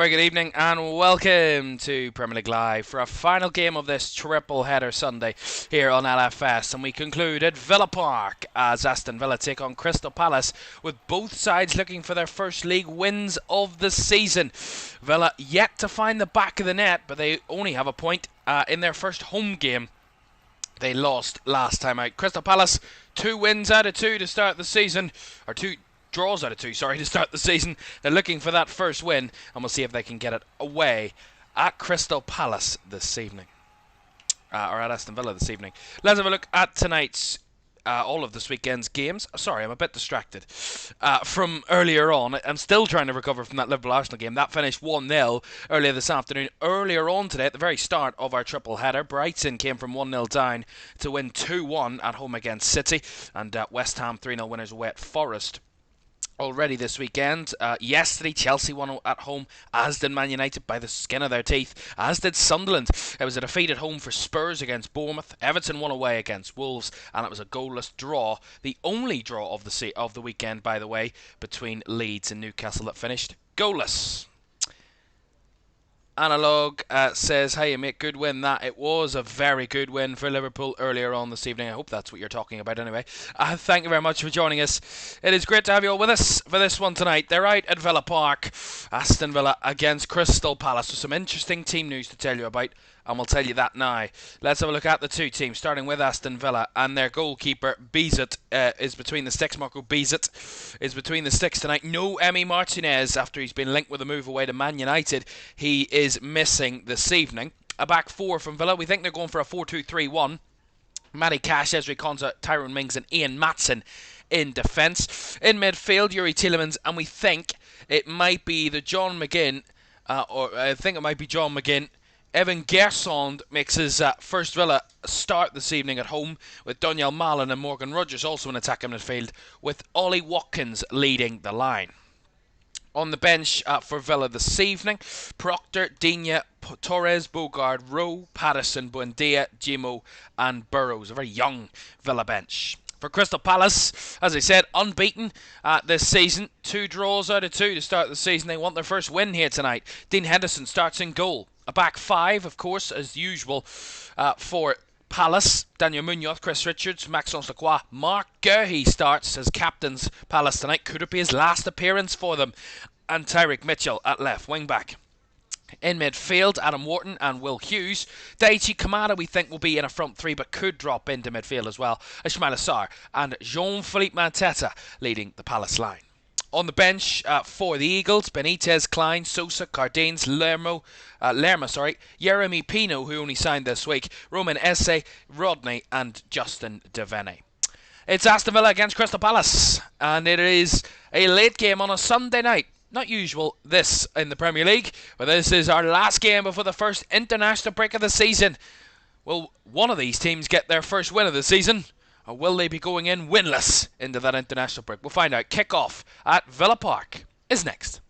very good evening and welcome to Premier League Live for a final game of this triple header Sunday here on LFS, and we conclude at Villa Park as Aston Villa take on Crystal Palace, with both sides looking for their first league wins of the season. Villa yet to find the back of the net, but they only have a point in their first home game. They lost last time out. Crystal Palace 2 wins out of 2 to start the season, or 2 draws out of 2, to start the season. They're looking for that first win, and we'll see if they can get it away at Crystal Palace this evening, or at Aston Villa this evening. Let's have a look at tonight's all of this weekend's games. Sorry, I'm a bit distracted from earlier on. I'm still trying to recover from that Liverpool-Arsenal game. That finished 1-0 earlier this afternoon. Earlier on today, at the very start of our triple header, Brighton came from 1-0 down to win 2-1 at home against City, and West Ham 3-0 winners away at Forest. Already this weekend, yesterday Chelsea won at home, as did Man United by the skin of their teeth, as did Sunderland. It was a defeat at home for Spurs against Bournemouth. Everton won away against Wolves, and it was a goalless draw, the only draw of the weekend, by the way, between Leeds and Newcastle that finished goalless. Analog says, hey mate, good win that. It was a very good win for Liverpool earlier on this evening. I hope that's what you're talking about anyway. Thank you very much for joining us. It is great to have you all with us for this one tonight. They're out at Villa Park. Aston Villa against Crystal Palace. So some interesting team news to tell you about, and we'll tell you that now. Let's have a look at the two teams, starting with Aston Villa, and their goalkeeper Bizet is between the sticks. Marco Bizet is between the sticks tonight. No Emi Martinez after he's been linked with a move away to Man United. He is missing this evening. A back four from Villa. We think they're going for a 4-2-3-1. Matty Cash, Ezri Konsa, Tyrone Mings and Ian Matson in defence. In midfield, Yuri Tielemans, and we think it might be John McGinn, Evan Gersond makes his first Villa start this evening at home, with Daniel Mallon and Morgan Rogers also in attacking midfield, with Ollie Watkins leading the line. On the bench for Villa this evening, Proctor, Digne, Torres, Bogard, Rowe, Patterson, Buendia, Jimo and Burrows. A very young Villa bench. For Crystal Palace, as I said, unbeaten this season. 2 draws out of 2 to start the season. They want their first win here tonight. Dean Henderson starts in goal. A back 5, of course, as usual, for Palace. Daniel Munoz, Chris Richards, Maxence Lacroix, Mark Guehi starts as captains Palace tonight. Could it be his last appearance for them? And Tyreek Mitchell at left wing back. In midfield, Adam Wharton and Will Hughes. Daichi Kamada we think will be in a front 3, but could drop into midfield as well. Ismail Assar and Jean-Philippe Mateta leading the Palace line. On the bench for the Eagles, Benitez, Klein, Sosa, Cardines, Lerma, Jeremy Pino, who only signed this week, Roman Esse, Rodney and Justin Devaney. It's Aston Villa against Crystal Palace, and it is a late game on a Sunday night. Not usual this in the Premier League, but this is our last game before the first international break of the season. Will one of these teams get their first win of the season? Or will they be going in winless into that international break? We'll find out. Kick-off at Villa Park is next.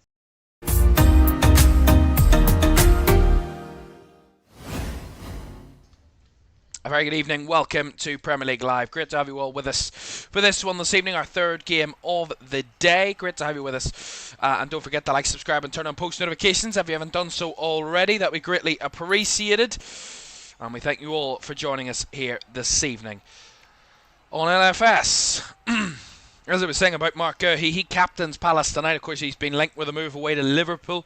A very good evening. Welcome to Premier League Live. Great to have you all with us for this one this evening, our third game of the day. Great to have you with us. And don't forget to like, subscribe and turn on post notifications if you haven't done so already. That would be greatly appreciated. And we thank you all for joining us here this evening on LFS. As I was saying about Mark Guehi, he captains Palace tonight. Of course, he's been linked with a move away to Liverpool.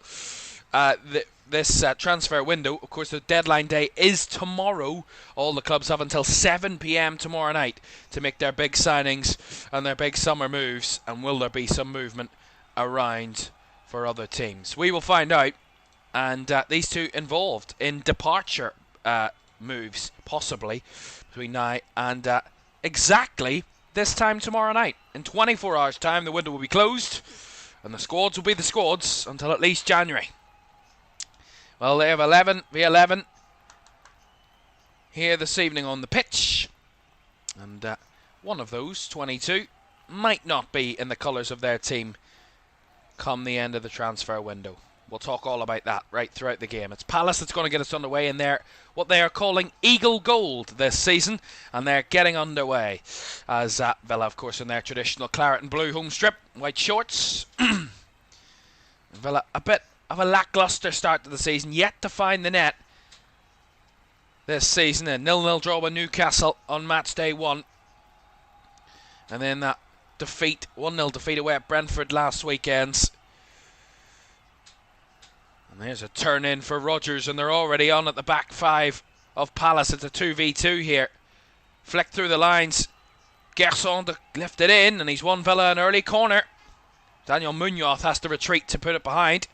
This transfer window, of course, the deadline day is tomorrow. All the clubs have until 7 p.m. tomorrow night to make their big signings and their big summer moves. And will there be some movement around for other teams? We will find out. And these two involved in departure moves, possibly, between now and exactly this time tomorrow night. In 24 hours' time, the window will be closed, and the squads will be the squads until at least January. Well, they have 11 v 11 here this evening on the pitch, and one of those, 22, might not be in the colours of their team come the end of the transfer window. We'll talk all about that right throughout the game. It's Palace that's going to get us underway in their what they are calling Eagle Gold this season, and they're getting underway as Villa, of course, in their traditional claret and blue home strip, white shorts. Villa a bit of a lacklustre start to the season, yet to find the net this season. A 0-0 draw with Newcastle on match day 1. And then that defeat, 1-0 defeat away at Brentford last weekend. And there's a turn in for Rodgers, and they're already on at the back 5 of Palace. It's a 2v2 here. Flick through the lines. Gerson to lift it in, and he's won Villa an early corner. Daniel Munoz has to retreat to put it behind.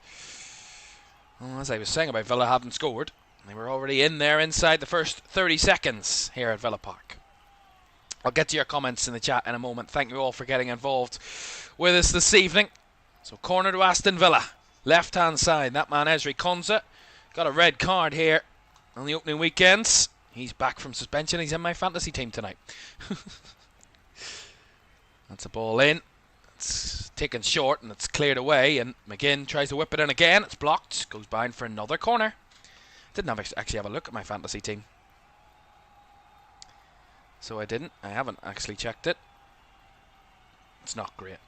Well, as I was saying about Villa haven't scored, they were already in there inside the first 30 seconds here at Villa Park. I'll get to your comments in the chat in a moment. Thank you all for getting involved with us this evening. So corner to Aston Villa. Left hand side. That man Ezri Konsa got a red card here on the opening weekends. He's back from suspension. He's in my fantasy team tonight. That's a ball in. It's taken short and it's cleared away, and McGinn tries to whip it in again. It's blocked. Goes behind for another corner. Didn't actually have a look at my fantasy team, so I didn't. I haven't actually checked it. It's not great.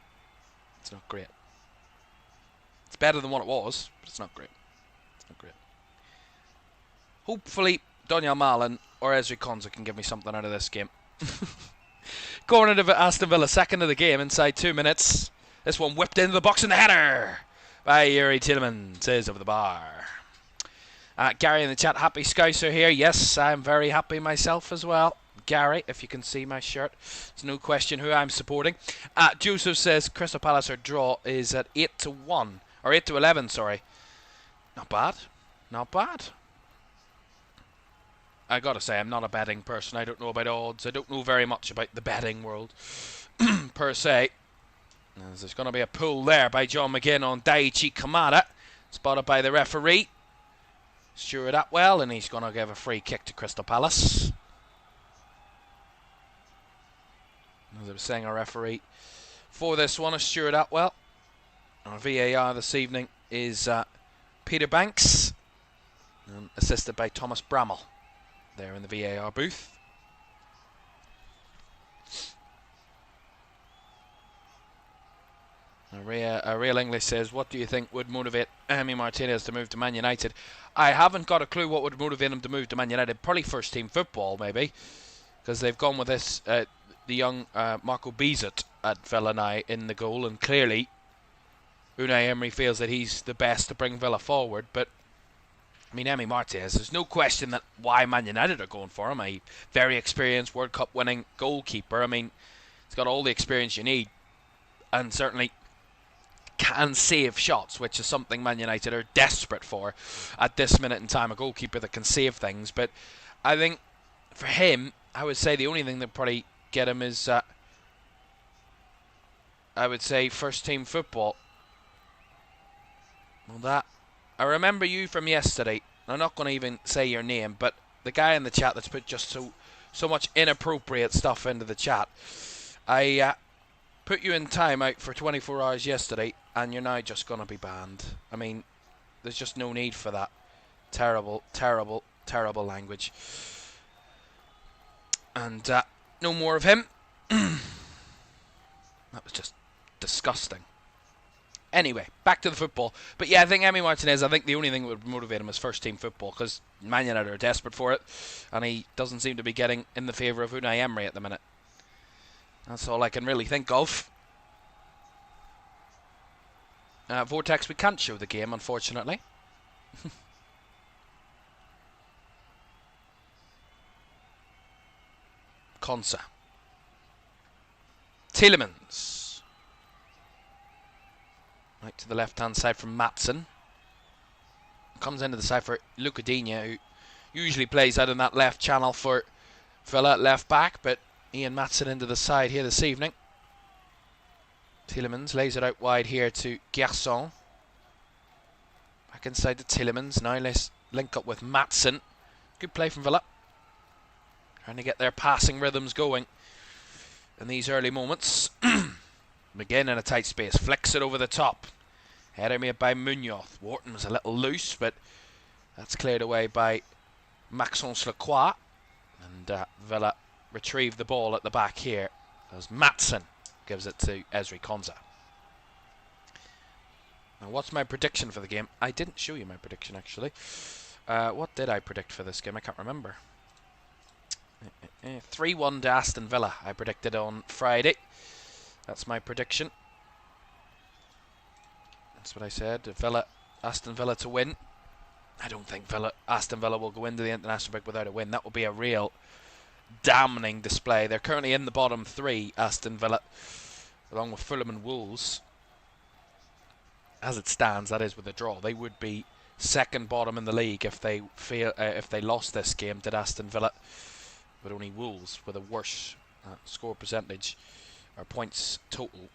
It's not great. It's better than what it was, but it's not great. It's not great. Hopefully Donyell Malen or Ezri Konsa can give me something out of this game. Corner to Aston Villa, second of the game, inside 2 minutes. This one whipped into the box, and the header by Yuri Tielemans is over the bar. Gary in the chat, happy Scouser here. Yes, I'm very happy myself as well. Gary, if you can see my shirt, it's no question who I'm supporting. Joseph says Crystal Palace or draw is at 8-1, or 8-11, sorry. Not bad. Not bad. I gotta say, I'm not a betting person. I don't know about odds. I don't know very much about the betting world per se. As there's going to be a pull there by John McGinn on Daichi Kamada. Spotted by the referee, Stuart Atwell, and he's going to give a free kick to Crystal Palace. As I was saying, our referee for this one is Stuart Atwell. Our VAR this evening is Peter Banks, assisted by Thomas Bramall there in the VAR booth. A Real English says, what do you think would motivate Emi Martinez to move to Man United? I haven't got a clue what would motivate him to move to Man United. Probably first team football, maybe, because they've gone with this the young Marco Bizet at Villa now in the goal, and clearly Unai Emery feels that he's the best to bring Villa forward. But I mean, Emi Martinez, there's no question that why Man United are going for him. A very experienced World Cup winning goalkeeper. I mean, he's got all the experience you need, and certainly can save shots, which is something Man United are desperate for at this minute in time. A goalkeeper that can save things. But I think for him, I would say the only thing that probably get him is, I would say, first team football. Well, that I remember you from yesterday. I'm not going to even say your name, but the guy in the chat that's put just so much inappropriate stuff into the chat. I put you in timeout for 24 hours yesterday, and you're now just going to be banned. I mean, there's just no need for that. Terrible, terrible, terrible language. And no more of him. That was just disgusting. Anyway, back to the football. But yeah, I think Emi Martinez, I think the only thing that would motivate him is first team football, because Man United are desperate for it, and he doesn't seem to be getting in the favour of Unai Emery at the minute. That's all I can really think of. Vortex, we can't show the game, unfortunately. Konsa. Tielemans. Right to the left-hand side from Matson. Comes into the side for Lucadinha, who usually plays out in that left channel for Villa at left back, but Ian Matson into the side here this evening. Tielemans lays it out wide here to Gerson. Back inside to Tielemans. Now let's link up with Matson. Good play from Villa. Trying to get their passing rhythms going in these early moments. McGinn in a tight space. Flicks it over the top. Header made by Munoz. Wharton was a little loose, but that's cleared away by Maxence Lacroix. And Villa retrieve the ball at the back here as Matson gives it to Ezri Konsa. Now, what's my prediction for the game? I didn't show you my prediction, actually. What did I predict for this game? I can't remember. 3-1 to Aston Villa, I predicted on Friday. That's my prediction. That's what I said. Aston Villa to win. I don't think Aston Villa will go into the international break without a win. That will be a real damning display. They're currently in the bottom three, Aston Villa, along with Fulham and Wolves. As it stands, that is with a draw. They would be second bottom in the league if they lost this game, did Aston Villa, with only Wolves with a worse score percentage or points total.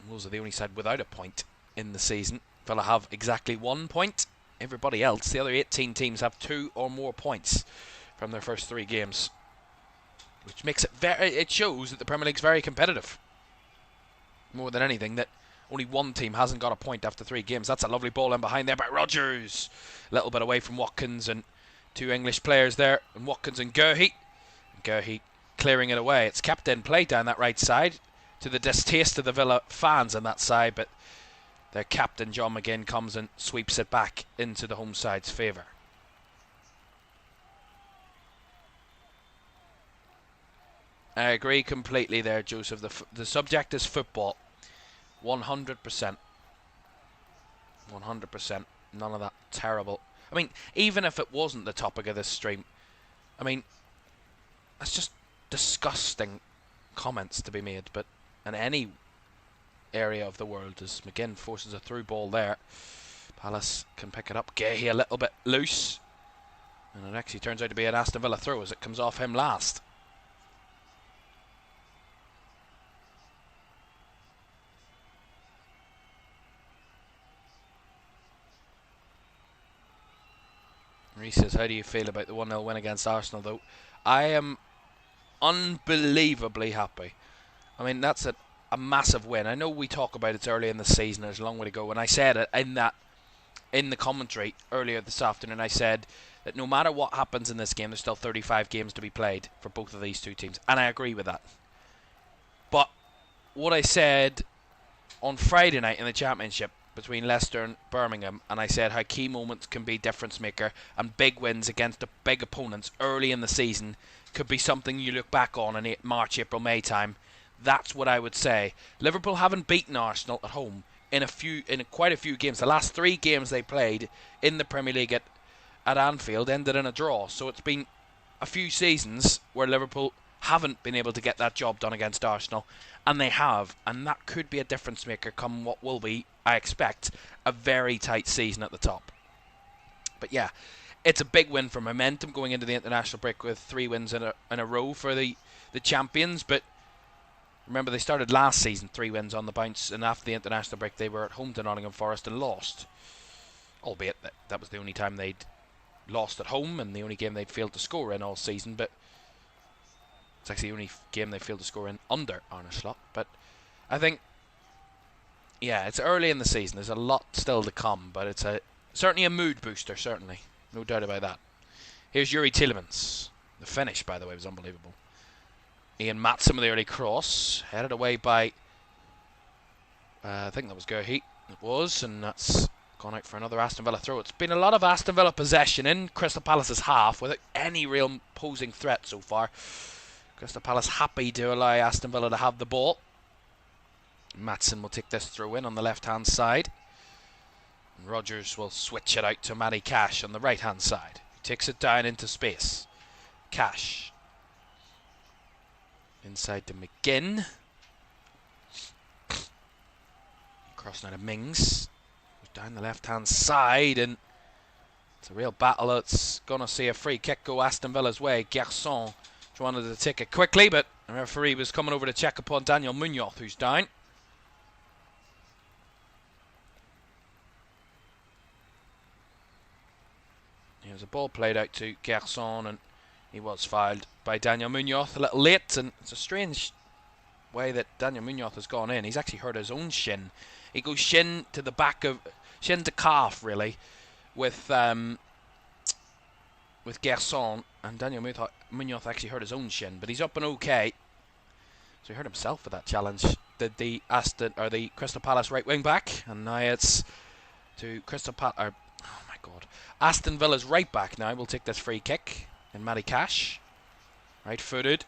Wolves are the only side without a point in the season. Villa have exactly 1 point. Everybody else, the other 18 teams, have 2 or more points from their first 3 games, which makes it shows that the Premier League's very competitive. More than anything, that only one team hasn't got a point after 3 games. That's a lovely ball in behind there by Rodgers. A little bit away from Watkins and 2 English players there, and Watkins and Guehi. Guehi clearing it away. It's kept in play down that right side, to the distaste of the Villa fans on that side, but their captain John McGinn comes and sweeps it back into the home side's favour. I agree completely there, Joseph. The subject is football. 100%. 100%. None of that terrible. I mean, even if it wasn't the topic of this stream, I mean, that's just disgusting comments to be made, but in any area of the world, as McGinn forces a through ball there, Palace can pick it up. Guehi a little bit loose, and it actually turns out to be an Aston Villa throw as it comes off him last. Reece says, how do you feel about the 1-0 win against Arsenal, though? I am unbelievably happy. I mean, that's a massive win. I know we talk about it's early in the season, there's a long way to go, and I said it in the commentary earlier this afternoon. I said that no matter what happens in this game, there's still 35 games to be played for both of these two teams, and I agree with that. But what I said on Friday night in the Championship between Leicester and Birmingham, and I said how key moments can be difference maker, and big wins against the big opponents early in the season could be something you look back on in March, April, May time. That's what I would say. Liverpool haven't beaten Arsenal at home in quite a few games. The last 3 games they played in the Premier League at Anfield ended in a draw. So it's been a few seasons where Liverpool haven't been able to get that job done against Arsenal, and they have, and that could be a difference maker come what will be, I expect, a very tight season at the top. But yeah, it's a big win for momentum going into the international break with 3 wins in a row for the champions. But remember, they started last season 3 wins on the bounce, and after the international break they were at home to Nottingham Forest and lost, albeit that was the only time they'd lost at home and the only game they'd failed to score in all season. But it's actually the only game they failed to score in under Arne Slot. But I think, yeah, it's early in the season. There's a lot still to come, but it's certainly a mood booster, certainly. No doubt about that. Here's Yuri Tielemans. The finish, by the way, was unbelievable. Ian Matson with the early cross. Headed away by, I think that was Guehi. It was, and that's gone out for another Aston Villa throw. It's been a lot of Aston Villa possession in Crystal Palace's half without any real posing threat so far. Crystal Palace happy to allow Aston Villa to have the ball. Matson will take this throw in on the left-hand side. And Rodgers will switch it out to Matty Cash on the right-hand side. He takes it down into space. Cash. Inside to McGinn. Crossing out of Mings. Goes down the left-hand side, and it's a real battle. It's going to see a free kick go Aston Villa's way. Garçon wanted to take it quickly, but the referee was coming over to check upon Daniel Munoz, who's down. Here's a ball played out to Garçon, and he was fouled by Daniel Munoz a little late, and it's a strange way that Daniel Munoz has gone in. He's actually hurt his own shin. He goes shin to the back of, shin to calf really, with Garçon, and Daniel Munoz actually hurt his own shin, but he's up and okay. So he hurt himself with that challenge, distracted the Crystal Palace right wing back, and now it's to Crystal Palace. Oh my God, Aston Villa's right back now will take this free kick. And Matty Cash, right-footed.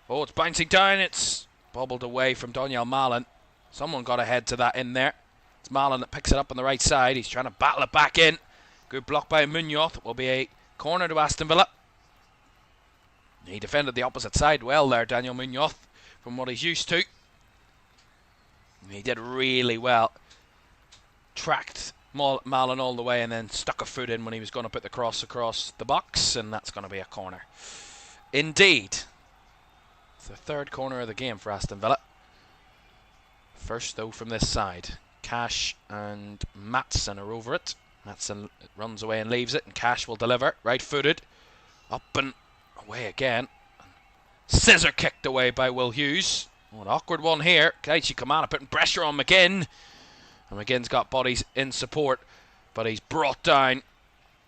Oh, it's bouncing down. It's bobbled away from Doniel Mallon. Someone got ahead to that in there. It's Mallon that picks it up on the right side. He's trying to battle it back in. Good block by Munoz. It will be a corner to Aston Villa. He defended the opposite side well there, Daniel Munoz, from what he's used to. He did really well. Tracked Mallon all the way and then stuck a foot in when he was going to put the cross across the box, and that's going to be a corner. Indeed. It's the third corner of the game for Aston Villa. First, though, from this side. Cash and Matson are over it. Matson runs away and leaves it, and Cash will deliver. Right-footed. Up and away again. Scissor kicked away by Will Hughes. Oh, an awkward one here. Daichi Kamada putting pressure on McGinn. And McGinn's got bodies in support, but he's brought down.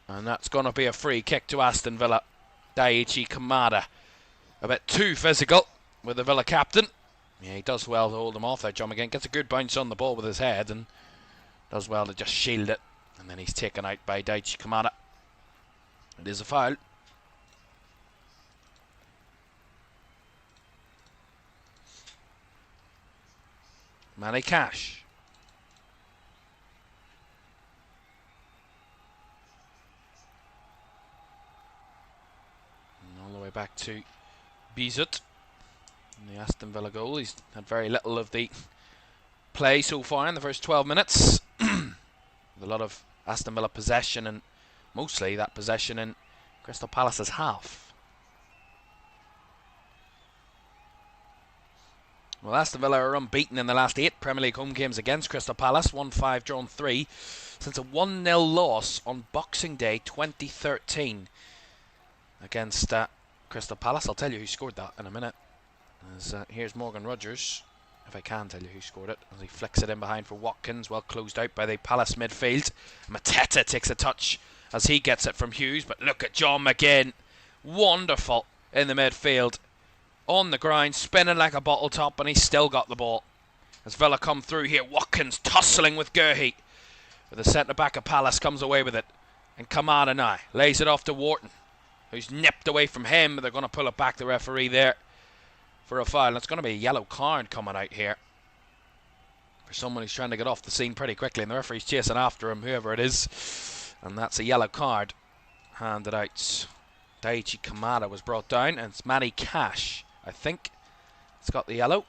And that's going to be a free kick to Aston Villa. Daichi Kamada. A bit too physical with the Villa captain. Yeah, he does well to hold him off there, John McGinn. Gets a good bounce on the ball with his head and does well to just shield it. And then he's taken out by Daichi Kamada. It is a foul. Matty Cash. And all the way back to Bizut. The Aston Villa goal. He's had very little of the play so far in the first 12 minutes. With a lot of Aston Villa possession, and mostly that possession in Crystal Palace's half. Well, Aston Villa are unbeaten in the last 8 Premier League home games against Crystal Palace. 1-5, drawn 3. Since a 1-0 loss on Boxing Day 2013 against Crystal Palace. I'll tell you who scored that in a minute. Here's Morgan Rogers, if I can tell you who scored it, as he flicks it in behind for Watkins, well closed out by the Palace midfield. Mateta takes a touch as he gets it from Hughes, but look at John McGinn, wonderful in the midfield, on the ground, spinning like a bottle top, and he's still got the ball. As Villa come through here, Watkins tussling with Guehi, but the centre-back of Palace comes away with it, and Kamada now lays it off to Wharton, who's nipped away from him, but they're going to pull it back, the referee there, for a foul. It's going to be a yellow card coming out here for someone who's trying to get off the scene pretty quickly, and the referee's chasing after him, whoever it is, and that's a yellow card handed out. Daichi Kamada was brought down, and it's Matty Cash, I think, it's got the yellow.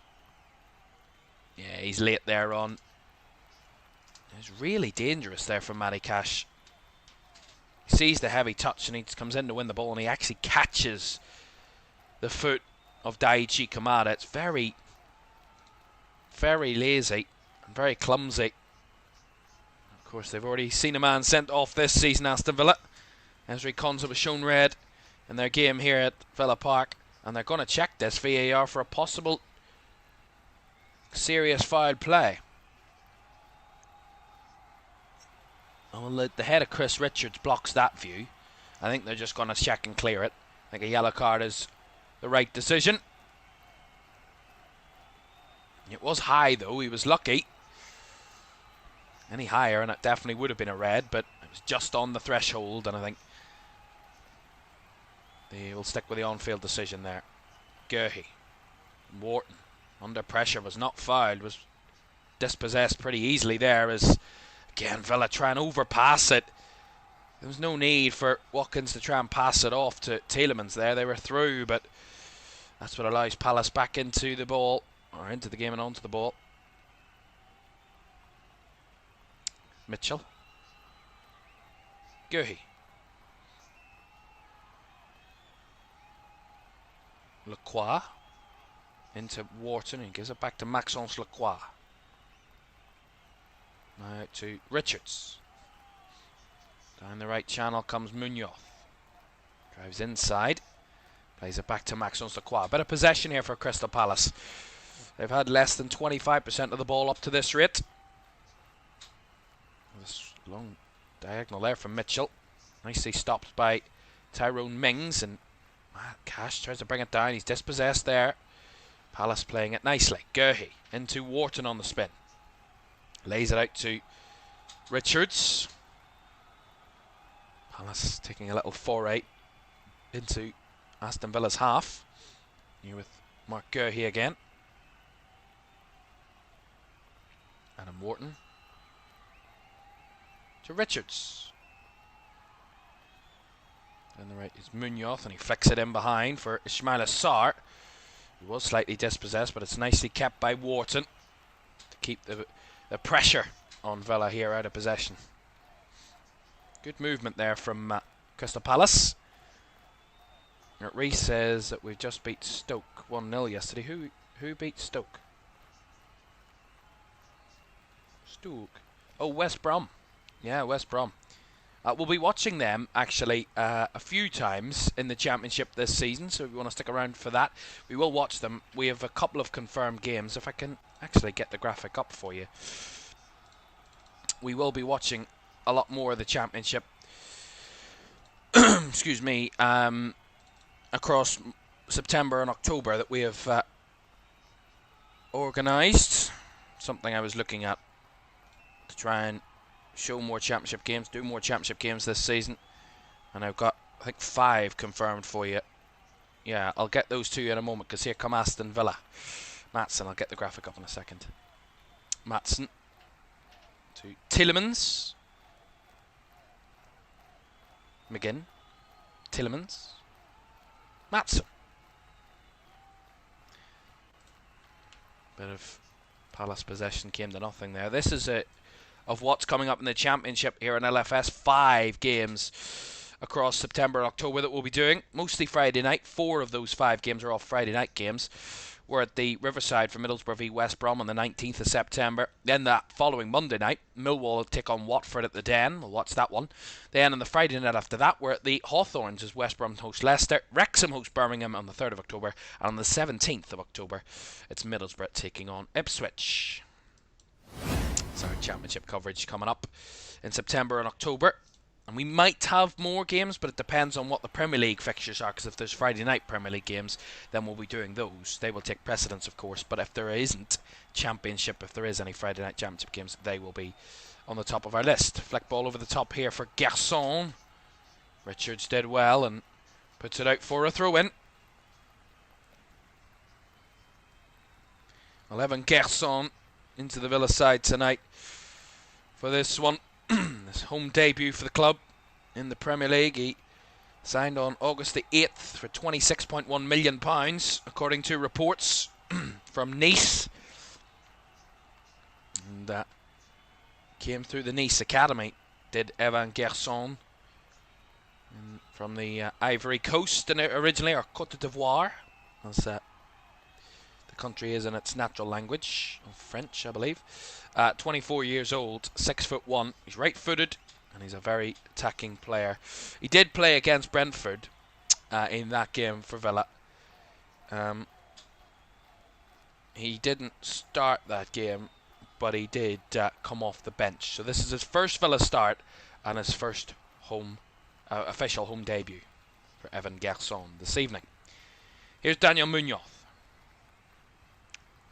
Yeah, he's late there on. It's really dangerous there from Matty Cash. He sees the heavy touch and he comes in to win the ball, and he actually catches the foot of Daichi Kamada. It's very, very lazy and very clumsy. Of course, they've already seen a man sent off this season, Aston Villa. Ezri Konsa was shown red in their game here at Villa Park, and they're going to check this VAR for a possible serious foul play. Well, the head of Chris Richards blocks that view. I think they're just going to check and clear it. I think a yellow card is the right decision. It was high though, he was lucky. Any higher and it definitely would have been a red, but it was just on the threshold, and I think they will stick with the on-field decision there. Guehi. Wharton, under pressure, was not fouled, was dispossessed pretty easily there, as again Villa try and overpass it. There was no need for Watkins to try and pass it off to Tielemans there. They were through, but that's what allows Palace back into the ball, or into the game and onto the ball. Mitchell. Guehi. Lacroix. Into Wharton, and gives it back to Maxence Lacroix. Now to Richards. Down the right channel comes Munoz. Drives inside. Plays it back to Maxence Lacroix. Bit of possession here for Crystal Palace. They've had less than 25% of the ball up to this rate. This long diagonal there from Mitchell. Nicely stopped by Tyrone Mings, and Cash tries to bring it down. He's dispossessed there. Palace playing it nicely. Guehi into Wharton on the spin. Lays it out to Richards. Palace taking a little foray into Aston Villa's half. Here with Mark Guehi again. Adam Wharton to Richards. On the right is Munoz, and he flicks it in behind for Ismail Assar. He was slightly dispossessed, but it's nicely kept by Wharton to keep the pressure on Villa here out of possession. Good movement there from Crystal Palace. Reece says that we just beat Stoke 1-0 yesterday. Who beat Stoke? Stoke. Oh, West Brom. Yeah, West Brom. We'll be watching them, actually, a few times in the Championship this season, so if you want to stick around for that, we will watch them. We have a couple of confirmed games. If I can actually get the graphic up for you. We will be watching a lot more of the Championship, excuse me, across September and October that we have organised. Something I was looking at to try and show more Championship games, do more Championship games this season. And I've got, I think, 5 confirmed for you. Yeah, I'll get those to you in a moment, because here come Aston Villa. Maatsen, I'll get the graphic up in a second. Maatsen to Tielemans. McGinn. Tielemans. Maatsen. Bit of Palace possession came to nothing there. This is of what's coming up in the Championship here in LFS. 5 games across September and October that we'll be doing. Mostly Friday night. 4 of those 5 games are all Friday night games. We're at the Riverside for Middlesbrough v West Brom on the 19th of September. Then that following Monday night, Millwall will take on Watford at the Den. We'll watch that one. Then on the Friday night after that, we're at the Hawthorns as West Brom host Leicester. Wrexham host Birmingham on the 3rd of October. And on the 17th of October, it's Middlesbrough taking on Ipswich. That's our Championship coverage coming up in September and October. And we might have more games, but it depends on what the Premier League fixtures are, because if there's Friday night Premier League games, then we'll be doing those. They will take precedence, of course, but if there isn't Championship, if there is any Friday night Championship games, they will be on the top of our list. Flick ball over the top here for Garçon. Richards did well and puts it out for a throw-in. 11 Garçon into the Villa side tonight for this one. His home debut for the club in the Premier League. He signed on August the 8th for £26.1 million, according to reports from Nice. And came through the Nice Academy, did Evan Garçon, from the Ivory Coast, and originally, or Côte d'Ivoire, as the country is in its natural language of French, I believe. 24 years old, 6'1". He's right-footed, and he's a very attacking player. He did play against Brentford in that game for Villa. He didn't start that game, but he did come off the bench. So this is his first Villa start and his first official home debut for Evan Garçon this evening. Here's Daniel Munoz.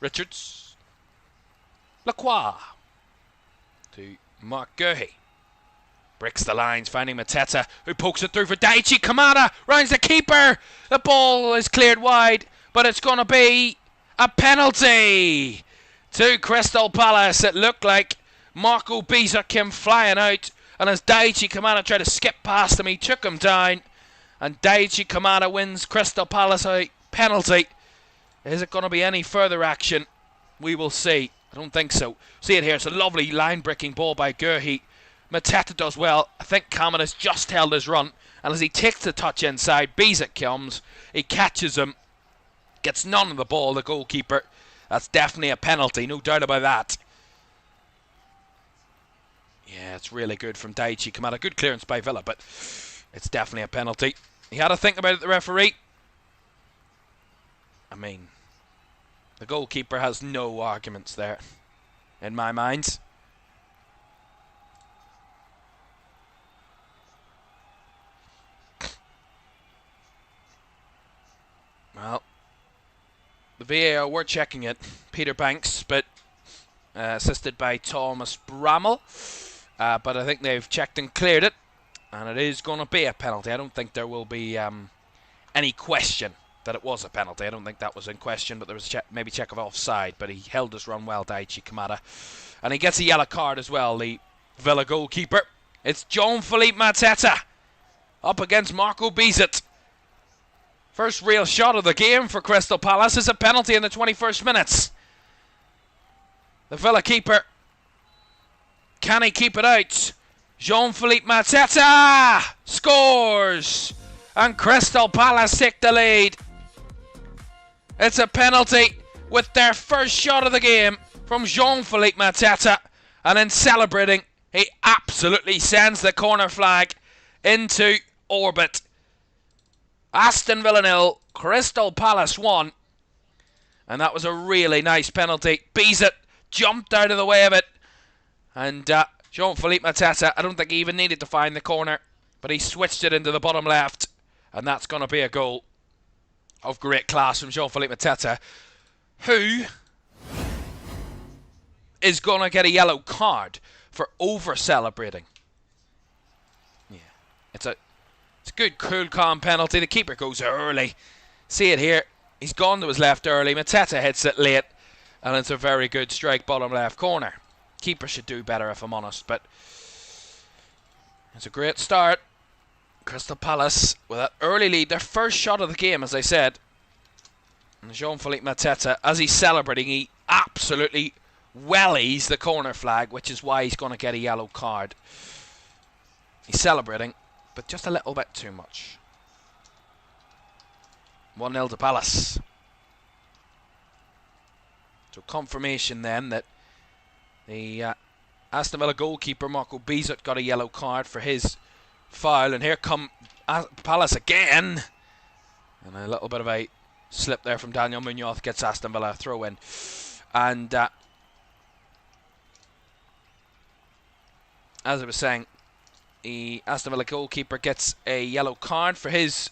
Richards. Lacroix to Mark Guehi. Breaks the lines, finding Mateta, who pokes it through for Daichi Kamada. Rounds the keeper. The ball is cleared wide, but it's going to be a penalty to Crystal Palace. It looked like Marco Biza came flying out, and as Daichi Kamada tried to skip past him, he took him down, and Daichi Kamada wins Crystal Palace a penalty. Is it going to be any further action? We will see. I don't think so. See it here. It's a lovely line-breaking ball by Guehi. Mateta does well. I think Cameron has just held his run. And as he takes the touch inside, Biza comes. He catches him. Gets none of the ball, the goalkeeper. That's definitely a penalty. No doubt about that. Yeah, it's really good from Daichi Kamada. Good clearance by Villa, but it's definitely a penalty. He had to think about it, the referee. I mean, the goalkeeper has no arguments there, in my mind. Well, the VAR were checking it. Peter Banks, but assisted by Thomas Bramall. But I think they've checked and cleared it, and it is going to be a penalty. I don't think there will be any question that it was a penalty. I don't think that was in question, but there was maybe check of offside, but he held his run well, Daichi Kamada. And he gets a yellow card as well, the Villa goalkeeper. It's Jean-Philippe Mateta up against Marco Bizet. First real shot of the game for Crystal Palace is a penalty in the 21st minutes. The Villa keeper, can he keep it out? Jean-Philippe Mateta scores, and Crystal Palace take the lead. It's a penalty with their first shot of the game from Jean-Philippe Mateta, and in celebrating, he absolutely sends the corner flag into orbit. Aston Villa 0, Crystal Palace 1, and that was a really nice penalty. Bizet jumped out of the way of it, and Jean-Philippe Mateta, I don't think he even needed to find the corner, but he switched it into the bottom left, and that's going to be a goal of great class from Jean-Philippe Mateta, who is going to get a yellow card for over-celebrating. Yeah, it's a good, cool, calm penalty. The keeper goes early. See it here. He's gone to his left early. Mateta hits it late, and it's a very good strike, bottom left corner. Keeper should do better, if I'm honest, but it's a great start. Crystal Palace with that early lead, their first shot of the game, as I said. And Jean-Philippe Mateta, as he's celebrating, he absolutely wellies the corner flag, which is why he's going to get a yellow card. He's celebrating, but just a little bit too much. 1-0 to Palace. So confirmation then that the Aston Villa goalkeeper Marco Bizet got a yellow card for his foul, and here come Palace again, and a little bit of a slip there from Daniel Munoz gets Aston Villa a throw in, and as I was saying, the Aston Villa goalkeeper gets a yellow card for his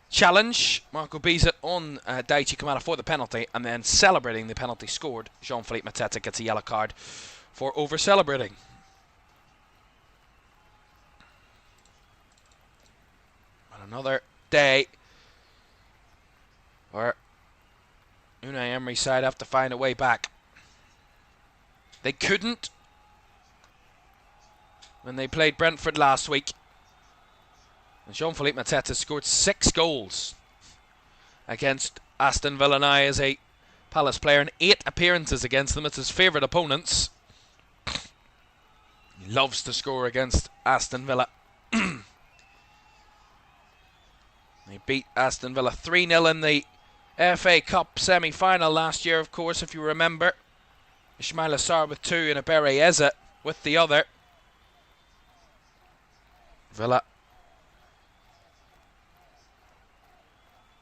challenge. Marco Bizet on Daichi Kamada for the penalty, and then celebrating the penalty scored, Jean-Philippe Mateta gets a yellow card for over-celebrating. And another day where Unai Emery's side have to find a way back. They couldn't when they played Brentford last week. And Jean-Philippe Mateta scored 6 goals against Aston Villa now as a Palace player in 8 appearances against them. It's his favourite opponents. He loves to score against Aston Villa. They beat Aston Villa 3-0 in the FA Cup semi-final last year, of course, if you remember. Ismail Assar with 2 and Ebere Eze with the other. Villa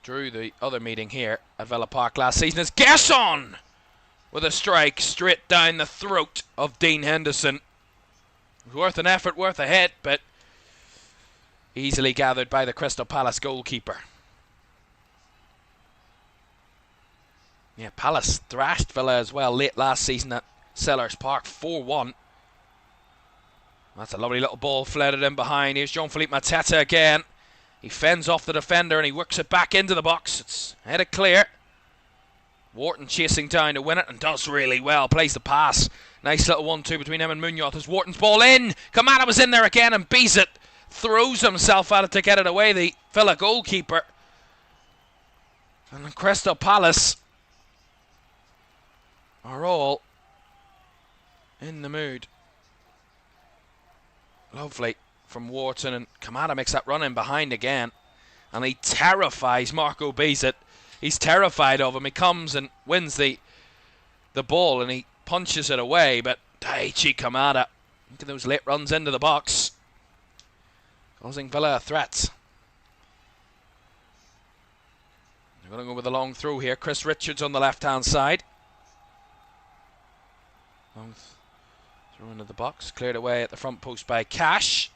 drew the other meeting here at Villa Park last season as Gerson with a strike straight down the throat of Dean Henderson. It was worth an effort, worth a hit, but easily gathered by the Crystal Palace goalkeeper. Yeah, Palace thrashed Villa as well late last season at Sellers Park, 4-1. That's a lovely little ball flared in behind. Here's Jean-Philippe Mateta again. He fends off the defender and he works it back into the box. It's headed clear. Wharton chasing down to win it and does really well. Plays the pass. Nice little 1-2 between him and Munoz as Wharton's ball in. Kamada was in there again and Bizet throws himself at it to get it away. The Villa goalkeeper. And the Crystal Palace are all in the mood. Lovely from Wharton, and Kamada makes that run in behind again, and he terrifies Marco Bizet. He's terrified of him. He comes and wins the ball and he punches it away, but Daichi Kamada, look at those late runs into the box, causing Villa a threat. They're going to go with a long throw here. Chris Richards on the left hand side. Long throw into the box, cleared away at the front post by Cash,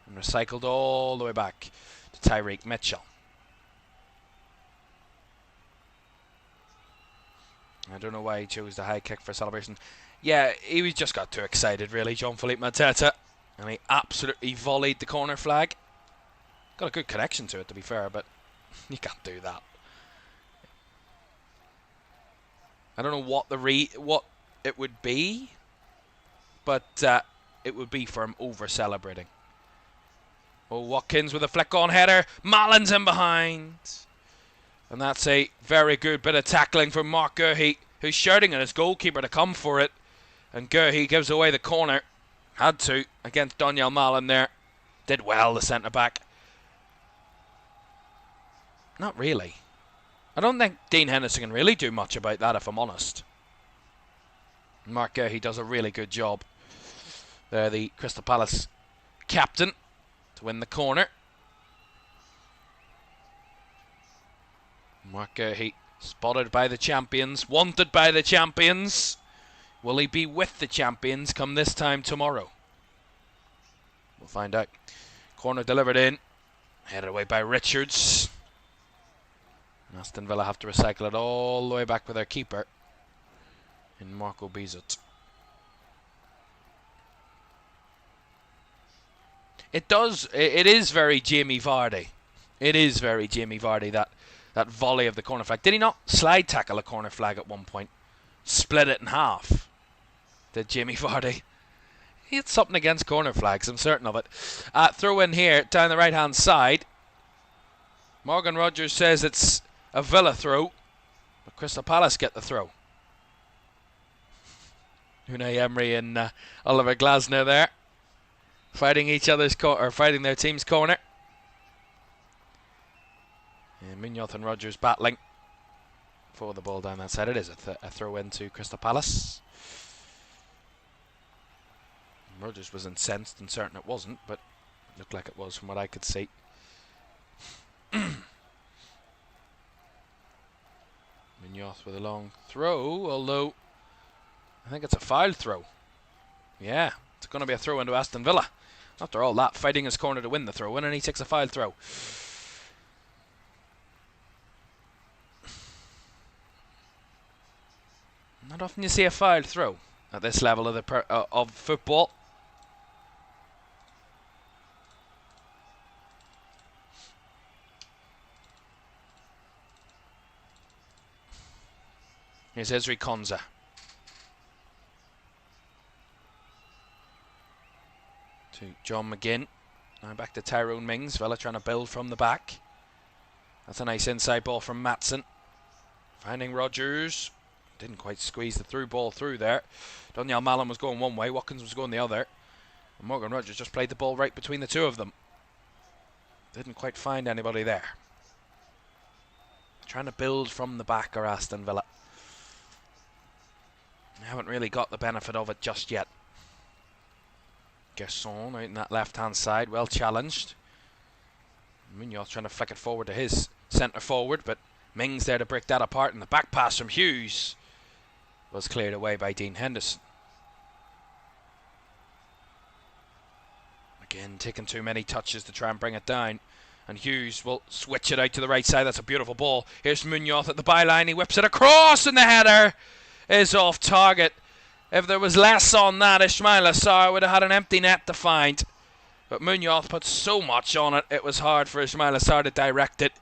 and recycled all the way back to Tyreek Mitchell. I don't know why he chose the high kick for celebration. Yeah, he just got too excited, really, Jean-Philippe Mateta. And he absolutely volleyed the corner flag. Got a good connection to it, to be fair, but you can't do that. I don't know what it would be, but it would be for him over-celebrating. Oh, Watkins with a flick-on header. Mallon's in behind. And that's a very good bit of tackling from Mark Guehi, who's shouting at his goalkeeper to come for it. And Guehi gives away the corner. Had to against Donyell Mallon there. Did well, the centre-back. Not really. I don't think Dean Henderson can really do much about that, if I'm honest. Mark Guehi does a really good job. There, the Crystal Palace captain to win the corner. Mark Guehi spotted by the champions, wanted by the champions. Will he be with the champions come this time tomorrow? We'll find out. Corner delivered in. Headed away by Richards. Aston Villa have to recycle it all the way back with their keeper in Marco Bizot. It is very Jamie Vardy. It is very Jamie Vardy, that volley of the corner flag. Did he not slide tackle a corner flag at one point? Split it in half. Did Jamie Vardy? He had something against corner flags, I'm certain of it. Throw in here, down the right-hand side. Morgan Rogers says it's a Villa throw, but Crystal Palace get the throw. Unai Emery and Oliver Glasner there, fighting fighting their team's corner. And Munoz and Rogers battling for the ball down that side. It is a throw in to Crystal Palace. Rogers was incensed and certain it wasn't, but it looked like it was from what I could see. Munoz with a long throw, although I think it's a foul throw. Yeah, it's going to be a throw into Aston Villa. After all that, fighting his corner to win the throw in, and he takes a foul throw. Not often you see a foul throw at this level of football. Here's Ezri Konza. To John McGinn. Now back to Tyrone Mings. Villa trying to build from the back. That's a nice inside ball from Maatsen. Finding Rogers. Didn't quite squeeze the through ball through there. Donyell Mallon was going one way. Watkins was going the other. And Morgan Rogers just played the ball right between the two of them. Didn't quite find anybody there. Trying to build from the back are Aston Villa. Haven't really got the benefit of it just yet. Gerson out in that left-hand side, well challenged. Munoz trying to flick it forward to his centre forward, but Mings there to break that apart, and the back pass from Hughes was cleared away by Dean Henderson. Again, taking too many touches to try and bring it down, and Hughes will switch it out to the right side. That's a beautiful ball. Here's Munoz at the byline. He whips it across, and the header is off target. If there was less on that, Ismail Assar would have had an empty net to find. But Munoz put so much on it, it was hard for Ismail Assar to direct it.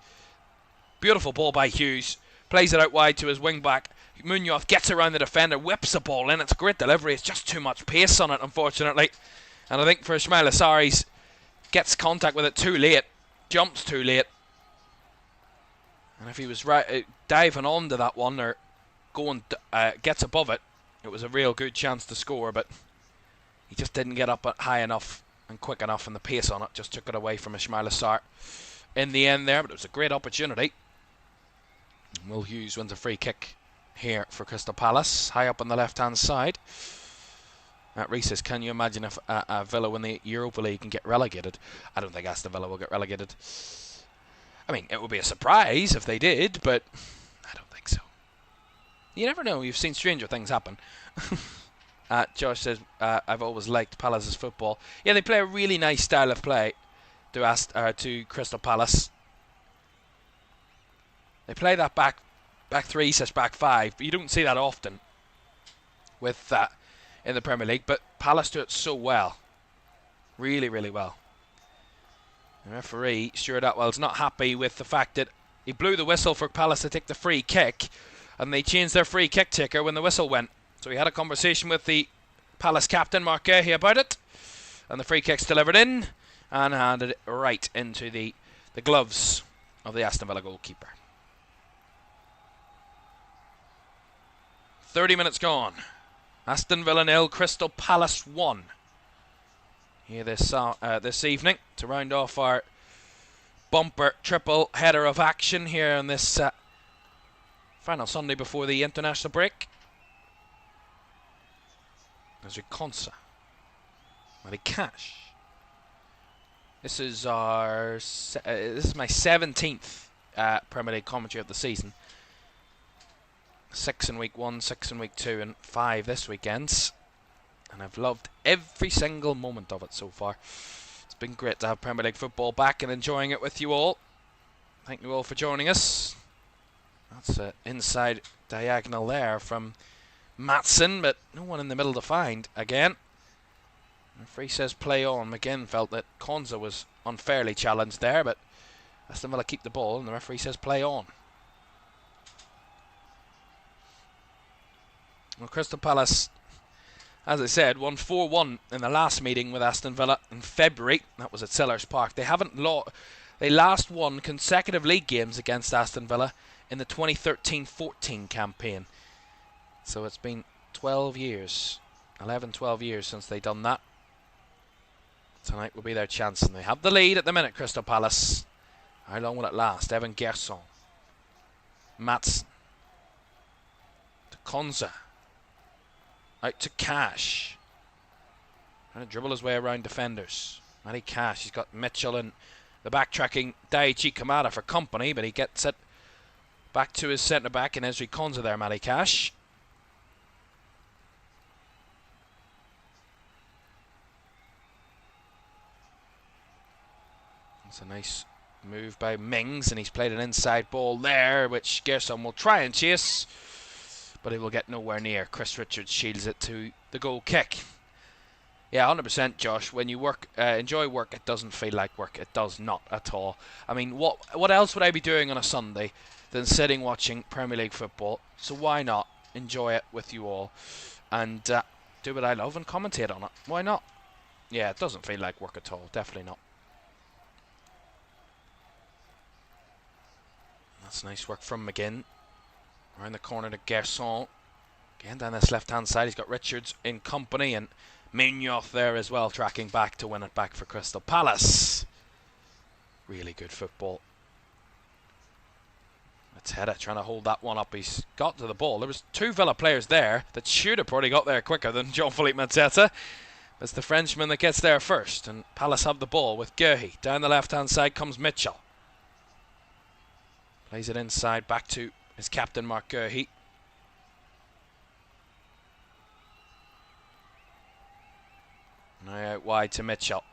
Beautiful ball by Hughes. Plays it out wide to his wing back. Munoz gets around the defender, whips the ball in. It's a great delivery. It's just too much pace on it, unfortunately. And I think for Ismail Assar, he gets contact with it too late. Jumps too late. And if he was diving onto that one or gets above it, it was a real good chance to score, but he just didn't get up high enough and quick enough, and the pace on it just took it away from Ismail Assar in the end there, but it was a great opportunity. Will Hughes wins a free kick here for Crystal Palace, high up on the left-hand side. Reece says, can you imagine if Villa win the Europa League and get relegated? I don't think Aston Villa will get relegated. I mean, it would be a surprise if they did, but I don't think so. You never know. You've seen stranger things happen. Josh says, I've always liked Palace's football. Yeah, they play a really nice style of play to Crystal Palace. They play that back back three / back five, but you don't see that often with that in the Premier League. But Palace do it so well, really, really well. The referee Stuart Atwell's not happy with the fact that he blew the whistle for Palace to take the free kick, and they changed their free kick taker when the whistle went. So he had a conversation with the Palace captain Mark Guehi about it, and the free kick's delivered in and handed it right into the gloves of the Aston Villa goalkeeper. 30 minutes gone. Aston Villa 0, Crystal Palace 1. Here this evening to round off our bumper triple header of action here on this final Sunday before the international break. There's Konsa. Matty Cash. This is my 17th Premier League commentary of the season. 6 in week 1, 6 in week 2, and 5 this weekend. And I've loved every single moment of it so far. It's been great to have Premier League football back and enjoying it with you all. Thank you all for joining us. That's an inside diagonal there from Matson, but no one in the middle to find again. The referee says play on. McGinn felt that Konsa was unfairly challenged there, but Aston Villa keep the ball and the referee says play on. Well, Crystal Palace, as I said, won 4-1 in the last meeting with Aston Villa in February. That was at Sellers Park. They haven't They last won consecutive league games against Aston Villa in the 2013-14 campaign. So it's been 12 years, 12 years since they've done that. Tonight will be their chance, and they have the lead at the minute, Crystal Palace. How long will it last? Evan Gerson. Matson. To Konsa. Out to Cash. Trying to dribble his way around defenders. Matty Cash. He's got Mitchell and the backtracking Daichi Kamada for company, but he gets it back to his centre-back and Ezri Konsa there, Matty Cash. It's a nice move by Mings, and he's played an inside ball there, which Gerson will try and chase, but he will get nowhere near. Chris Richards shields it to the goal kick. Yeah, 100%, Josh. When you enjoy work, it doesn't feel like work. It does not at all. I mean, what else would I be doing on a Sunday than sitting watching Premier League football? So why not enjoy it with you all and do what I love and commentate on it? Why not? Yeah, it doesn't feel like work at all. Definitely not. That's nice work from McGinn. Around the corner to Gerson. Again, down this left-hand side, he's got Richards in company, and Munoz there as well, tracking back to win it back for Crystal Palace. Really good football. That's Hedda trying to hold that one up. He's got to the ball. There was 2 Villa players there that should have probably got there quicker than Jean-Philippe Mateta. It's the Frenchman that gets there first, and Palace have the ball with Guehi. Down the left-hand side comes Mitchell. Plays it inside back to his captain Mark Guehi. Now out wide to Mitchell.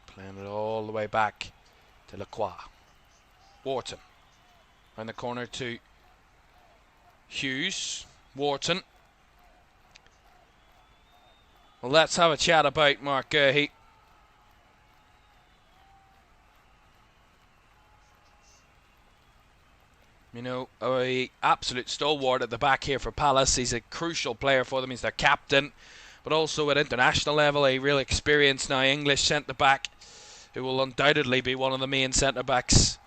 Playing it all the way back to Lacroix. Wharton. Around the corner to Hughes. Wharton. Well, let's have a chat about Mark Guehi. You know, an absolute stalwart at the back here for Palace. He's a crucial player for them. He's their captain. But also at international level, a real experienced now English centre-back who will undoubtedly be one of the main centre-backs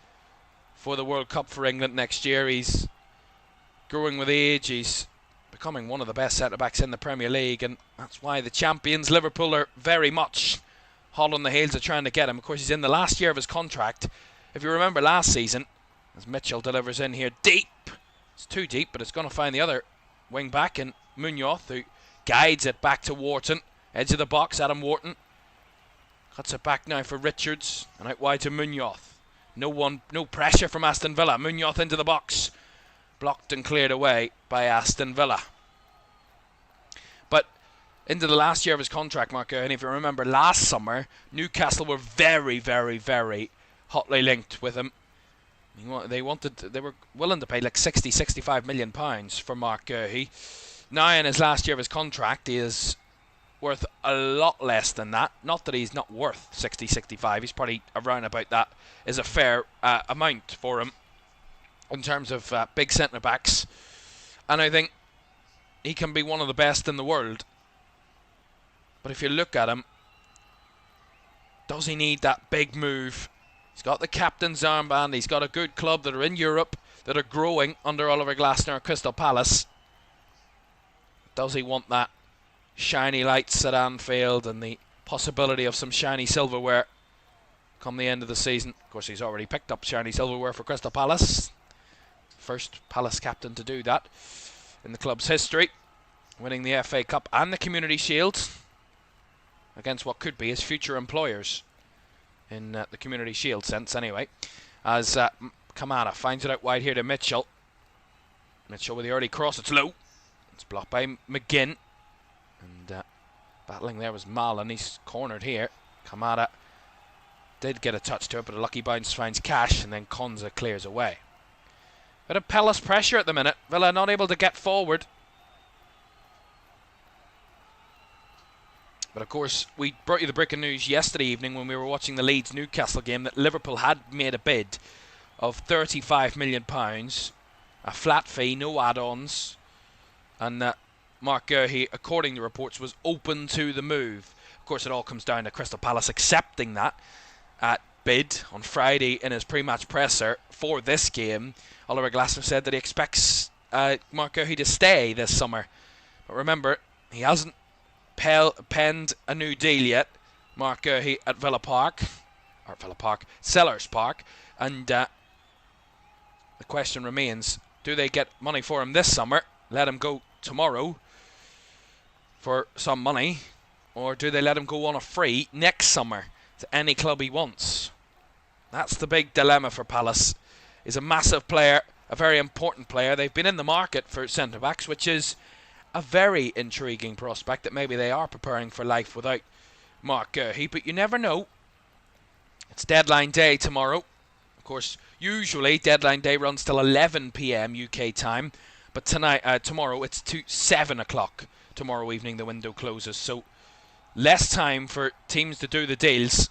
for the World Cup for England next year. He's growing with age. He's becoming one of the best centre-backs in the Premier League, and that's why the champions Liverpool are very much hot on the heels of trying to get him. Of course, he's in the last year of his contract. If you remember last season, as Mitchell delivers in here deep, it's too deep, but it's going to find the other wing back, and Munoz, who guides it back to Wharton, edge of the box. Adam Wharton cuts it back now for Richards, and out wide to Munoz. No pressure from Aston Villa. Munoz into the box. Blocked and cleared away by Aston Villa. But into the last year of his contract, Mark Guehi. And if you remember last summer, Newcastle were very, very, very hotly linked with him. They were willing to pay like 60, 65 million pounds for Mark Guehi. Now in his last year of his contract, he is worth a lot less than that. Not that he's not worth 60, 65. He's probably around about that is a fair amount for him in terms of big centre backs. And I think he can be one of the best in the world. But if you look at him, does he need that big move? He's got the captain's armband. He's got a good club that are in Europe, that are growing under Oliver Glasner at Crystal Palace. Does he want that shiny lights at Anfield and the possibility of some shiny silverware come the end of the season? Of course, he's already picked up shiny silverware for Crystal Palace. First Palace captain to do that in the club's history, winning the FA Cup and the Community Shield against what could be his future employers in the Community Shield sense anyway, as Kamara finds it out wide here to Mitchell. Mitchell with the early cross, it's low, it's blocked by McGinn, and battling there was Malin. He's cornered here. Kamara did get a touch to it, but a lucky bounce finds Cash, and then Konza clears away. Bit of Palace pressure at the minute. Villa not able to get forward. But of course, we brought you the breaking news yesterday evening when we were watching the Leeds-Newcastle game that Liverpool had made a bid of £35 million, a flat fee, no add-ons, and Mark Guehi, according to reports, was open to the move. Of course, it all comes down to Crystal Palace accepting that bid on Friday in his pre-match presser for this game. Oliver Glasner said that he expects Mark Guehi to stay this summer. But remember, he hasn't penned a new deal yet. Mark Guehi at Sellers Park, and the question remains: do they get money for him this summer, let him go tomorrow for some money, or do they let him go on a free next summer to any club he wants? That's the big dilemma for Palace. He's a massive player, a very important player. They've been in the market for centre backs, which is a very intriguing prospect that maybe they are preparing for life without Mark Guehi, but you never know. It's deadline day tomorrow. Of course, usually deadline day runs till 11 p.m. UK time, but tomorrow it's to 7 o'clock tomorrow evening the window closes, so less time for teams to do the deals.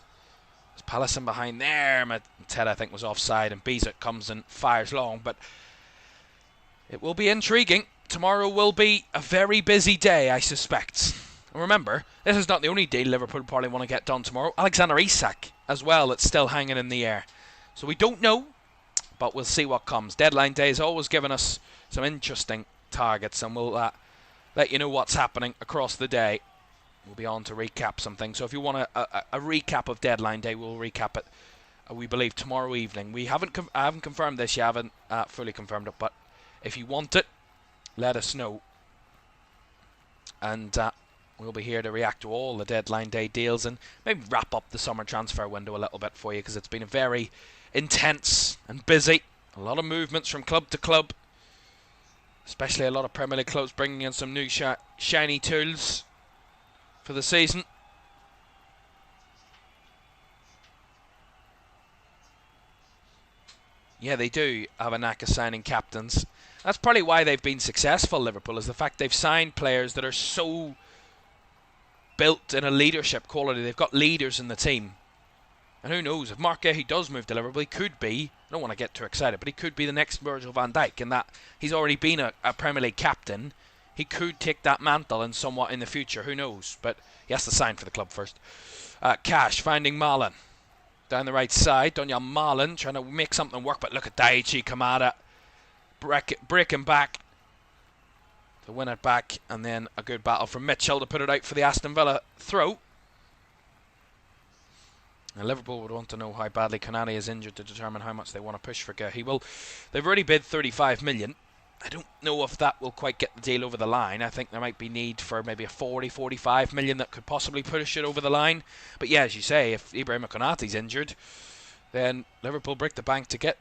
There's Palace in behind there. Ted, I think, was offside, and Bezek comes and fires long, but it will be intriguing. Tomorrow will be a very busy day, I suspect. And remember, this is not the only deal Liverpool probably want to get done tomorrow. Alexander Isak as well, it's still hanging in the air. So we don't know, but we'll see what comes. Deadline day has always given us some interesting targets, and we'll let you know what's happening across the day. We'll be on to recap some things. So if you want a recap of deadline day, we'll recap it, we believe, tomorrow evening. I haven't confirmed this yet, I haven't fully confirmed it, but if you want it, let us know, and we'll be here to react to all the deadline day deals and maybe wrap up the summer transfer window a little bit for you, because it's been a very intense and busy. A lot of movements from club to club, especially a lot of Premier League clubs bringing in some new shiny tools for the season. Yeah, they do have a knack of signing captains. That's probably why they've been successful, Liverpool, is the fact they've signed players that are so built in a leadership quality. They've got leaders in the team. And who knows, if Mark Guehi does move to Liverpool, he could be, I don't want to get too excited, but he could be the next Virgil van Dijk, in that he's already been a Premier League captain. He could take that mantle and somewhat in the future, who knows, but he has to sign for the club first. Cash finding Malin down the right side. Donyell Malin trying to make something work, but look at Daichi Kamada breaking back to win it back, and then a good battle from Mitchell to put it out for the Aston Villa throw. And Liverpool would want to know how badly Konate is injured to determine how much they want to push for Guehi. Well, they've already bid 35 million. I don't know if that will quite get the deal over the line. I think there might be need for maybe a 40, 45 million that could possibly push it over the line. But yeah, as you say, if Ibrahim Konate's injured, then Liverpool break the bank to get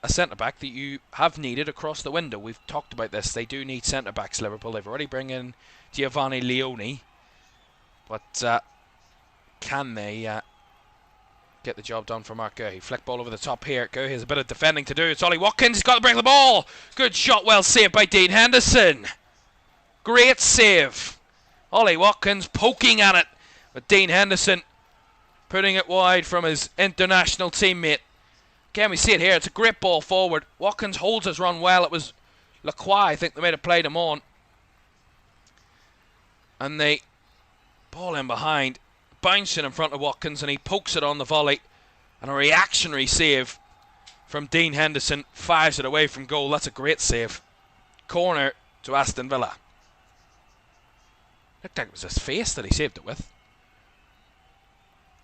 a centre-back that you have needed across the window. We've talked about this. They do need centre-backs, Liverpool. They've already brought in Giovanni Leone. But can they get the job done for Mark Guehi? Flick ball over the top here. Guehi has a bit of defending to do. It's Ollie Watkins. He's got to break the ball. Good shot. Well saved by Dean Henderson. Great save. Ollie Watkins poking at it. But Dean Henderson putting it wide from his international teammate. Again, we see it here. It's a great ball forward. Watkins holds his run well. It was Lacroix, I think, they may have played him on. And they ball in behind, bouncing in front of Watkins, and he pokes it on the volley. And a reactionary save from Dean Henderson fires it away from goal. That's a great save. Corner to Aston Villa. Looked like it was his face that he saved it with.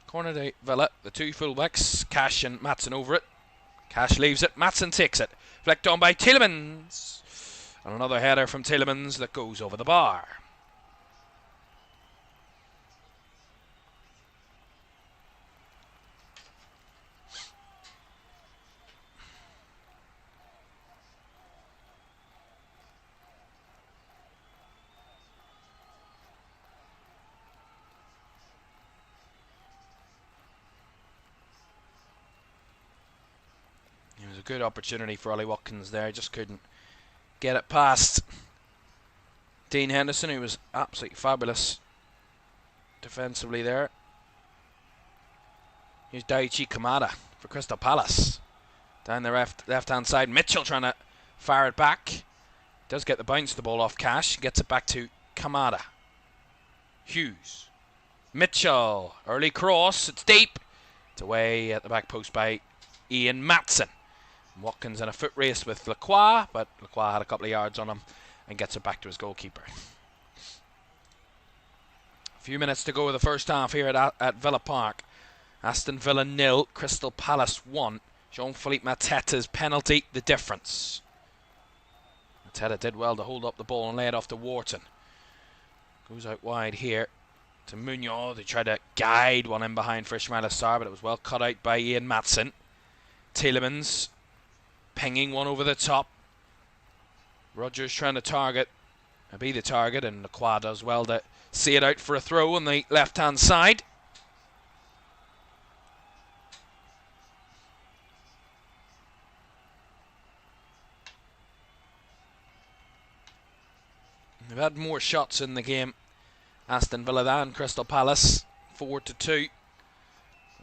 Corner to Villa. The two fullbacks, Cash and Maatsen over it. Cash leaves it. Maatsen takes it. Flicked on by Tielemans. And another header from Tielemans that goes over the bar. It was a good opportunity for Ollie Watkins there, just couldn't get it past Dean Henderson, who was absolutely fabulous defensively there. Here's Daichi Kamada for Crystal Palace. Down the left-hand side, Mitchell trying to fire it back. Does get the bounce of the ball off Cash, gets it back to Kamada. Hughes. Mitchell, early cross, it's deep. It's away at the back post by Ian Maatsen. Watkins in a foot race with Lacroix, but Lacroix had a couple of yards on him and gets it back to his goalkeeper. A few minutes to go of the first half here at Villa Park. Aston Villa 0, Crystal Palace 1. Jean-Philippe Mateta's penalty, the difference. Mateta did well to hold up the ball and lay it off to Wharton. Goes out wide here to Munoz. They tried to guide one in behind for Ismail Assar, but it was well cut out by Ian Maatsen. Tielemans pinging one over the top. Rodgers trying to be the target, and Lacroix does well to see it out for a throw on the left-hand side. They've had more shots in the game, Aston Villa than Crystal Palace, 4-2.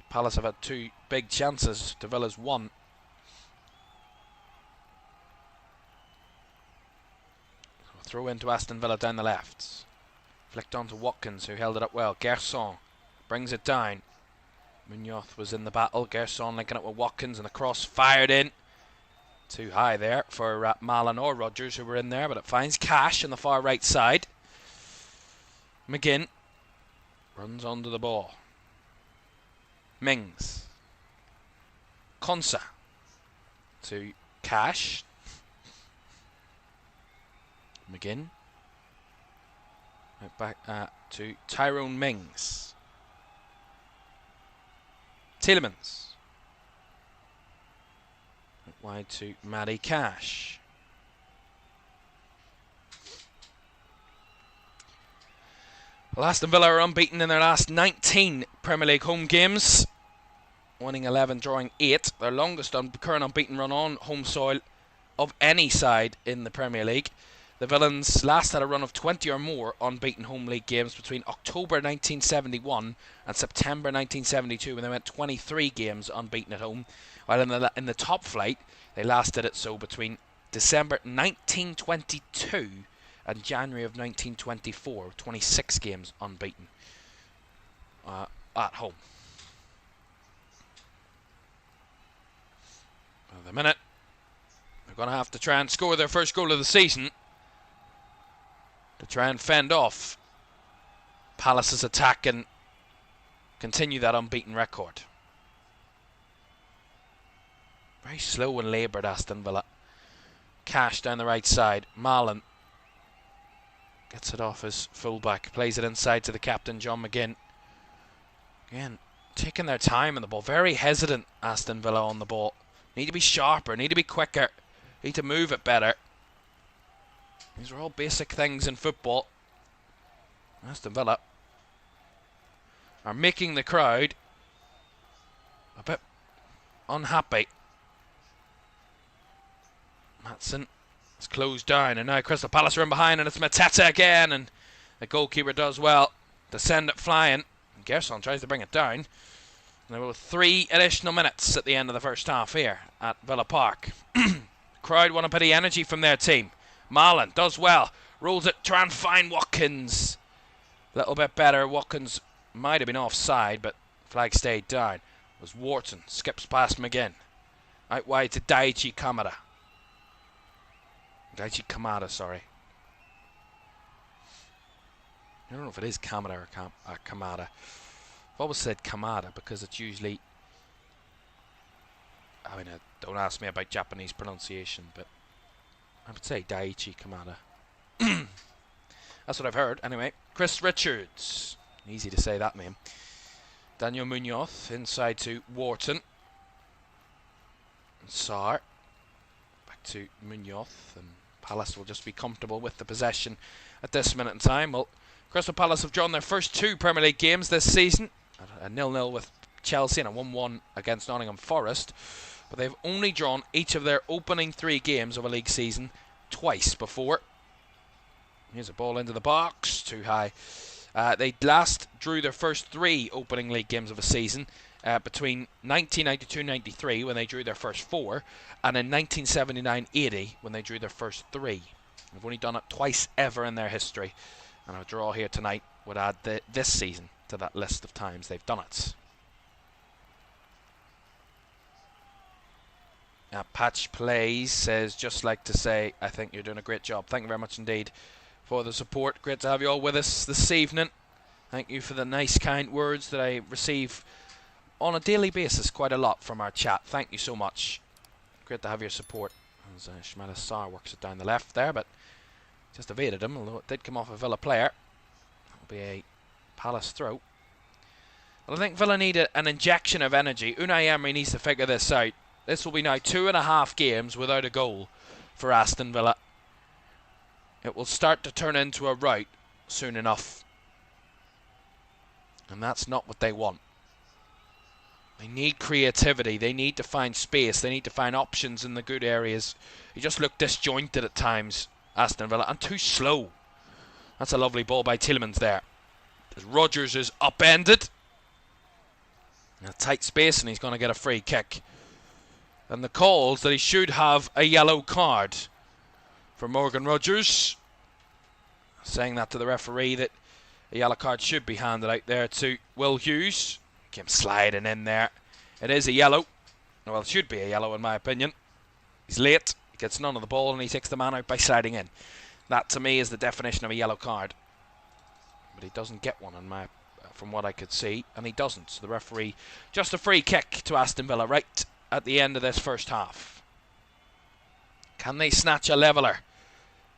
Palace have had two big chances to Villa's one. Throw into Aston Villa down the left. Flicked on to Watkins, who held it up well. Gerson brings it down. Munoz was in the battle. Gerson linking up with Watkins, and the cross fired in. Too high there for Mallon or Rodgers, who were in there, but it finds Cash on the far right side. McGinn runs onto the ball. Mings. Konsa to Cash. McGinn. Right back to Tyrone Mings. Tielemans. Right wide to Matty Cash. Well, Aston Villa are unbeaten in their last 19 Premier League home games, winning 11, drawing 8. Their longest current unbeaten run on home soil of any side in the Premier League. The Villains last had a run of 20 or more unbeaten home league games between October 1971 and September 1972, when they went 23 games unbeaten at home. While in the top flight, they last did it so between December 1922 and January of 1924, 26 games unbeaten at home. At the minute, they're going to have to try and score their first goal of the season to try and fend off Palace's attack and continue that unbeaten record. Very slow and laboured Aston Villa. Cash down the right side. Mallon gets it off his fullback, plays it inside to the captain, John McGinn. Again, taking their time on the ball. Very hesitant, Aston Villa, on the ball. Need to be sharper, need to be quicker, need to move it better. These are all basic things in football. Aston Villa are making the crowd a bit unhappy. Matson is closed down, and now Crystal Palace are in behind, and it's Mateta again, and the goalkeeper does well to send it flying. And Gerson tries to bring it down. And there were 3 additional minutes at the end of the first half here at Villa Park. Crowd want to put the energy from their team. Marlon does well, rolls it, try and find Watkins. A little bit better. Watkins might have been offside, but flag stayed down. It was Wharton, skips past McGinn. Out wide to Daichi Kamada. Sorry. I don't know if it is Kamada or Kamada. I've always said Kamada because it's usually... I mean, don't ask me about Japanese pronunciation, but I would say Daichi Kamada. That's what I've heard. Anyway, Chris Richards. Easy to say that name. Daniel Munoz inside to Wharton. And Sarr. Back to Munoz. And Palace will just be comfortable with the possession at this minute in time. Well, Crystal Palace have drawn their first 2 Premier League games this season. A 0-0 with Chelsea and a 1-1 against Nottingham Forest. But they've only drawn each of their opening 3 games of a league season twice before. Here's a ball into the box, too high. They last drew their first 3 opening league games of a season between 1992-93 when they drew their first 4 and in 1979-80 when they drew their first 3. They've only done it twice ever in their history, and a draw here tonight would add this season to that list of times they've done it. Patch Plays says, just like to say, I think you're doing a great job. Thank you very much indeed for the support. Great to have you all with us this evening. Thank you for the nice, kind words that I receive on a daily basis, quite a lot from our chat. Thank you so much. Great to have your support. As Shmela Sarr works it down the left there, but just evaded him, although it did come off a Villa player. That'll be a Palace throw. Well, I think Villa need an injection of energy. Unai Emery needs to figure this out. This will be now 2.5 games without a goal for Aston Villa. It will start to turn into a rout soon enough. And that's not what they want. They need creativity. They need to find space. They need to find options in the good areas. You just look disjointed at times, Aston Villa, and too slow. That's a lovely ball by Tielemans there. As Rodgers is upended. In a tight space, and he's going to get a free kick. And the calls that he should have a yellow card for Morgan Rodgers. Saying that to the referee that a yellow card should be handed out there to Will Hughes. Came sliding in there. It is a yellow. Well, it should be a yellow in my opinion. He's late. He gets none of the ball and he takes the man out by sliding in. That to me is the definition of a yellow card. But he doesn't get one from what I could see. And he doesn't. So the referee, just a free kick to Aston Villa right at the end of this first half. Can they snatch a leveller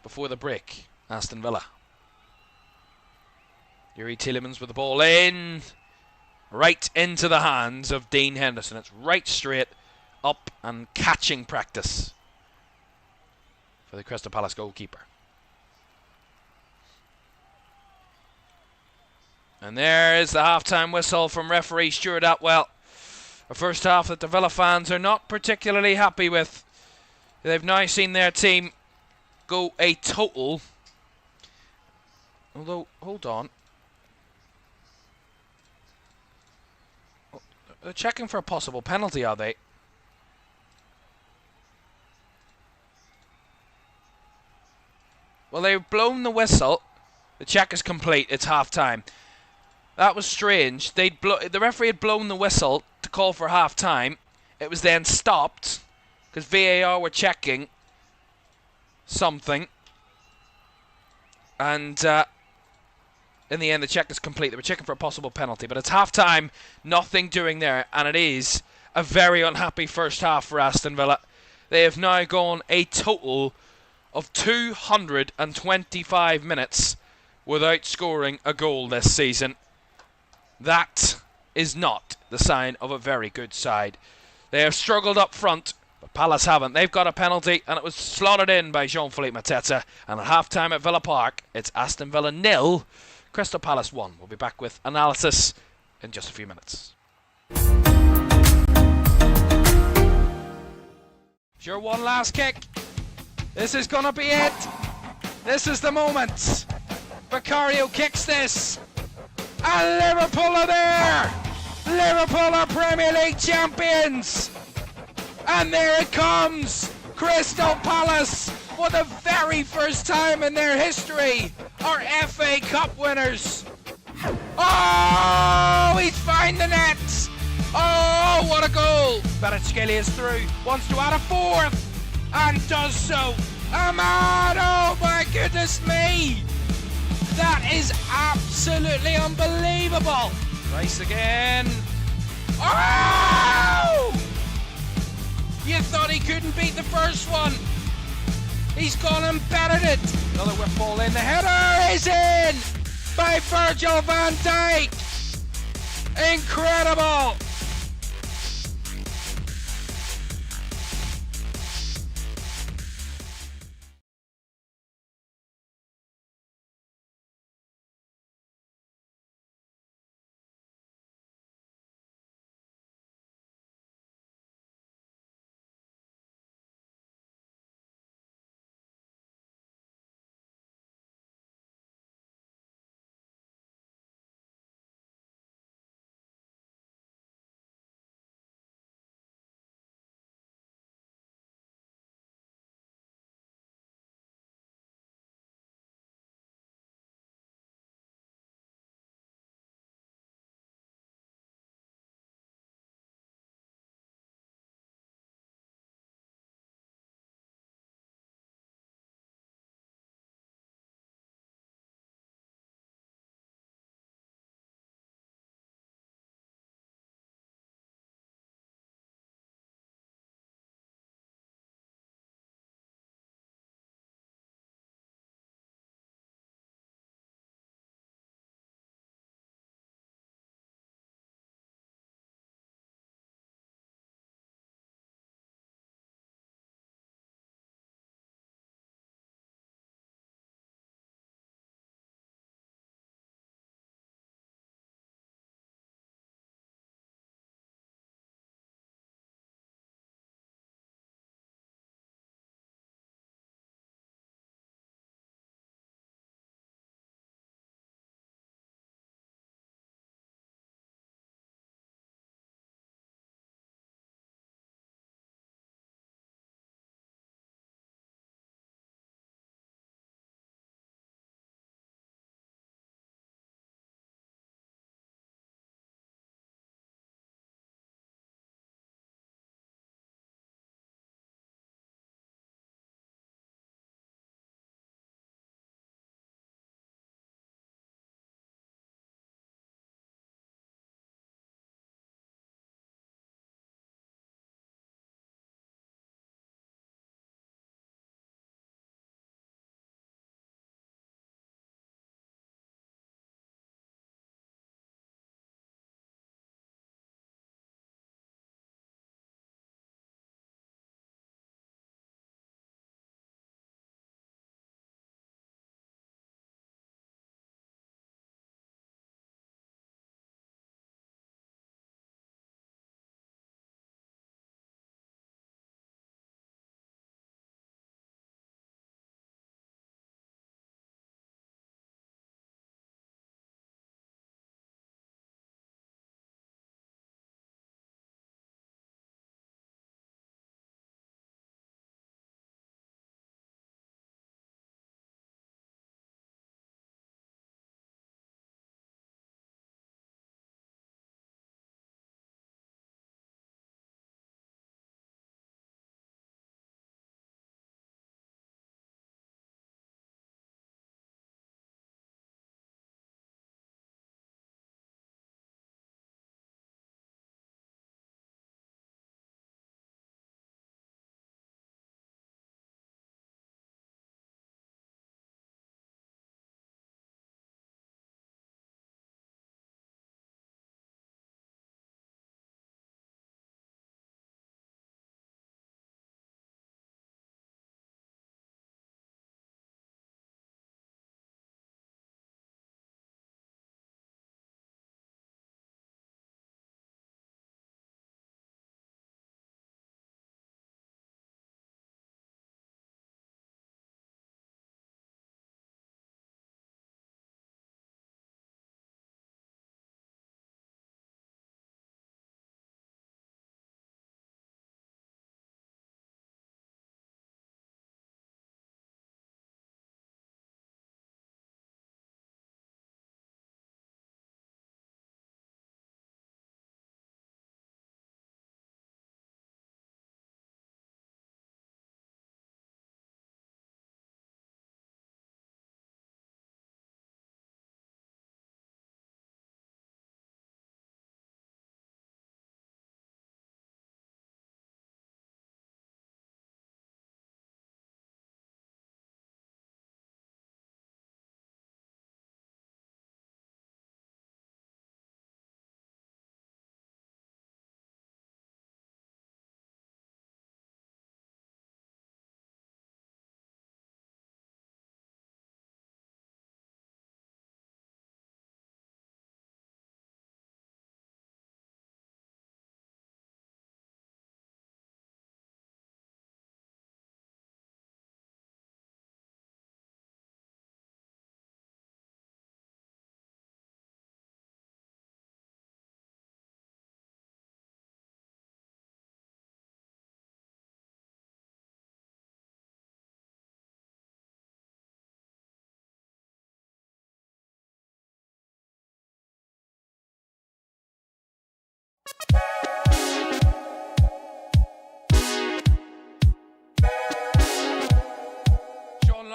before the break? Aston Villa. Yuri Tielemans with the ball in. Right into the hands of Dean Henderson. It's right straight up and catching practice for the Crystal Palace goalkeeper. And there is the half-time whistle from referee Stuart Atwell. A first half that the Villa fans are not particularly happy with. They've now seen their team go a total... Although, hold on. They're checking for a possible penalty, are they? Well, they've blown the whistle. The check is complete. It's half-time. That was strange. The referee had blown the whistle to call for half-time. It was then stopped because VAR were checking something. And in the end, the check is complete. They were checking for a possible penalty. But it's half-time, nothing doing there. And it is a very unhappy first half for Aston Villa. They have now gone a total of 225 minutes without scoring a goal this season. That is not the sign of a very good side. They have struggled up front, but Palace haven't. They've got a penalty, and it was slotted in by Jean-Philippe Mateta. And at half-time at Villa Park, it's Aston Villa 0, Crystal Palace 1. We'll be back with analysis in just a few minutes. Your one last kick. This is gonna be it. This is the moment. Vicario kicks this. And Liverpool are there. Liverpool are Premier League champions. And there it comes. Crystal Palace, for the very first time in their history, are FA Cup winners. Oh, he's found the net. Oh, what a goal. Kvaratskhelia is through, wants to add a fourth, and does so. Ahmad, oh my goodness me. That is absolutely unbelievable. Rice again. Oh! You thought he couldn't beat the first one. He's gone and bettered it. Another whip ball in. The header is in by Virgil van Dijk. Incredible.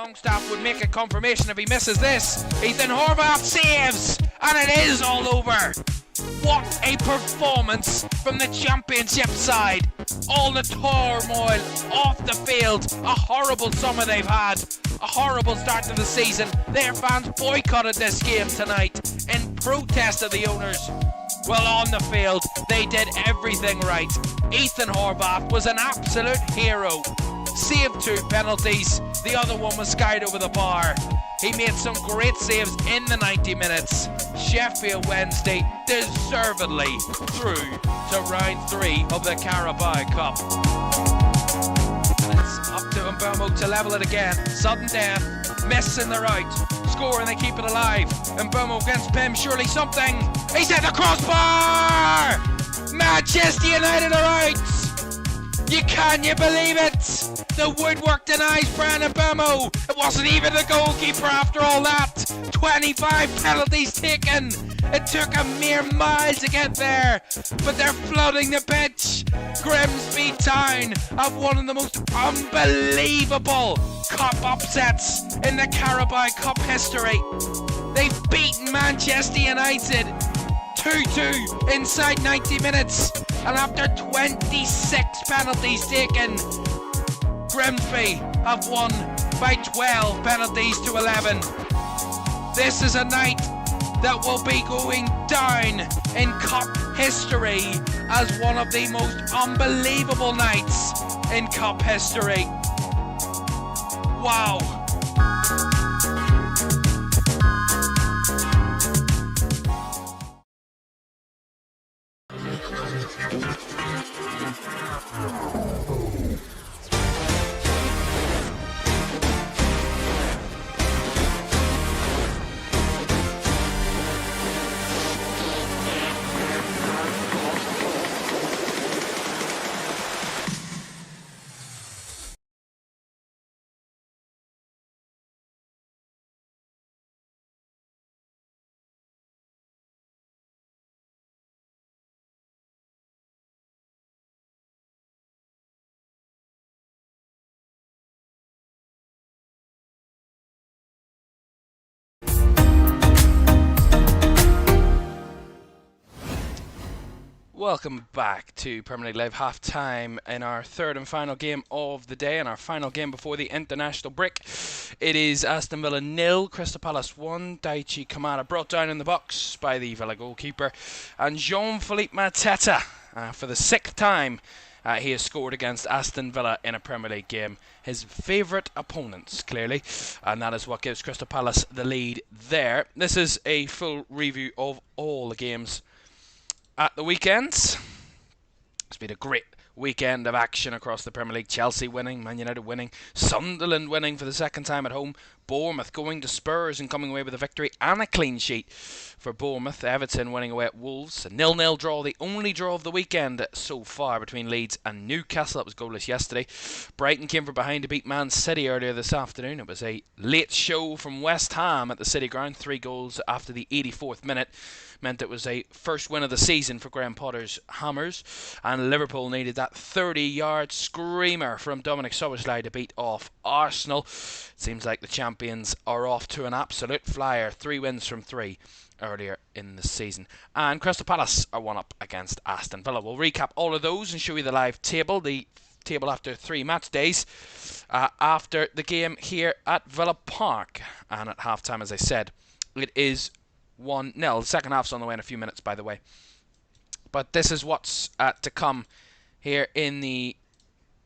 Longstaff would make a confirmation if he misses this. Ethan Horvath saves, and it is all over. What a performance from the championship side. All the turmoil off the field. A horrible summer they've had. A horrible start to the season. Their fans boycotted this game tonight in protest of the owners. Well, on the field, they did everything right. Ethan Horvath was an absolute hero. Saved 2 penalties. The other one was skied over the bar. He made some great saves in the 90 minutes. Sheffield Wednesday deservedly through to round 3 of the Carabao Cup. It's up to Mbeumo to level it again. Sudden death, missing the right. Score and they keep it alive. Mbeumo against Pym, surely something. He's at the crossbar! Manchester United are out! Can you believe it? The woodwork denies Brian Mbeumo. It wasn't even the goalkeeper after all that. 25 penalties taken. It took a mere mile to get there, but they're flooding the pitch. Grimsby Town have one of the most unbelievable cup upsets in the Carabao Cup history. They've beaten Manchester United 2-2 inside 90 minutes, and after 26 penalties taken, Grimsby have won by 12 penalties to 11. This is a night that will be going down in Cup history as one of the most unbelievable nights in Cup history. Wow. Welcome back to Premier League Live half time in our third and final game of the day and our final game before the international break. It is Aston Villa 0, Crystal Palace 1. Daichi Kamara brought down in the box by the Villa goalkeeper, and Jean-Philippe Mateta for the 6th time he has scored against Aston Villa in a Premier League game. His favourite opponents, clearly, and that is what gives Crystal Palace the lead there. This is a full review of all the games at the weekends. It's been a great weekend of action across the Premier League. Chelsea winning, Man United winning, Sunderland winning for the 2nd time at home, Bournemouth going to Spurs and coming away with a victory and a clean sheet for Bournemouth, Everton winning away at Wolves, a 0-0 draw, the only draw of the weekend so far between Leeds and Newcastle. That was goalless yesterday. Brighton came from behind to beat Man City earlier this afternoon. It was a late show from West Ham at the City Ground, 3 goals after the 84th minute. Meant it was a first win of the season for Graham Potter's Hammers, and Liverpool needed that 30-yard screamer from Dominic Szoboszlai to beat off Arsenal. It seems like the champions are off to an absolute flyer, 3 wins from 3 earlier in the season. And Crystal Palace are 1 up against Aston Villa. We'll recap all of those and show you the live table, the table after 3 match days after the game here at Villa Park. And at half time, as I said, it is 1-0. The second half's on the way in a few minutes, by the way. But this is what's to come here in the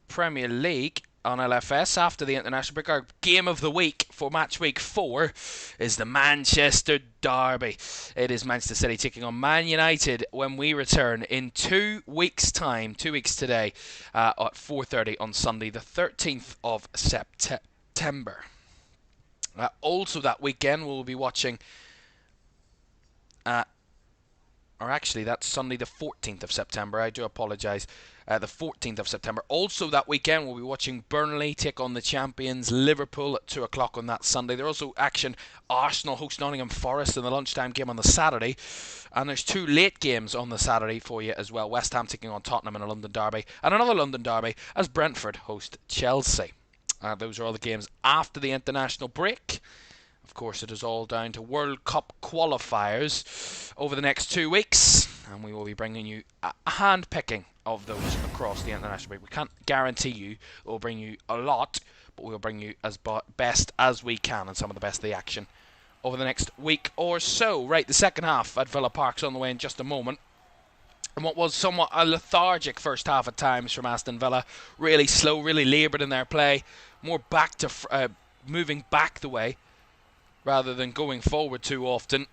Premier League on LFS after the international break. Our game of the week for match week 4 is the Manchester Derby. It is Manchester City taking on Man United when we return in 2 weeks' time, 2 weeks today, at 4:30 on Sunday, the 13th of September. Also that weekend, we'll be watching or actually that's Sunday the 14th of September, I do apologise, the 14th of September. Also that weekend we'll be watching Burnley take on the champions Liverpool at 2 o'clock on that Sunday. There's also action. Arsenal host Nottingham Forest in the lunchtime game on the Saturday, and there's 2 late games on the Saturday for you as well. West Ham taking on Tottenham in a London derby, and another London derby as Brentford host Chelsea. Those are all the games after the international break. Of course, it is all down to World Cup qualifiers over the next 2 weeks, and we will be bringing you a hand-picking of those across the international break. We can't guarantee you we'll bring you a lot, but we'll bring you as best as we can and some of the best of the action over the next week or so. Right, the second half at Villa Park's on the way in just a moment. And what was somewhat a lethargic first half at times from Aston Villa, really slow, really laboured in their play, more back to moving back the way rather than going forward too often.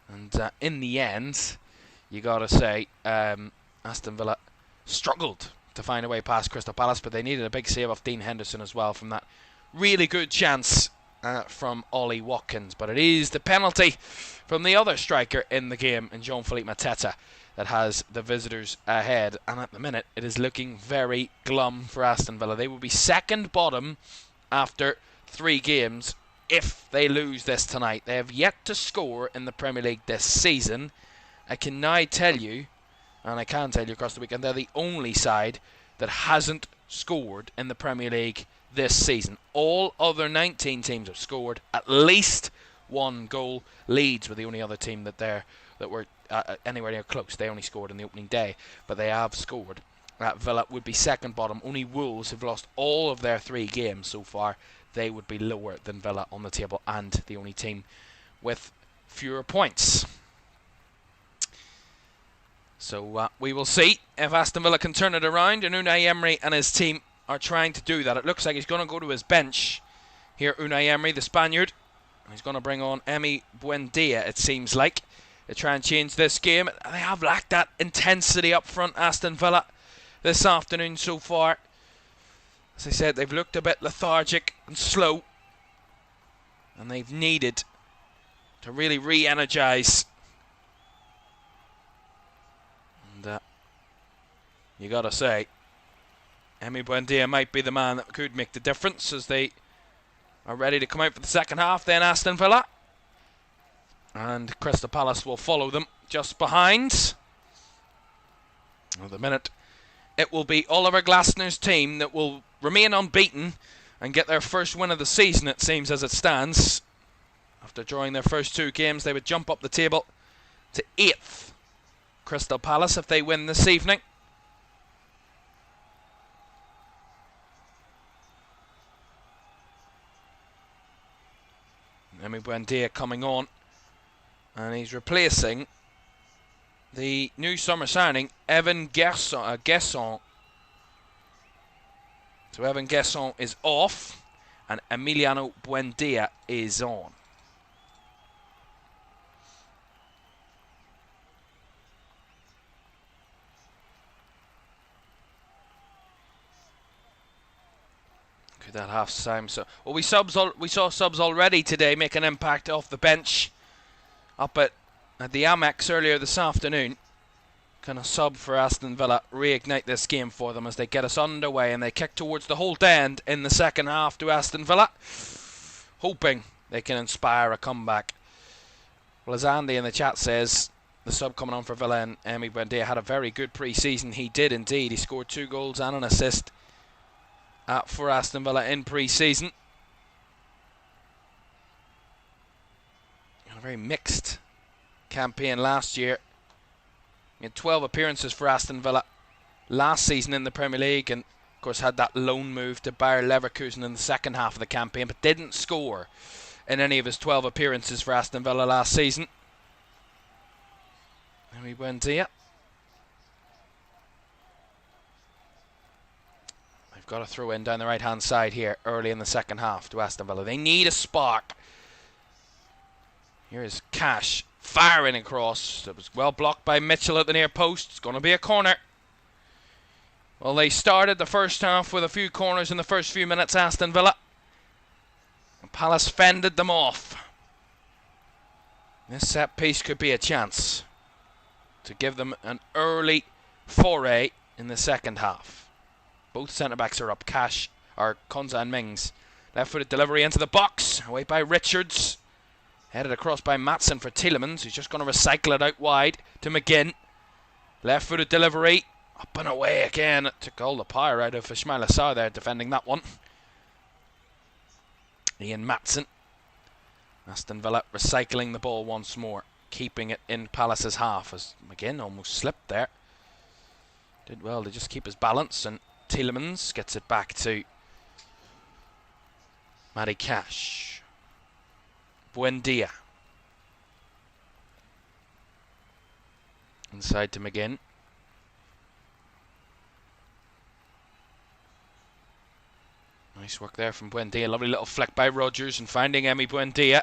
And in the end, you got to say, Aston Villa struggled to find a way past Crystal Palace, but they needed a big save off Dean Henderson as well from that really good chance from Ollie Watkins. But it is the penalty from the other striker in the game, in Jean-Philippe Mateta, that has the visitors ahead. And at the minute, it is looking very glum for Aston Villa. They will be second bottom after 3 games if they lose this tonight. They have yet to score in the Premier League this season. I can now tell you, and I can tell you across the weekend, they're the only side that hasn't scored in the Premier League this season. All other 19 teams have scored at least 1 goal. Leeds were the only other team that were anywhere near close. They only scored on the opening day, but they have scored. Villa would be second bottom. Only Wolves have lost all of their 3 games so far. They would be lower than Villa on the table and the only team with fewer points. So we will see if Aston Villa can turn it around, and Unai Emery and his team are trying to do that. It looks like he's going to go to his bench here, Unai Emery, the Spaniard. He's going to bring on Emi Buendia, it seems like, to try and change this game. They have lacked that intensity up front, Aston Villa, this afternoon so far. As I said, they've looked a bit lethargic and slow, and they've needed to really re-energise. And you got to say, Emi Buendia might be the man that could make the difference as they are ready to come out for the second half. Then Aston Villa, and Crystal Palace will follow them just behind. At the minute, it will be Oliver Glasner's team that will remain unbeaten and get their first win of the season, it seems, as it stands. After drawing their first 2 games, they would jump up the table to 8th. Crystal Palace, if they win this evening. Emi Buendia coming on, and he's replacing the new summer signing, Evan Guesson. So Evan Guesson is off, and Emiliano Buendia is on. Could that half time? So, well, we saw subs already today make an impact off the bench up at the Amex earlier this afternoon. Kind of sub for Aston Villa, reignite this game for them as they get us underway, and they kick towards the Holt End in the second half to Aston Villa, hoping they can inspire a comeback. Well, as Andy in the chat says, the sub coming on for Villa, and Emi Buendia had a very good pre-season. He did indeed. He scored 2 goals and an assist for Aston Villa in pre-season. A very mixed campaign last year. He had 12 appearances for Aston Villa last season in the Premier League, and of course had that loan move to Bayer Leverkusen in the second half of the campaign, but didn't score in any of his 12 appearances for Aston Villa last season. Emi Buendia. They've got to throw in down the right hand side here early in the second half to Aston Villa. They need a spark. Here is Cash firing across. It was well blocked by Mitchell at the near post. It's going to be a corner. Well, they started the first half with a few corners in the first few minutes, Aston Villa. Palace fended them off. This set piece could be a chance to give them an early foray in the second half. Both centre-backs are up. Konza and Mings. Left-footed delivery into the box. Away by Richards. Headed across by Maatsen for Tielemans, who's just going to recycle it out wide to McGinn. Left-footed delivery. Up and away again. It took all the power out of Ismail Assar there defending that one. Ian Matson. Aston Villa recycling the ball once more, keeping it in Palace's half, as McGinn almost slipped there. Did well to just keep his balance, and Tielemans gets it back to Matty Cash. Buendia. Inside to McGinn. Nice work there from Buendia. Lovely little flick by Rodgers, and finding Emi Buendia.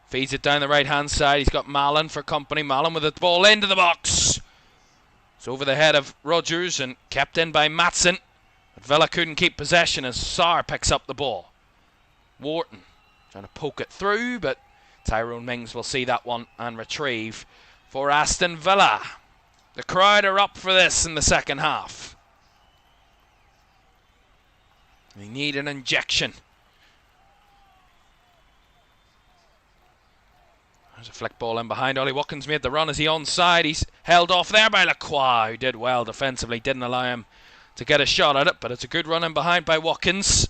Feeds it down the right-hand side. He's got Mallon for company. Mallon with the ball into the box. It's over the head of Rodgers and kept in by Matson. But Villa couldn't keep possession as Sarr picks up the ball. Wharton trying to poke it through, but Tyrone Mings will see that one and retrieve for Aston Villa. The crowd are up for this in the second half. They need an injection. There's a flick ball in behind. Ollie Watkins made the run. Is he onside? He's held off there by Lacroix, who did well defensively. Didn't allow him to get a shot at it, but it's a good run in behind by Watkins.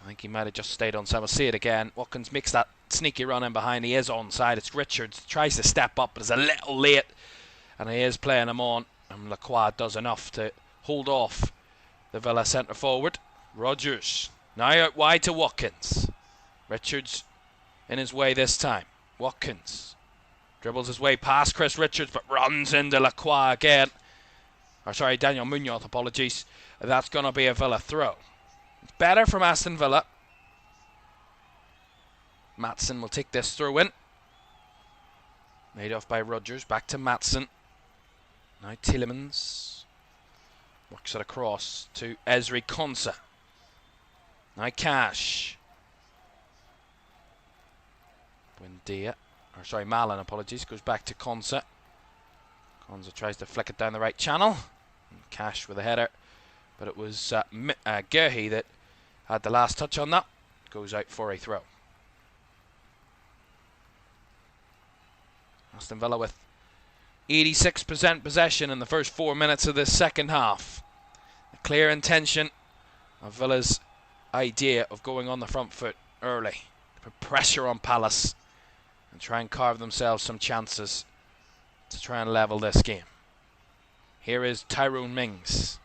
I think he might have just stayed onside. We'll see it again. Watkins makes that sneaky run in behind. He is onside. It's Richards. Tries to step up, but is a little late. And he is playing him on. And Lacroix does enough to hold off the Villa centre forward. Rodgers now out wide to Watkins. Richards in his way this time. Watkins dribbles his way past Chris Richards, but runs into Lacroix again. Or sorry, Daniel Munoz, apologies. That's going to be a Villa throw. It's better from Aston Villa. Matson will take this throw in. Made off by Rodgers. Back to Matson. Now Tielemans works it across to Ezri Konsa. Now Cash. Buendia, or sorry, Mallon, apologies, goes back to Konsa. Konsa tries to flick it down the right channel. And Cash with a header, but it was Guehi that had the last touch on that. Goes out for a throw. Aston Villa with 86% possession in the first 4 minutes of this second half. A clear intention of Villa's idea of going on the front foot early. Put pressure on Palace and try and carve themselves some chances to try and level this game. Here is Tyrone Mings.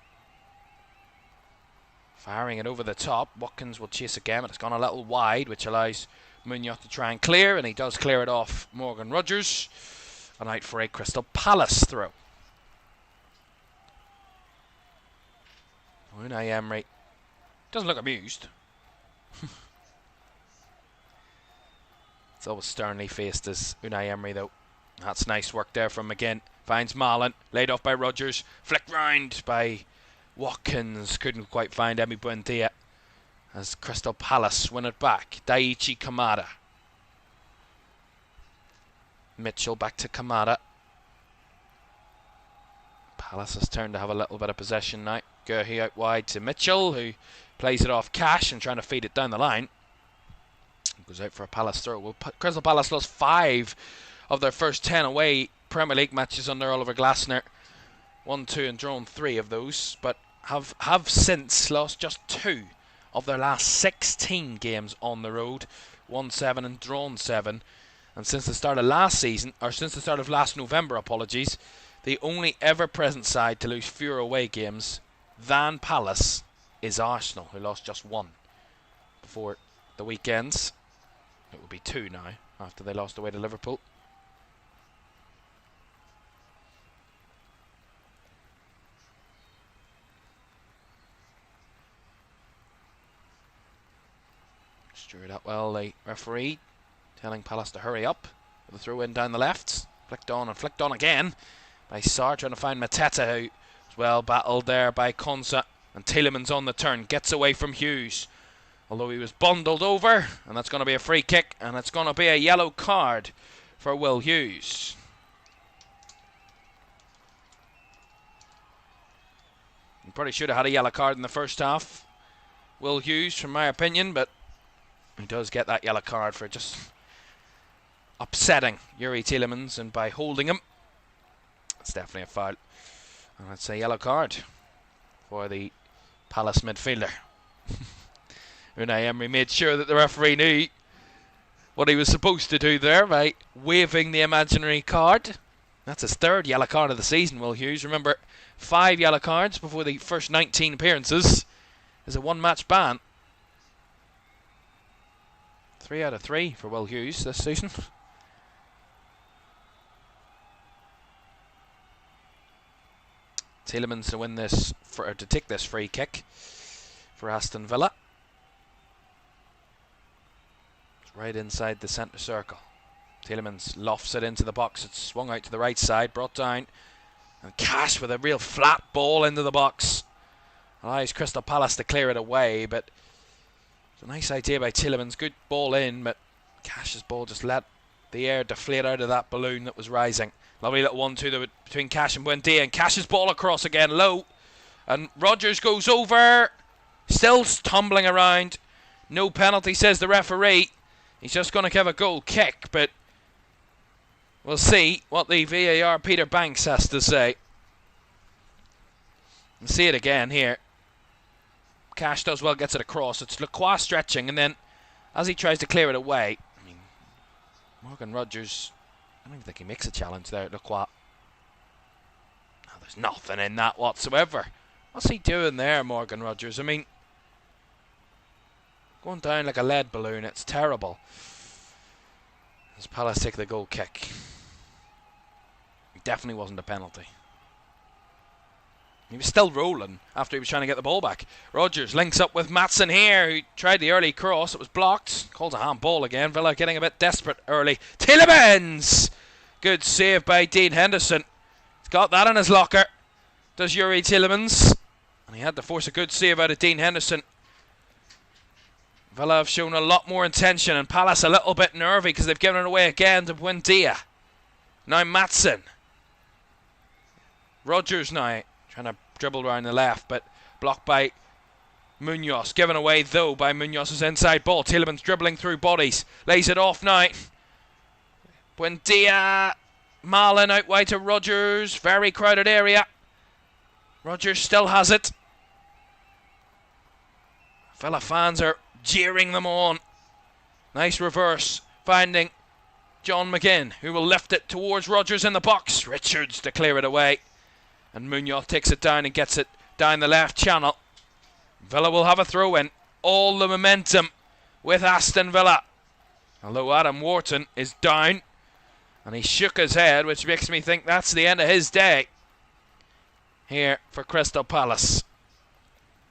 Firing it over the top. Watkins will chase again, but it's gone a little wide, which allows Munoz to try and clear, and he does clear it off Morgan Rodgers. And out for a Crystal Palace throw. Unai Emery doesn't look amused. It's always sternly faced as Unai Emery, though. That's nice work there from McGinn. Finds Mallon, laid off by Rodgers. Flicked round by Watkins. Couldn't quite find Emi Buendia as Crystal Palace win it back. Daichi Kamada. Mitchell back to Kamada. Palace has turned to have a little bit of possession now. Guehi out wide to Mitchell, who plays it off Cash and trying to feed it down the line. Goes out for a Palace throw. Well, Crystal Palace lost 5 of their first 10 away Premier League matches under Oliver Glasner. 1, 2 and drawn 3 of those, but have since lost just 2 of their last 16 games on the road. won 7 and drawn 7. And since the start of last season, or since the start of last November, apologies, the only ever-present side to lose fewer away games than Palace is Arsenal, who lost just 1 before the weekends. It will be 2 now, after they lost away to Liverpool. Stuart Atwell, the referee, telling Palace to hurry up. With a throw in down the left. Flicked on and flicked on again by Sarr, trying to find Mateta, who was well battled there by Konsa. And Tielemans on the turn, gets away from Hughes. Although he was bundled over, and that's going to be a free kick, and it's going to be a yellow card for Will Hughes. He probably should have had a yellow card in the first half, Will Hughes, from my opinion, but he does get that yellow card for just upsetting Youri Tielemans, and by holding him, it's definitely a foul. And it's a yellow card for the Palace midfielder. Unai Emery made sure that the referee knew what he was supposed to do there by waving the imaginary card. That's his third yellow card of the season, Will Hughes. Remember, 5 yellow cards before the first 19 appearances. Is a 1-match ban. 3 out of 3 for Will Hughes this season. Tielemans to win this, to take this free kick for Aston Villa. It's right inside the centre circle. Tielemans lofts it into the box. It's swung out to the right side, brought down, and Cash with a real flat ball into the box. Allows Crystal Palace to clear it away, but it's a nice idea by Tielemans. Good ball in, but Cash's ball just let the air deflate out of that balloon that was rising. Lovely little 1-2 between Cash and Buendia, and Cash's ball across again, low. And Rodgers goes over, still tumbling around. No penalty, says the referee. He's just going to give a goal kick, but we'll see what the VAR Peter Banks has to say. And see it again here. Cash does well, gets it across. It's Lacroix stretching, and then as he tries to clear it away, I mean, Morgan Rodgers, I don't even think he makes a challenge there at Lacroix. No, there's nothing in that whatsoever. What's he doing there, Morgan Rodgers? I mean, going down like a lead balloon. It's terrible. As Palace take the goal kick. It definitely wasn't a penalty. He was still rolling after he was trying to get the ball back. Rodgers links up with Maatsen here, who tried the early cross. It was blocked. Calls a handball again. Villa getting a bit desperate early. Tielemans! Good save by Dean Henderson. He's got that in his locker. Does Yuri Tielemans. And he had to force a good save out of Dean Henderson. Villa have shown a lot more intention, and Palace a little bit nervy because they've given it away again to Buendia. Now Maatsen. Rodgers now trying to dribble around the left, but blocked by Munoz. Given away, though, by Munoz's inside ball. Tielemans dribbling through bodies. Lays it off now. Buendia. Marlon out wide to Rodgers. Very crowded area. Rodgers still has it. Villa fans are jeering them on. Nice reverse. Finding John McGinn, who will lift it towards Rodgers in the box. Richards to clear it away. And Munoz takes it down and gets it down the left channel. Villa will have a throw in. All the momentum with Aston Villa. Although Adam Wharton is down. And he shook his head, which makes me think that's the end of his day. Here for Crystal Palace.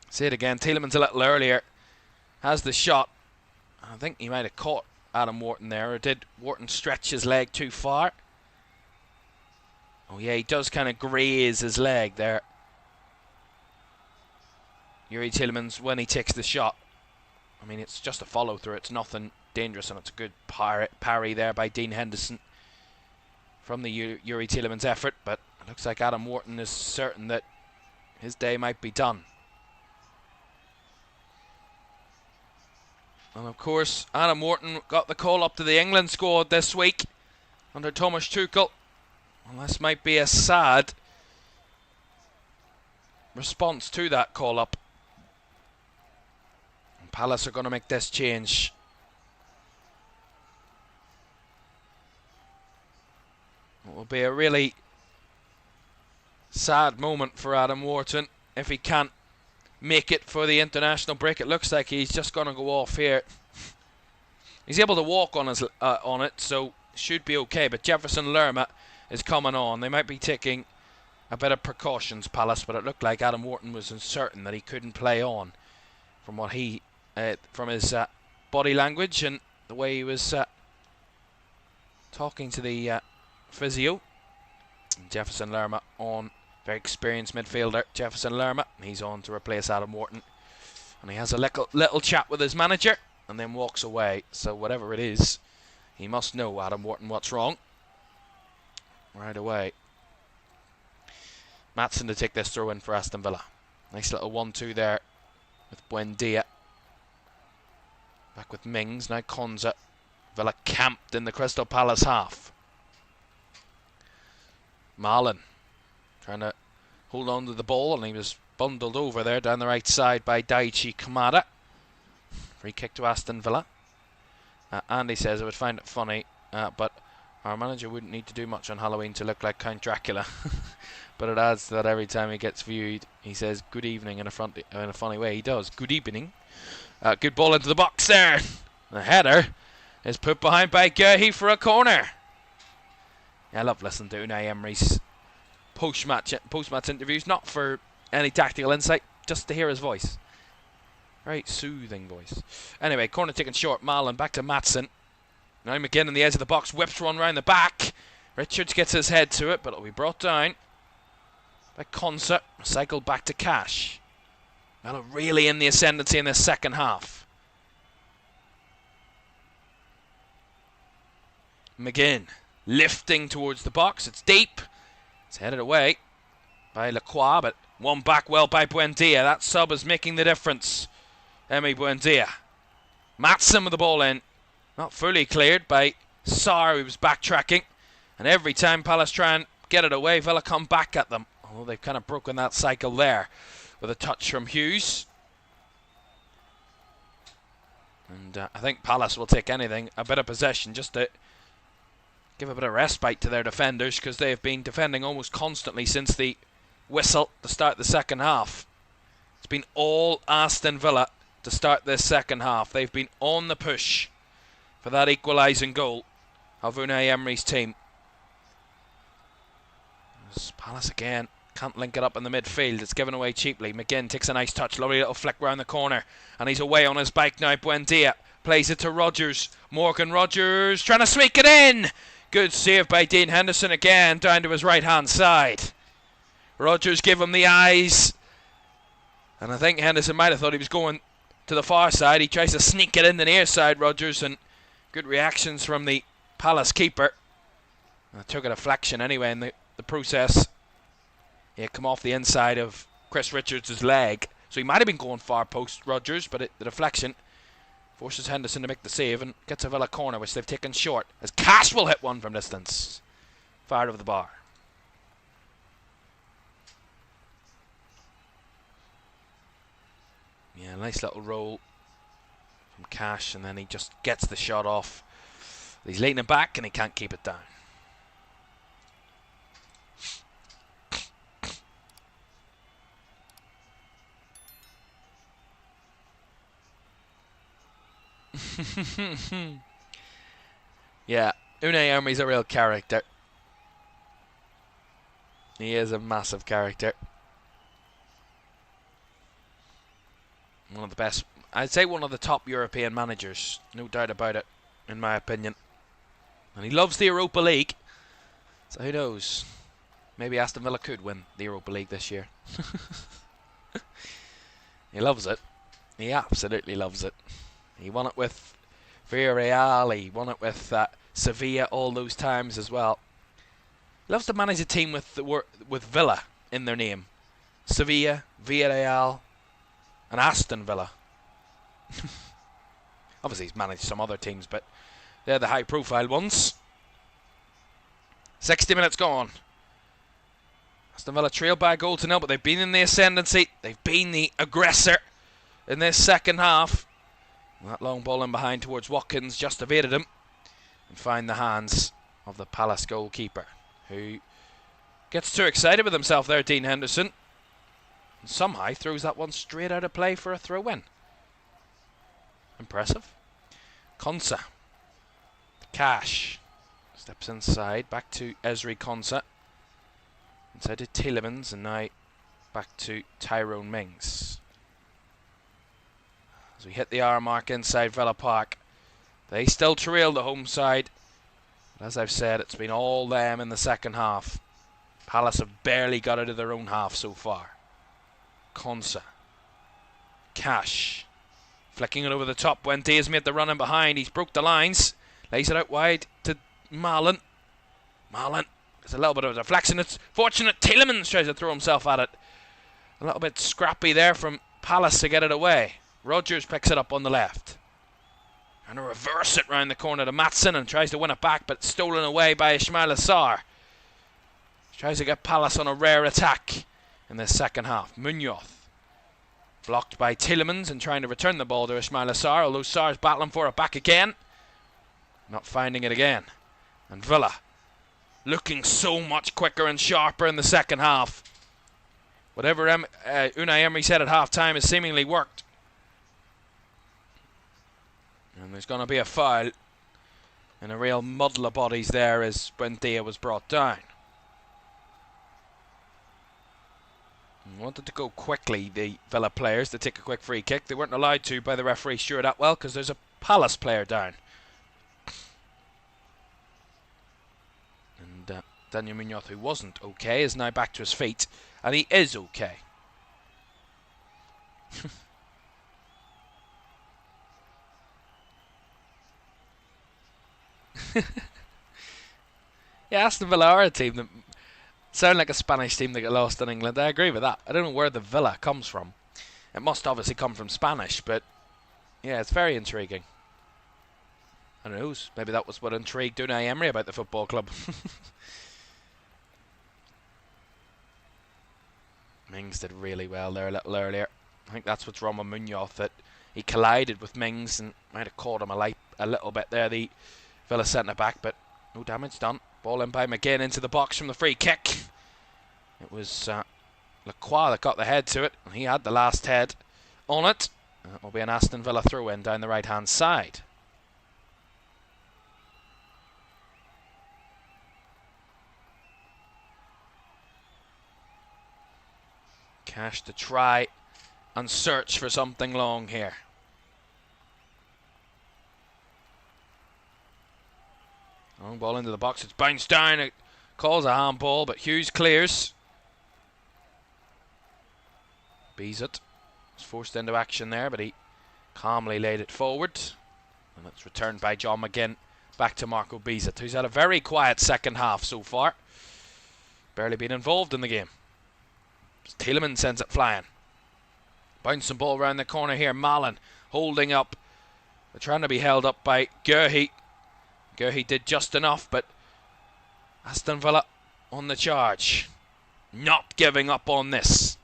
See it again. Tielemans a little earlier. Has the shot. I think he might have caught Adam Wharton there. Or did Wharton stretch his leg too far? Oh yeah, he does kind of graze his leg there. Yuri Tielemans, when he takes the shot, I mean, it's just a follow through. It's nothing dangerous, and it's a good parry there by Dean Henderson from the Yuri Tielemans effort. But it looks like Adam Wharton is certain that his day might be done. And of course, Adam Wharton got the call up to the England squad this week under Thomas Tuchel. Well, this might be a sad response to that call up. And Palace are going to make this change. It will be a really sad moment for Adam Wharton if he can't make it for the international break. It looks like he's just going to go off here. He's able to walk on it, so should be okay. But Jefferson Lerma is coming on. They might be taking a bit of precautions, Palace, but it looked like Adam Wharton was uncertain that he couldn't play on from what he, from his body language and the way he was talking to the physio. And Jefferson Lerma on, very experienced midfielder Jefferson Lerma. He's on to replace Adam Wharton, and he has a little chat with his manager and then walks away. So whatever it is, he must know, Adam Wharton, what's wrong right away. Maatsen to take this throw in for Aston Villa. Nice little 1-2 there with Buendia. Back with Mings, now Konza. Villa camped in the Crystal Palace half. Marlon trying to hold on to the ball, and he was bundled over there down the right side by Daichi Kamada. Free kick to Aston Villa. Andy says, I would find it funny, but our manager wouldn't need to do much on Halloween to look like Count Dracula. But it adds that every time he gets viewed, he says good evening in a funny way. He does. Good evening. Good ball into the box there. The header is put behind by Guehi for a corner. Yeah, I love listening to Unai Emery's post-match interviews, not for any tactical insight, just to hear his voice. Very soothing voice. Anyway, corner taken short. Malin back to Maatsen. Now McGinn on the edge of the box, whips one round the back. Richards gets his head to it, but it'll be brought down by Konsa. Cycled back to Cash. Well, really in the ascendancy in this second half. McGinn lifting towards the box. It's deep. It's headed away by Lacroix, but one back well by Buendia. That sub is making the difference. Emi Buendia. Maatsen with the ball in. Not fully cleared by Sarr, who was backtracking. And every time Palace try and get it away, Villa come back at them. Although they've kind of broken that cycle there with a touch from Hughes. And I think Palace will take anything, a bit of possession, just to give a bit of respite to their defenders, because they have been defending almost constantly since the whistle to start the second half. It's been all Aston Villa to start this second half. They've been on the push for that equalising goal of Unai Emery's team. As Palace again can't link it up in the midfield. It's given away cheaply. McGinn takes a nice touch. Lovely little flick round the corner. And he's away on his bike now. Buendia plays it to Rodgers. Morgan Rodgers trying to sneak it in. Good save by Dean Henderson again, down to his right-hand side. Rodgers give him the eyes. And I think Henderson might have thought he was going to the far side. He tries to sneak it in the near side, Rodgers, and good reactions from the Palace keeper. It took a deflection anyway in the process. He had come off the inside of Chris Richards' leg. So he might have been going far post, Rodgers, but the deflection forces Henderson to make the save and gets a Villa corner, which they've taken short. As Cash will hit one from distance. Fired over the bar. Yeah, nice little roll from Cash, and then he just gets the shot off. He's leaning back and he can't keep it down. Yeah, Unai Emery's a real character. He is a massive character. One of the best, I'd say one of the top European managers, no doubt about it, in my opinion. And he loves the Europa League, so who knows, maybe Aston Villa could win the Europa League this year. He loves it. He absolutely loves it. He won it with Villarreal, he won it with Sevilla all those times as well. He loves to manage a team with Villa in their name. Sevilla, Villarreal, and Aston Villa. Obviously he's managed some other teams, but they're the high profile ones. 60 minutes gone. Aston Villa trailed by a goal to nil, but they've been in the ascendancy. They've been the aggressor in this second half. That long ball in behind towards Watkins just evaded him and found the hands of the Palace goalkeeper, who gets too excited with himself there, Dean Henderson, and somehow throws that one straight out of play for a throw-in. Impressive. Konsa. Cash steps inside, back to Ezri Konsa. Inside to Tielemans, and now back to Tyrone Mings. As we hit the hour mark inside Villa Park, they still trail the home side. But as I've said, it's been all them in the second half. Palace have barely got out of their own half so far. Konsa. Cash. Flicking it over the top. Buendia's made the run in behind. He's broke the lines. Lays it out wide to Malin. Malin. There's a little bit of a deflection. It's fortunate Tielemans tries to throw himself at it. A little bit scrappy there from Palace to get it away. Rodgers picks it up on the left. And to reverse it round the corner to Maatsen and tries to win it back, but stolen away by Ismaila Sarr. Tries to get Palace on a rare attack in this second half. Munoz. Blocked by Tielemans and trying to return the ball to Ismaila Sarr, although Sarr's battling for it back again. Not finding it again. And Villa looking so much quicker and sharper in the second half. Whatever Unai Emery said at half-time has seemingly worked. And there's going to be a foul. And a real muddle of bodies there as Buendia was brought down. Wanted to go quickly, the Villa players, to take a quick free kick. They weren't allowed to by the referee, Stuart Atwell, because there's a Palace player down. And Daniel Munoz, who wasn't okay, is now back to his feet. And he is okay. Yeah, Aston Villa are a team that sound like a Spanish team that got lost in England. I agree with that. I don't know where the Villa comes from. It must obviously come from Spanish, but yeah, it's very intriguing. I don't know, maybe that was what intrigued Unai Emery about the football club. Mings did really well there a little earlier. I think that's what's wrong with Munoz, that he collided with Mings and might have caught him a little bit there, the Villa centre-back, but no damage done. Ball in by McGinn into the box from the free kick. It was Lacroix that got the head to it, and he had the last head on it. And it will be an Aston Villa throw-in down the right-hand side. Cash to try and search for something long here. Long ball into the box, it's bounced down, it calls a handball, but Hughes clears. Bizet was forced into action there, but he calmly laid it forward. And it's returned by John McGinn back to Marco Bizet, who's had a very quiet second half so far. Barely been involved in the game. Tielemans sends it flying. Bouncing ball around the corner here, Malen holding up. They're trying to be held up by Guehi. Guehi did just enough, but Aston Villa on the charge. Not giving up on this.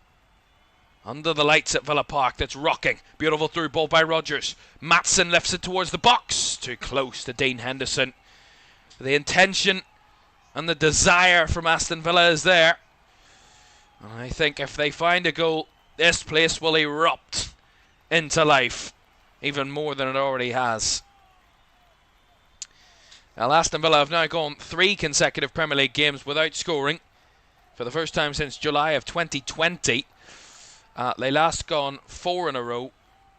Under the lights at Villa Park, that's rocking. Beautiful through ball by Rodgers. Maatsen lifts it towards the box. Too close to Dean Henderson. The intention and the desire from Aston Villa is there. And I think if they find a goal, this place will erupt into life. Even more than it already has. Well, Aston Villa have now gone 3 consecutive Premier League games without scoring. For the first time since July of 2020. They last gone 4 in a row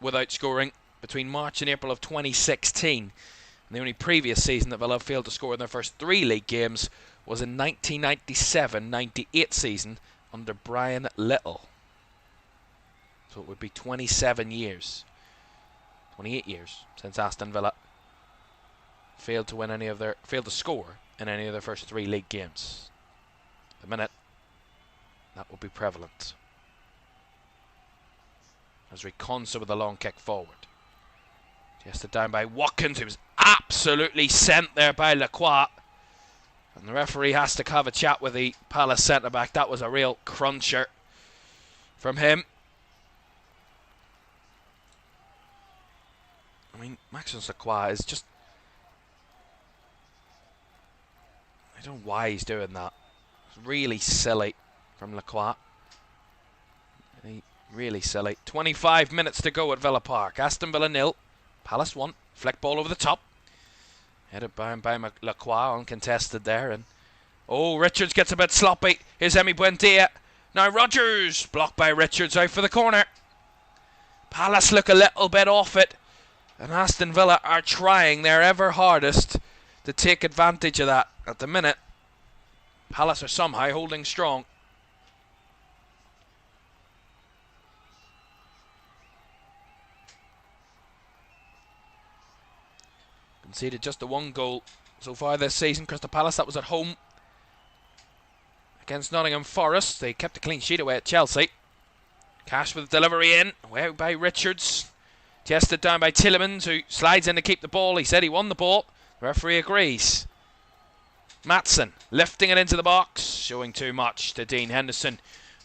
without scoring between March and April of 2016. And the only previous season that Villa failed to score in their first 3 league games was in 1997-98 season under Brian Little. So it would be 27 years. 28 years since Aston Villa failed to score in any of their first 3 league games. At the minute, that will be prevalent. As Reconsa with a long kick forward. Chested down by Watkins, who was absolutely sent there by Lacroix. And the referee has to have a chat with the Palace centre-back. That was a real cruncher from him. I mean, Maxence Lacroix is just... I don't know why he's doing that. It's really silly from Lacroix. Really silly. 25 minutes to go at Villa Park. Aston Villa 0. Palace 1. Flick ball over the top. Headed by Lacroix, uncontested there. And oh, Richards gets a bit sloppy. Here's Emi Buendia. Now Rodgers. Blocked by Richards out for the corner. Palace look a little bit off it. And Aston Villa are trying their ever hardest to take advantage of that. At the minute, Palace are somehow holding strong. Conceded just the 1 goal so far this season. Crystal Palace, that was at home against Nottingham Forest. They kept a clean sheet away at Chelsea. Cash with the delivery in, away by Richards. Chested down by Tielemans, who slides in to keep the ball. He said he won the ball. The referee agrees. Maatsen lifting it into the box, showing too much to Dean Henderson,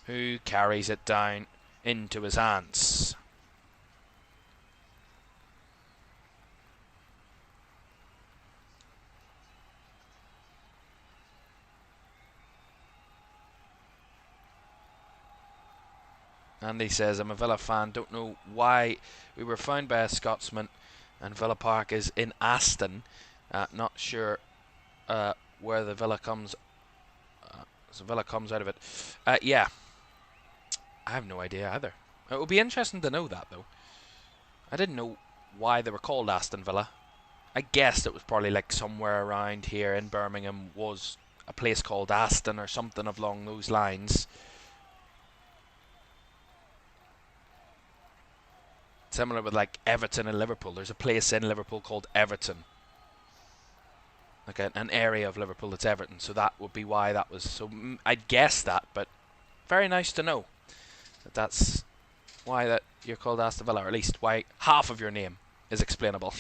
who carries it down into his hands. Andy says, I'm a Villa fan, don't know why we were found by a Scotsman and Villa Park is in Aston. Not sure where the Villa comes out of it. Yeah, I have no idea either. It would be interesting to know that, though. I didn't know why they were called Aston Villa. I guessed it was probably like somewhere around here in Birmingham was a place called Aston or something along those lines. Similar with like Everton and Liverpool. There's a place in Liverpool called Everton. Like an area of Liverpool that's Everton. So that would be why that was. So I'd guess that, but very nice to know that's why that you're called Aston Villa, or at least why half of your name is explainable.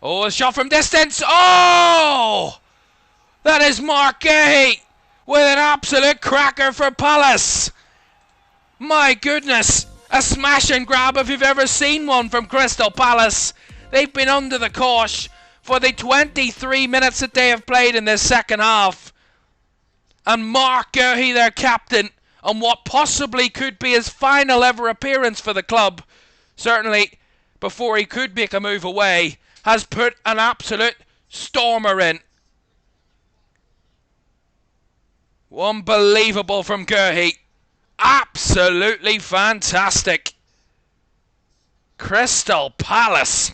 Oh, a shot from distance. Oh! That is Mark Guehi with an absolute cracker for Palace. My goodness. A smash and grab if you've ever seen one from Crystal Palace. They've been under the cosh for the 23 minutes that they have played in this second half. And Mark Guehi, their captain, on what possibly could be his final ever appearance for the club, certainly before he could make a move away, has put an absolute stormer in. Unbelievable from Guehi. Absolutely fantastic. Crystal Palace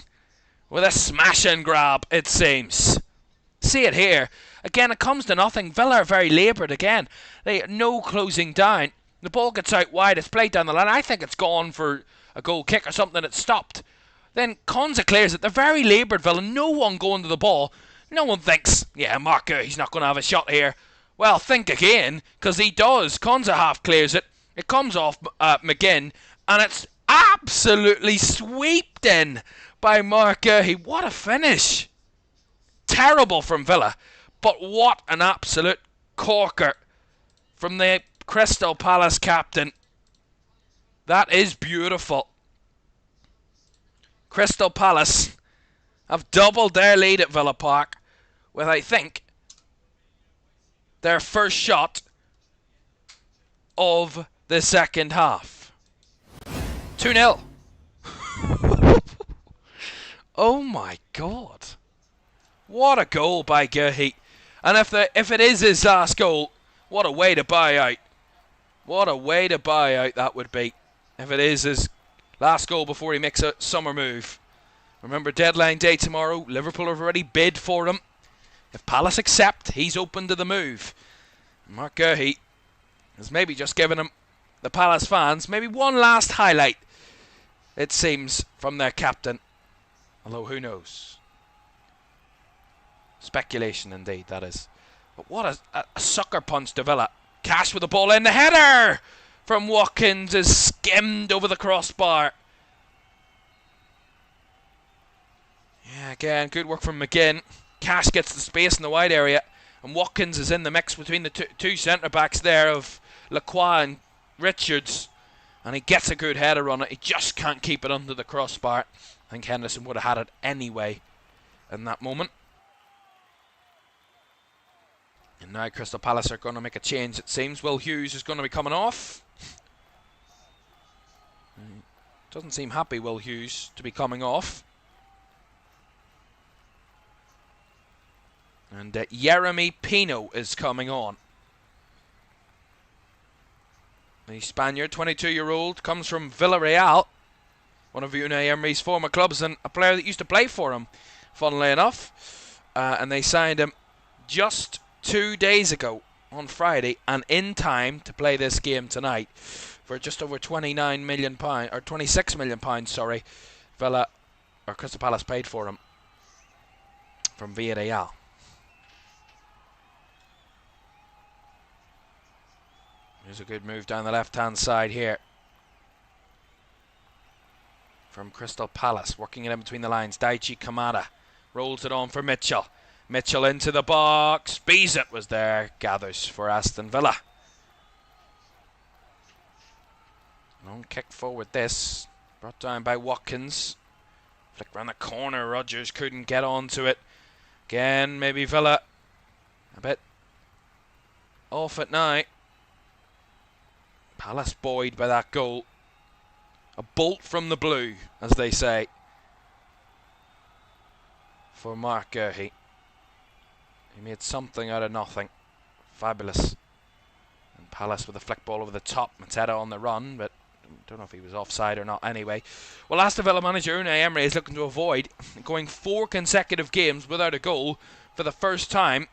with a smash and grab, it seems. See it here. Again, it comes to nothing. Villa are very laboured again. They no closing down. The ball gets out wide. It's played down the line. I think it's gone for a goal kick or something. It's stopped. Then Konza clears it. They're very laboured, Villa. No one going to the ball. No one thinks, yeah, Mark, he's not going to have a shot here. Well, think again, because he does. Konza half clears it. It comes off McGinn, and it's absolutely swept in by Mark Guehi. What a finish. Terrible from Villa, but what an absolute corker from the Crystal Palace captain. That is beautiful. Crystal Palace have doubled their lead at Villa Park with, I think, their first shot of the second half. 2-0. Oh my God. What a goal by Guehi. And if it is his last goal, what a way to buy out. What a way to buy out that would be. If it is his last goal before he makes a summer move. Remember, deadline day tomorrow. Liverpool have already bid for him. If Palace accept, he's open to the move. Mark Guehi has maybe just given him, the Palace fans, maybe one last highlight, it seems, from their captain. Although, who knows? Speculation indeed, that is. But what a sucker punch to Villa. Cash with the ball in. The header from Watkins is skimmed over the crossbar. Yeah, again, good work from McGinn. Cash gets the space in the wide area. And Watkins is in the mix between the two centre-backs there of Lacroix and Richards. And he gets a good header on it. He just can't keep it under the crossbar. I think Henderson would have had it anyway in that moment. And now Crystal Palace are going to make a change, it seems. Will Hughes is going to be coming off. Doesn't seem happy, Will Hughes, to be coming off. And Yeremy Pino is coming on. The Spaniard, 22-year-old, comes from Villarreal, one of Unai Emery's former clubs, and a player that used to play for him, funnily enough. And they signed him just 2 days ago on Friday, and in time to play this game tonight for just over £29 million, or £26 million, sorry. Villa, or Crystal Palace paid for him from Villarreal. Here's a good move down the left-hand side here from Crystal Palace, working it in between the lines. Daichi Kamada rolls it on for Mitchell. Mitchell into the box. Bezit was there. Gathers for Aston Villa. Long kick forward this. Brought down by Watkins. Flick round the corner. Rodgers couldn't get onto it. Again, maybe Villa a bit off it now. Palace buoyed by that goal. A bolt from the blue, as they say, for Mark Guehi. He made something out of nothing. Fabulous. And Palace with a flick ball over the top. Mateta on the run, but don't know if he was offside or not anyway. Well, Aston Villa manager Unai Emery is looking to avoid going 4 consecutive games without a goal for the first time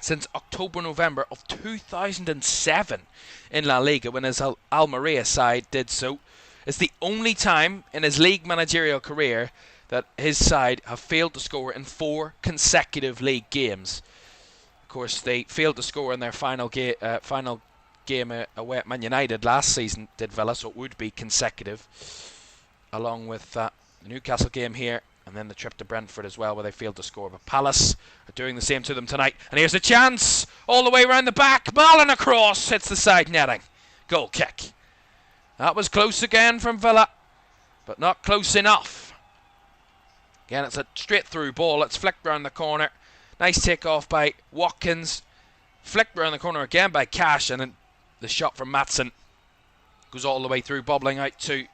since October-November of 2007 in La Liga, when his Almeria side did so. It's the only time in his league managerial career that his side have failed to score in 4 consecutive league games. Of course, they failed to score in their final game away at Man United last season, did Villa, so it would be consecutive, along with the Newcastle game here, and then the trip to Brentford as well, where they failed to score. But Palace are doing the same to them tonight. And here's a chance, all the way around the back. Malin across, hits the side netting. Goal kick. That was close again from Villa, but not close enough. Again, it's a straight through ball. It's flicked round the corner. Nice takeoff by Watkins. Flicked round the corner again by Cash, and then the shot from Maatsen goes all the way through, bobbling out to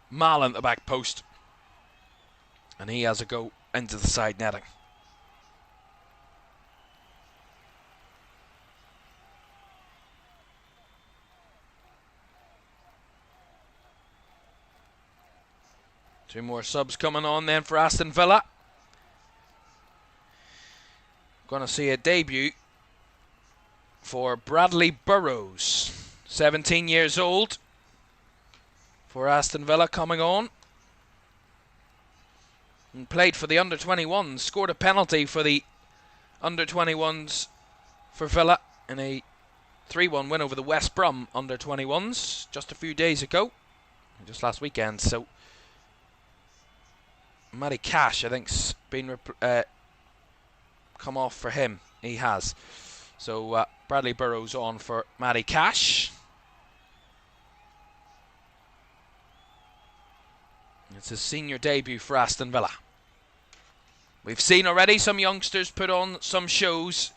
Malin at the back post. And he has a go into the side netting. Two more subs coming on then for Aston Villa. Going to see a debut for Bradley Burrows, 17 years old, for Aston Villa coming on. And played for the under-21s, scored a penalty for the under-21s for Villa in a 3-1 win over the West Brom under-21s just a few days ago, just last weekend. So Matty Cash, I think, has been come off for him. He has. So Bradley Burrows on for Matty Cash. It's his senior debut for Aston Villa. We've seen already some youngsters put on some shows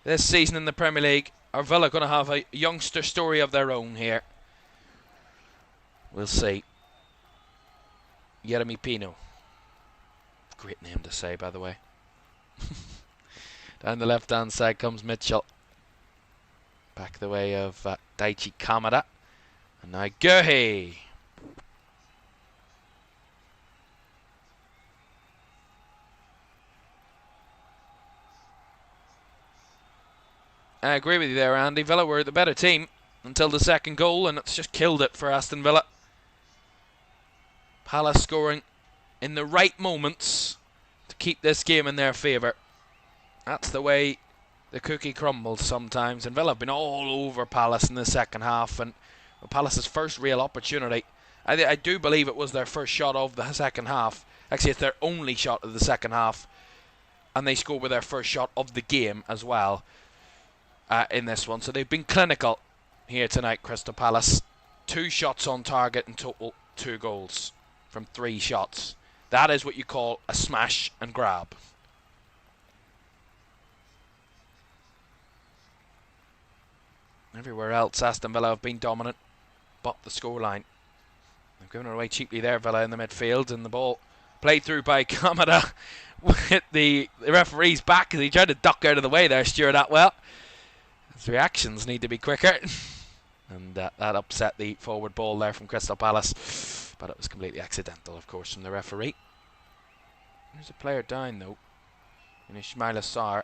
this season in the Premier League. Are Villa going to have a youngster story of their own here? We'll see. Yeremy Pino. Great name to say, by the way. Down the left-hand side comes Mitchell. Back the way of Daichi Kamada. And now Guehi. I agree with you there, Andy. Villa were the better team until the second goal, and it's just killed it for Aston Villa. Palace scoring in the right moments to keep this game in their favour. That's the way the cookie crumbles sometimes, and Villa have been all over Palace in the second half, and Palace's first real opportunity, I do believe it was their first shot of the second half. Actually, it's their only shot of the second half, and they scored with their first shot of the game as well in this one. So they've been clinical here tonight, Crystal Palace. 2 shots on target in total, 2 goals from 3 shots. That is what you call a smash and grab. Everywhere else, Aston Villa have been dominant, but the scoreline. They've given it away cheaply there, Villa in the midfield, and the ball played through by Kamada with the referee's back as he tried to duck out of the way there, Stuart Atwell. His reactions need to be quicker. And that upset the forward ball there from Crystal Palace. But it was completely accidental, of course, from the referee. There's a player down, though, in Ismaila Sarr.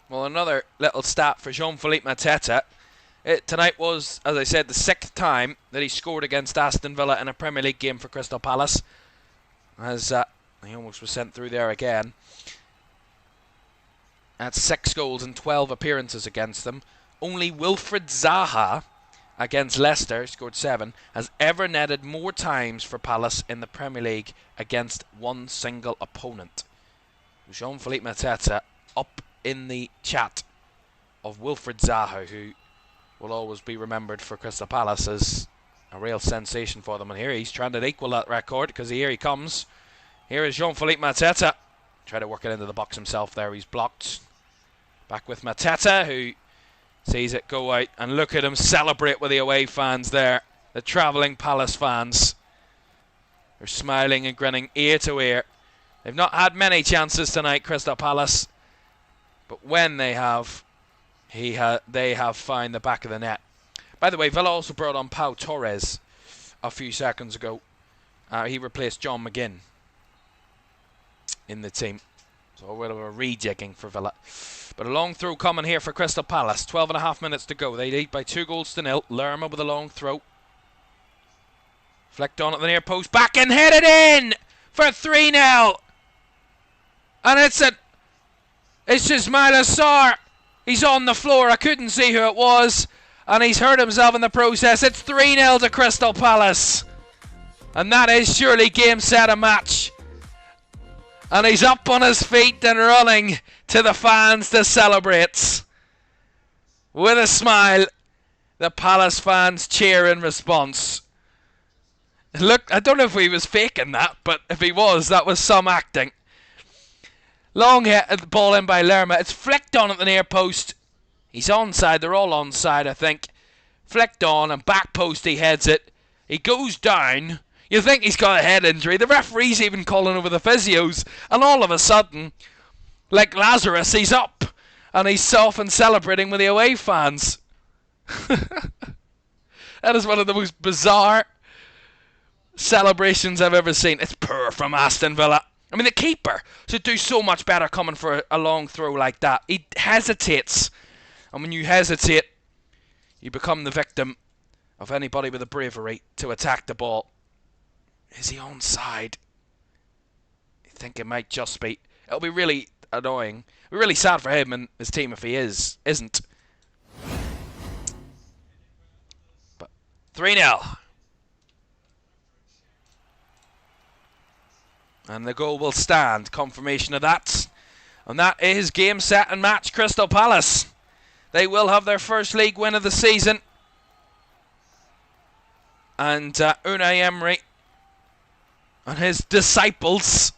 Well, another little stat for Jean-Philippe Mateta. Tonight was, as I said, the 6th time that he scored against Aston Villa in a Premier League game for Crystal Palace. As he almost was sent through there again. That's 6 goals and 12 appearances against them. Only Wilfried Zaha against Leicester, scored 7, has ever netted more times for Palace in the Premier League against one single opponent. Jean-Philippe Mateta up in the chat of Wilfred Zaha, who will always be remembered for Crystal Palace as a real sensation for them. And here he's trying to equal that record, because here he comes. Here is Jean-Philippe Mateta. Try to work it into the box himself there. He's blocked. Back with Mateta, who sees it go out. And look at him celebrate with the away fans there. The travelling Palace fans. They're smiling and grinning ear to ear. They've not had many chances tonight, Crystal Palace. But when they have, they have found the back of the net. By the way, Villa also brought on Pau Torres a few seconds ago. He replaced John McGinn in the team. So a bit of a rejigging for Villa. But a long throw coming here for Crystal Palace. 12.5 minutes to go. They lead by 2-0. Lerma with a long throw. Flicked on at the near post. Back and headed in for 3-0. And it's Ismail Assar. He's on the floor. I couldn't see who it was. And he's hurt himself in the process. It's 3-0 to Crystal Palace. And that is surely game, set, and match. And he's up on his feet and running to the fans to celebrate. With a smile, the Palace fans cheer in response. Look, I don't know if he was faking that, but if he was, that was some acting. Long hit at the ball in by Lerma. It's flicked on at the near post. He's onside. They're all onside, I think. Flicked on and back post he heads it. He goes down. You think he's got a head injury. The referee's even calling over the physios. And all of a sudden, like Lazarus, he's up. And he's off and celebrating with the away fans. That is one of the most bizarre celebrations I've ever seen. It's poor from Aston Villa. I mean, the keeper should do so much better coming for a long throw like that. He hesitates. And when you hesitate, you become the victim of anybody with the bravery to attack the ball. Is he onside? I think it might just be. It'll be really annoying. It'll be really sad for him and his team if he isn't. But 3-0. And the goal will stand. Confirmation of that. And that is game, set, and match. Crystal Palace. They will have their first league win of the season. And Unai Emery and his disciples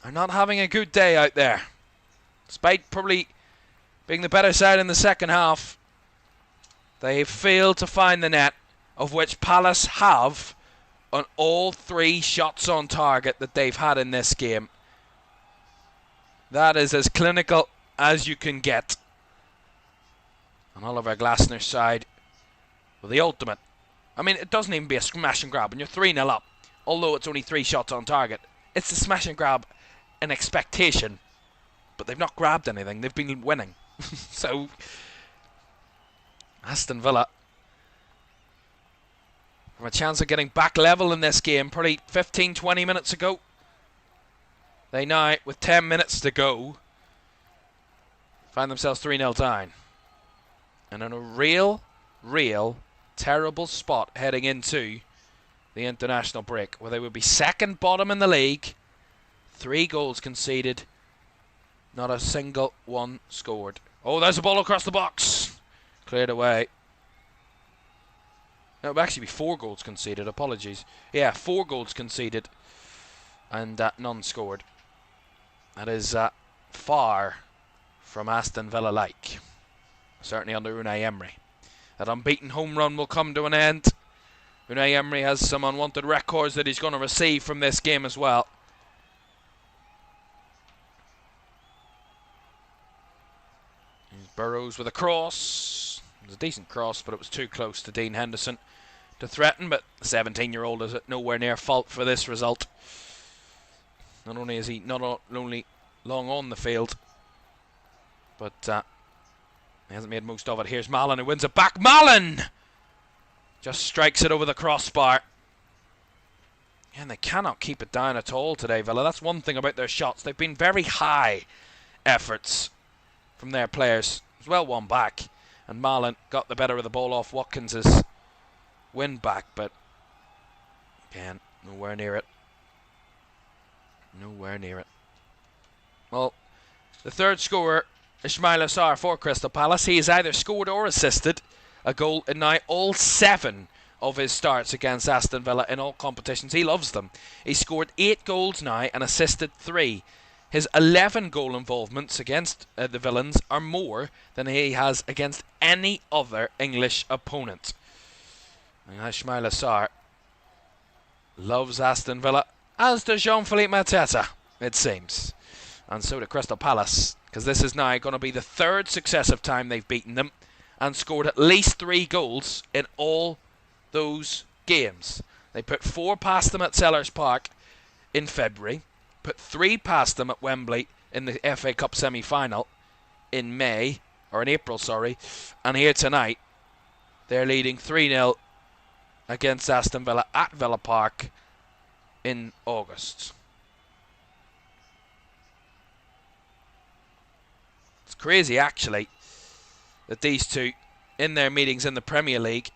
are not having a good day out there. Despite probably being the better side in the second half, they failed to find the net, of which Palace have on all 3 shots on target that they've had in this game. That is as clinical as you can get. And Oliver Glasner's side with the ultimate. I mean, it doesn't even be a smash and grab when you're 3-0 up. Although it's only 3 shots on target. It's a smash and grab in expectation. But they've not grabbed anything. They've been winning. So, Aston Villa have a chance of getting back level in this game. Probably 15-20 minutes ago. They now, with 10 minutes to go, find themselves 3-0 down. And in a real terrible spot heading into the international break, where they would be second bottom in the league. 3 goals conceded. Not a single one scored. Oh, there's a ball across the box. Cleared away. No, it would actually be 4 goals conceded. Apologies. Yeah, 4 goals conceded. And none scored. That is far from Aston Villa-like. Certainly under Unai Emery. That unbeaten home run will come to an end. Unai Emery has some unwanted records that he's going to receive from this game as well. Here's Burrows with a cross. It was a decent cross, but it was too close to Dean Henderson to threaten. But the 17-year-old is at nowhere near fault for this result. Not only is he not only long on the field, but he hasn't made most of it. Here's Mallon who wins it back. Mallon just strikes it over the crossbar. Yeah, and they cannot keep it down at all today, Villa. That's one thing about their shots. They've been very high efforts from their players. It was well won back. And Mallon got the better of the ball off Watkins' win back, but again, nowhere near it. Nowhere near it. Well, The third scorer, Ismail Assar for Crystal Palace. He has either scored or assisted a goal in now all 7 of his starts against Aston Villa in all competitions. He loves them. He scored 8 goals now and assisted 3. His 11 goal involvements against the Villains are more than he has against any other English opponent. And Ismail Assar loves Aston Villa, as does Jean-Philippe Mateta, it seems. And so do Crystal Palace, because this is now going to be the 3rd successive time they've beaten them and scored at least 3 goals in all those games. They put 4 past them at Sellers Park in February, put 3 past them at Wembley in the FA Cup semi-final in April, and here tonight they're leading 3-0 against Aston Villa at Villa Park in August. It's crazy, actually, that these two, in their meetings in the Premier League,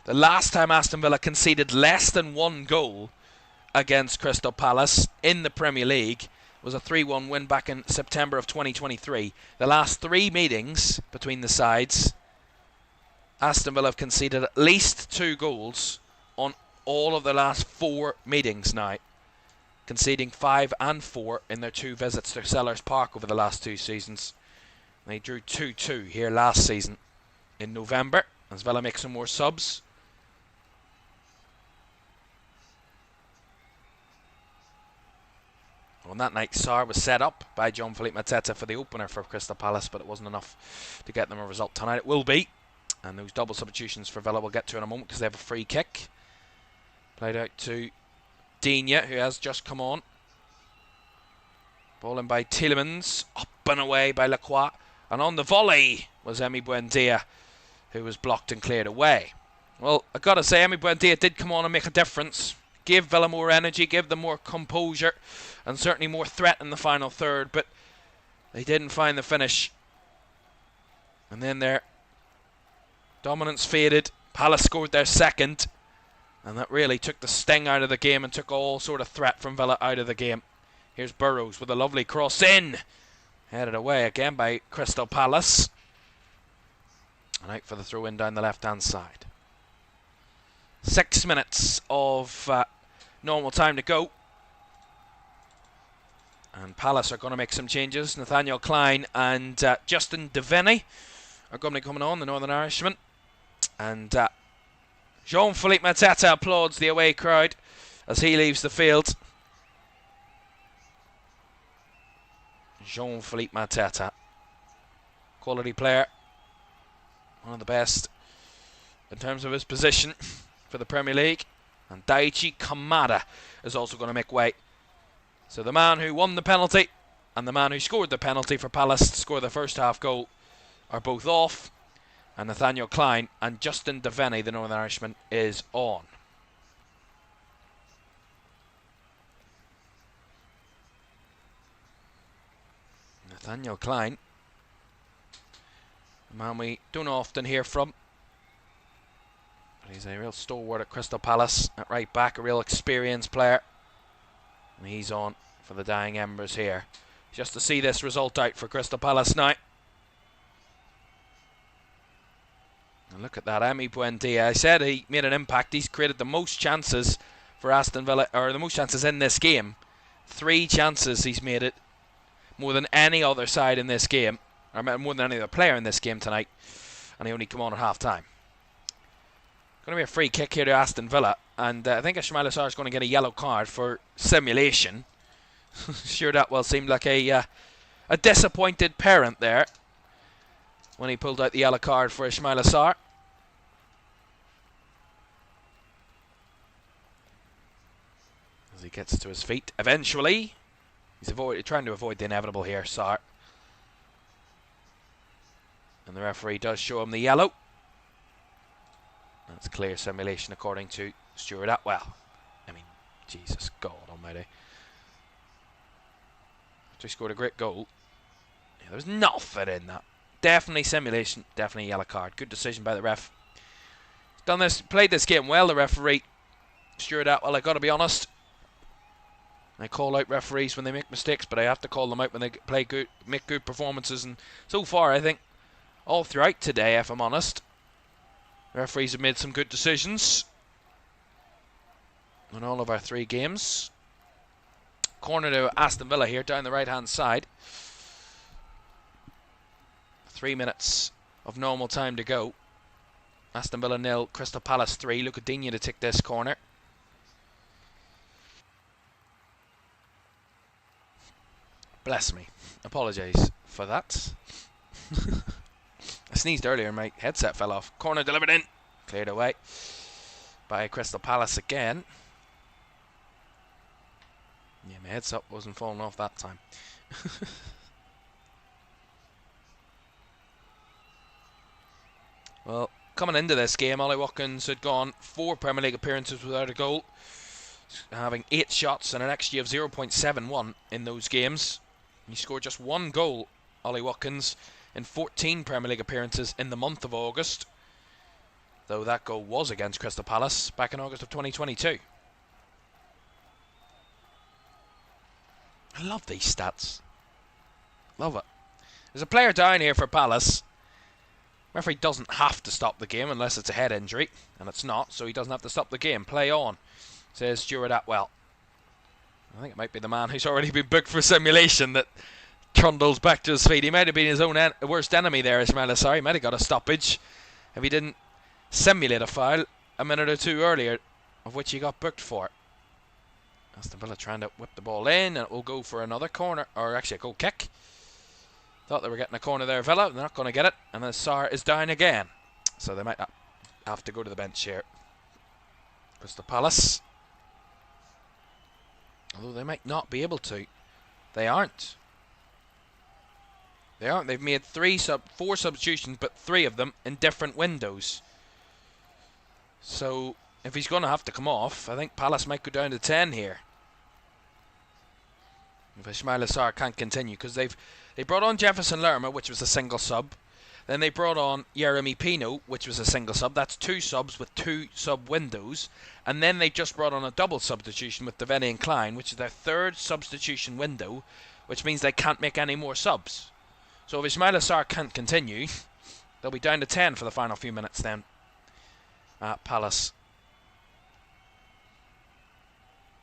the last time Aston Villa conceded less than 1 goal against Crystal Palace in the Premier League was a 3-1 win back in September of 2023. The last 3 meetings between the sides, Aston Villa have conceded at least 2 goals on all of the last 4 meetings now, conceding 5 and 4 in their 2 visits to Sellers Park over the last 2 seasons. They drew 2-2 here last season in November as Villa make some more subs. On that night, Sarr was set up by Jean-Philippe Mateta for the opener for Crystal Palace, but it wasn't enough to get them a result. Tonight it will be, and those double substitutions for Villa we'll get to in a moment because they have a free kick. Played out to Digne, who has just come on. Ball in by Tielemans, up and away by Lacroix, and on the volley was Emi Buendia, who was blocked and cleared away. Well, I've got to say, Emi Buendia did come on and make a difference. Give Villa more energy, give them more composure, and certainly more threat in the final third, but they didn't find the finish. And then their dominance faded. Palace scored their second, and that really took the sting out of the game and took all sort of threat from Villa out of the game. Here's Burrows with a lovely cross in. Headed away again by Crystal Palace. And out for the throw-in down the left-hand side. 6 minutes of normal time to go. And Palace are going to make some changes. Nathaniel Klein and Justin Devaney are going to be coming on, the Northern Irishman. And Jean-Philippe Mateta applauds the away crowd as he leaves the field. Jean-Philippe Mateta, quality player, one of the best in terms of his position for the Premier League. And Daichi Kamada is also going to make way. So the man who won the penalty and the man who scored the penalty for Palace to score the first half goal are both off, and Nathaniel Klein and Justin Devaney, the Northern Irishman, is on. Nathaniel Klein, a man we don't often hear from, but he's a real stalwart at Crystal Palace at right back, a real experienced player, and he's on for the dying embers here, just to see this result out for Crystal Palace now. And look at that, Emi Buendia. I said he made an impact. He's created the most chances for Aston Villa, or the most chances in this game. 3 chances he's made it, more than any other side in this game, or more than any other player in this game tonight, and he only come on at half time. Going to be a free kick here to Aston Villa, and I think Ismail Assar is going to get a yellow card for simulation. Sure, that well seemed like a disappointed parent there when he pulled out the yellow card for Ismail Assar. As he gets to his feet eventually. He's trying to avoid the inevitable here, Sarr. And the referee does show him the yellow. That's clear simulation according to Stuart Atwell. I mean, Jesus God almighty. After he scored a great goal, yeah, there was nothing in that. Definitely simulation, definitely yellow card. Good decision by the ref. Played this game well, the referee. Stuart Atwell, I've got to be honest. I call out referees when they make mistakes, but I have to call them out when they make good performances. And so far, I think all throughout today, if I'm honest, referees have made some good decisions in all of our 3 games. Corner to Aston Villa here, down the right-hand side. 3 minutes of normal time to go. Aston Villa 0, Crystal Palace 3. Lucadinho to take this corner. Bless me. Apologise for that. I sneezed earlier and my headset fell off. Corner delivered in. Cleared away by Crystal Palace again. Yeah, my headset wasn't falling off that time. Well, coming into this game, Ollie Watkins had gone 4 Premier League appearances without a goal, having 8 shots and an XG of 0.71 in those games. He scored just 1 goal, Ollie Watkins, in 14 Premier League appearances in the month of August, though that goal was against Crystal Palace back in August of 2022. I love these stats. Love it. There's a player down here for Palace. Referee doesn't have to stop the game unless it's a head injury, and it's not, so he doesn't have to stop the game. Play on, says Stuart Atwell. I think it might be the man who's already been booked for simulation that trundles back to his feet. He might have been his own worst enemy there, Ismail Assar. He might have got a stoppage if he didn't simulate a foul a minute or 2 earlier, of which he got booked for. Aston Villa trying to whip the ball in, and it will go for another corner, or actually a goal kick. Thought they were getting a corner there, Villa. They're not going to get it, and then Sarr is down again. So they might have to go to the bench here. Crystal Palace. Although they might not be able to. They aren't. They aren't. They've made 4 substitutions, but 3 of them in different windows. So if he's going to have to come off, I think Palace might go down to 10 here. If Ismail Assar can't continue, because they brought on Jefferson Lerma, which was a single sub. Then they brought on Yeremy Pino, which was a single sub. That's 2 subs with 2 sub windows. And then they just brought on a double substitution with Devaney and Klein, which is their 3rd substitution window, which means they can't make any more subs. So if Ismail Assar can't continue, they'll be down to 10 for the final few minutes then at Palace.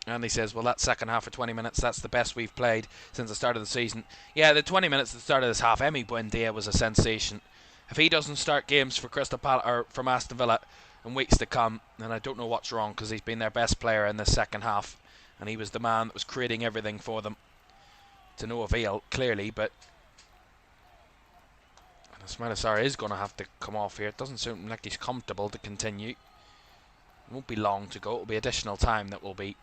And he says, well, that second half for 20 minutes, that's the best we've played since the start of the season. Yeah, the 20 minutes at the start of this half, Emi Buendia was a sensation. If he doesn't start games for Crystal Palace or from Aston Villa in weeks to come, then I don't know what's wrong, because he's been their best player in the second half, and he was the man that was creating everything for them. To no avail, clearly, but Ismail Assar is going to have to come off here. It doesn't seem like he's comfortable to continue. It won't be long to go. It will be additional time that will be.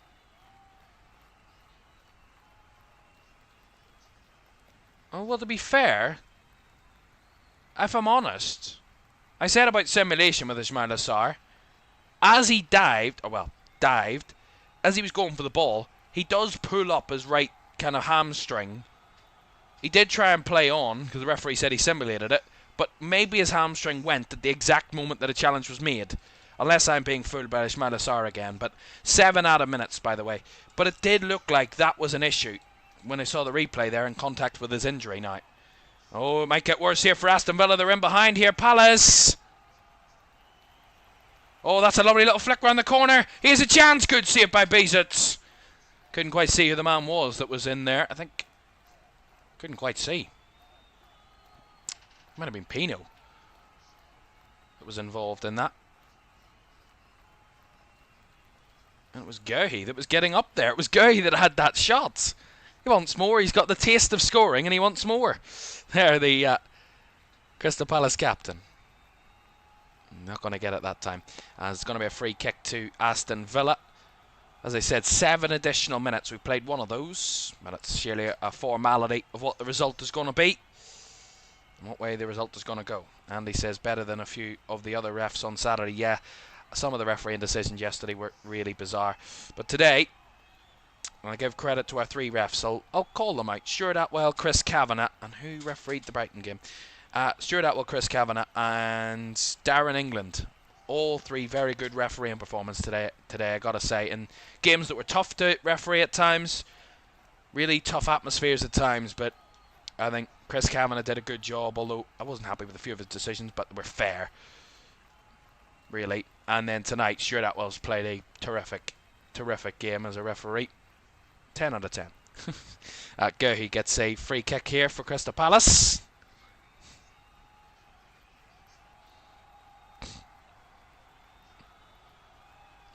Oh, well, to be fair, if I'm honest, I said about simulation with Ismail Assar, as he dived, as he was going for the ball, he does pull up his right kind of hamstring. He did try and play on, because the referee said he simulated it, but maybe his hamstring went at the exact moment that a challenge was made. Unless I'm being fooled by Ismail Assar again. But 7 out of minutes, by the way. But it did look like that was an issue when I saw the replay there in contact with his injury now. Oh, it might get worse here for Aston Villa. They're in behind here. Palace. Oh, that's a lovely little flick round the corner. Here's a chance. Good save by Bezic. Couldn't quite see who the man was that was in there. I think. Couldn't quite see. Might have been Pino that was involved in that. And it was Guehi that was getting up there. It was Guehi that had that shot. He wants more. He's got the taste of scoring and he wants more. There, the Crystal Palace captain. Not going to get it that time. It's going to be a free kick to Aston Villa. As I said, 7 additional minutes. We played 1 of those. But it's surely a formality of what the result is going to be. And what way the result is going to go. Andy says better than a few of the other refs on Saturday. Yeah, some of the refereeing decisions yesterday were really bizarre. But today, I give credit to our 3 refs, so I'll call them out. Stuart Atwell, Chris Kavanagh, and who refereed the Brighton game? Stuart Atwell, Chris Kavanagh, and Darren England. All 3 very good refereeing performances today, I gotta say. In games that were tough to referee at times, Really tough atmospheres at times, but I think Chris Kavanagh did a good job, although I wasn't happy with a few of his decisions, but they were fair, really. And then tonight, Stuart Atwell's played a terrific game as a referee. 10 out of 10. Guehi gets a free kick here for Crystal Palace.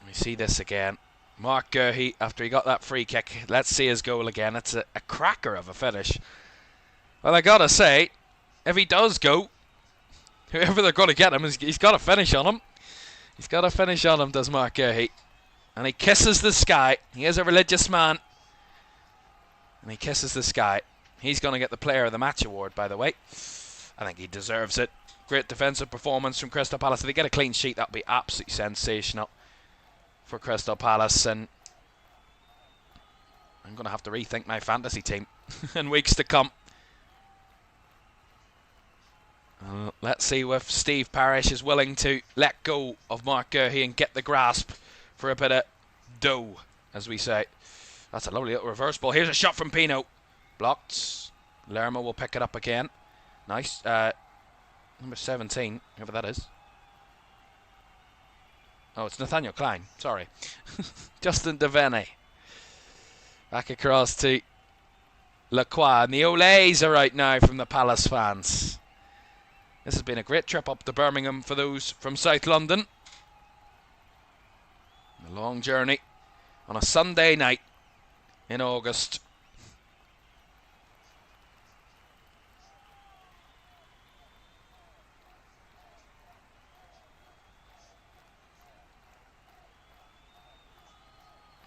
We see this again. Mark Guehi, after he got that free kick, let's see his goal again. It's a cracker of a finish. Well, I gotta say, if he does go, whoever they're going to get him, he's got to finish on him. He's got to finish on him, does Mark Guehi. And he kisses the sky. He is a religious man. And he kisses the sky. He's going to get the Player of the Match award, by the way. I think he deserves it. Great defensive performance from Crystal Palace. If they get a clean sheet, that would be absolutely sensational for Crystal Palace. And I'm going to have to rethink my fantasy team in weeks to come. Let's see if Steve Parish is willing to let go of Mark Guehi and get the grasp for a bit of dough, as we say. That's a lovely little reverse ball. Here's a shot from Pino. Blocked. Lerma will pick it up again. Nice. Number 17, whoever that is. Oh, it's Nathaniel Klein. Sorry. Justin Devaney. Back across to Lacroix. And the Olays are out now from the Palace fans. This has been a great trip up to Birmingham for those from South London. A long journey on a Sunday night in August.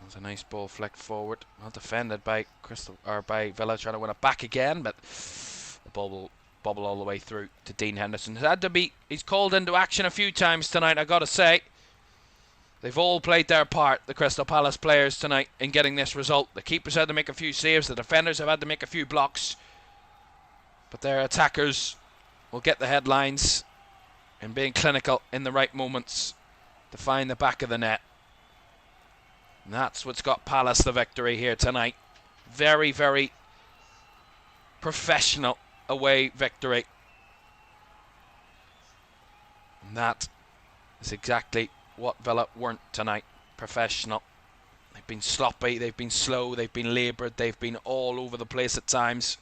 There's a nice ball flicked forward. Well defended by Villa, trying to win it back again, but the ball will bobble all the way through to Dean Henderson. He's called into action a few times tonight, I gotta say. They've all played their part, the Crystal Palace players tonight, in getting this result. The keepers had to make a few saves, the defenders have had to make a few blocks, but their attackers will get the headlines in being clinical in the right moments to find the back of the net. And that's what's got Palace the victory here tonight. Very, very professional away victory. And that is exactly what Villa weren't tonight. Professional. They've been sloppy, they've been slow, they've been laboured, they've been all over the place at times.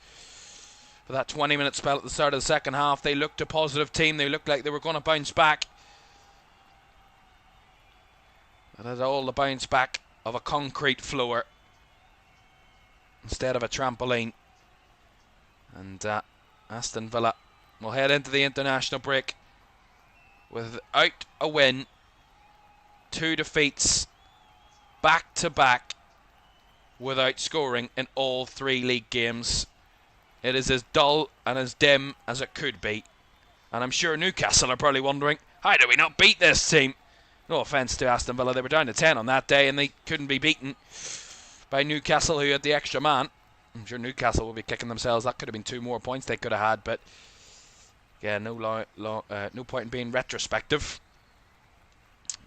For that 20-minute spell at the start of the second half, they looked a positive team. They looked like they were going to bounce back. But it's all the bounce back of a concrete floor instead of a trampoline. And Aston Villa will head into the international break without a win, 2 defeats back to back without scoring in all 3 league games. It is as dull and as dim as it could be. And I'm sure Newcastle are probably wondering, how do we not beat this team? No offence to Aston Villa, they were down to 10 on that day and they couldn't be beaten by Newcastle, who had the extra man. I'm sure Newcastle will be kicking themselves. That could have been 2 more points they could have had, but yeah, no point in being retrospective.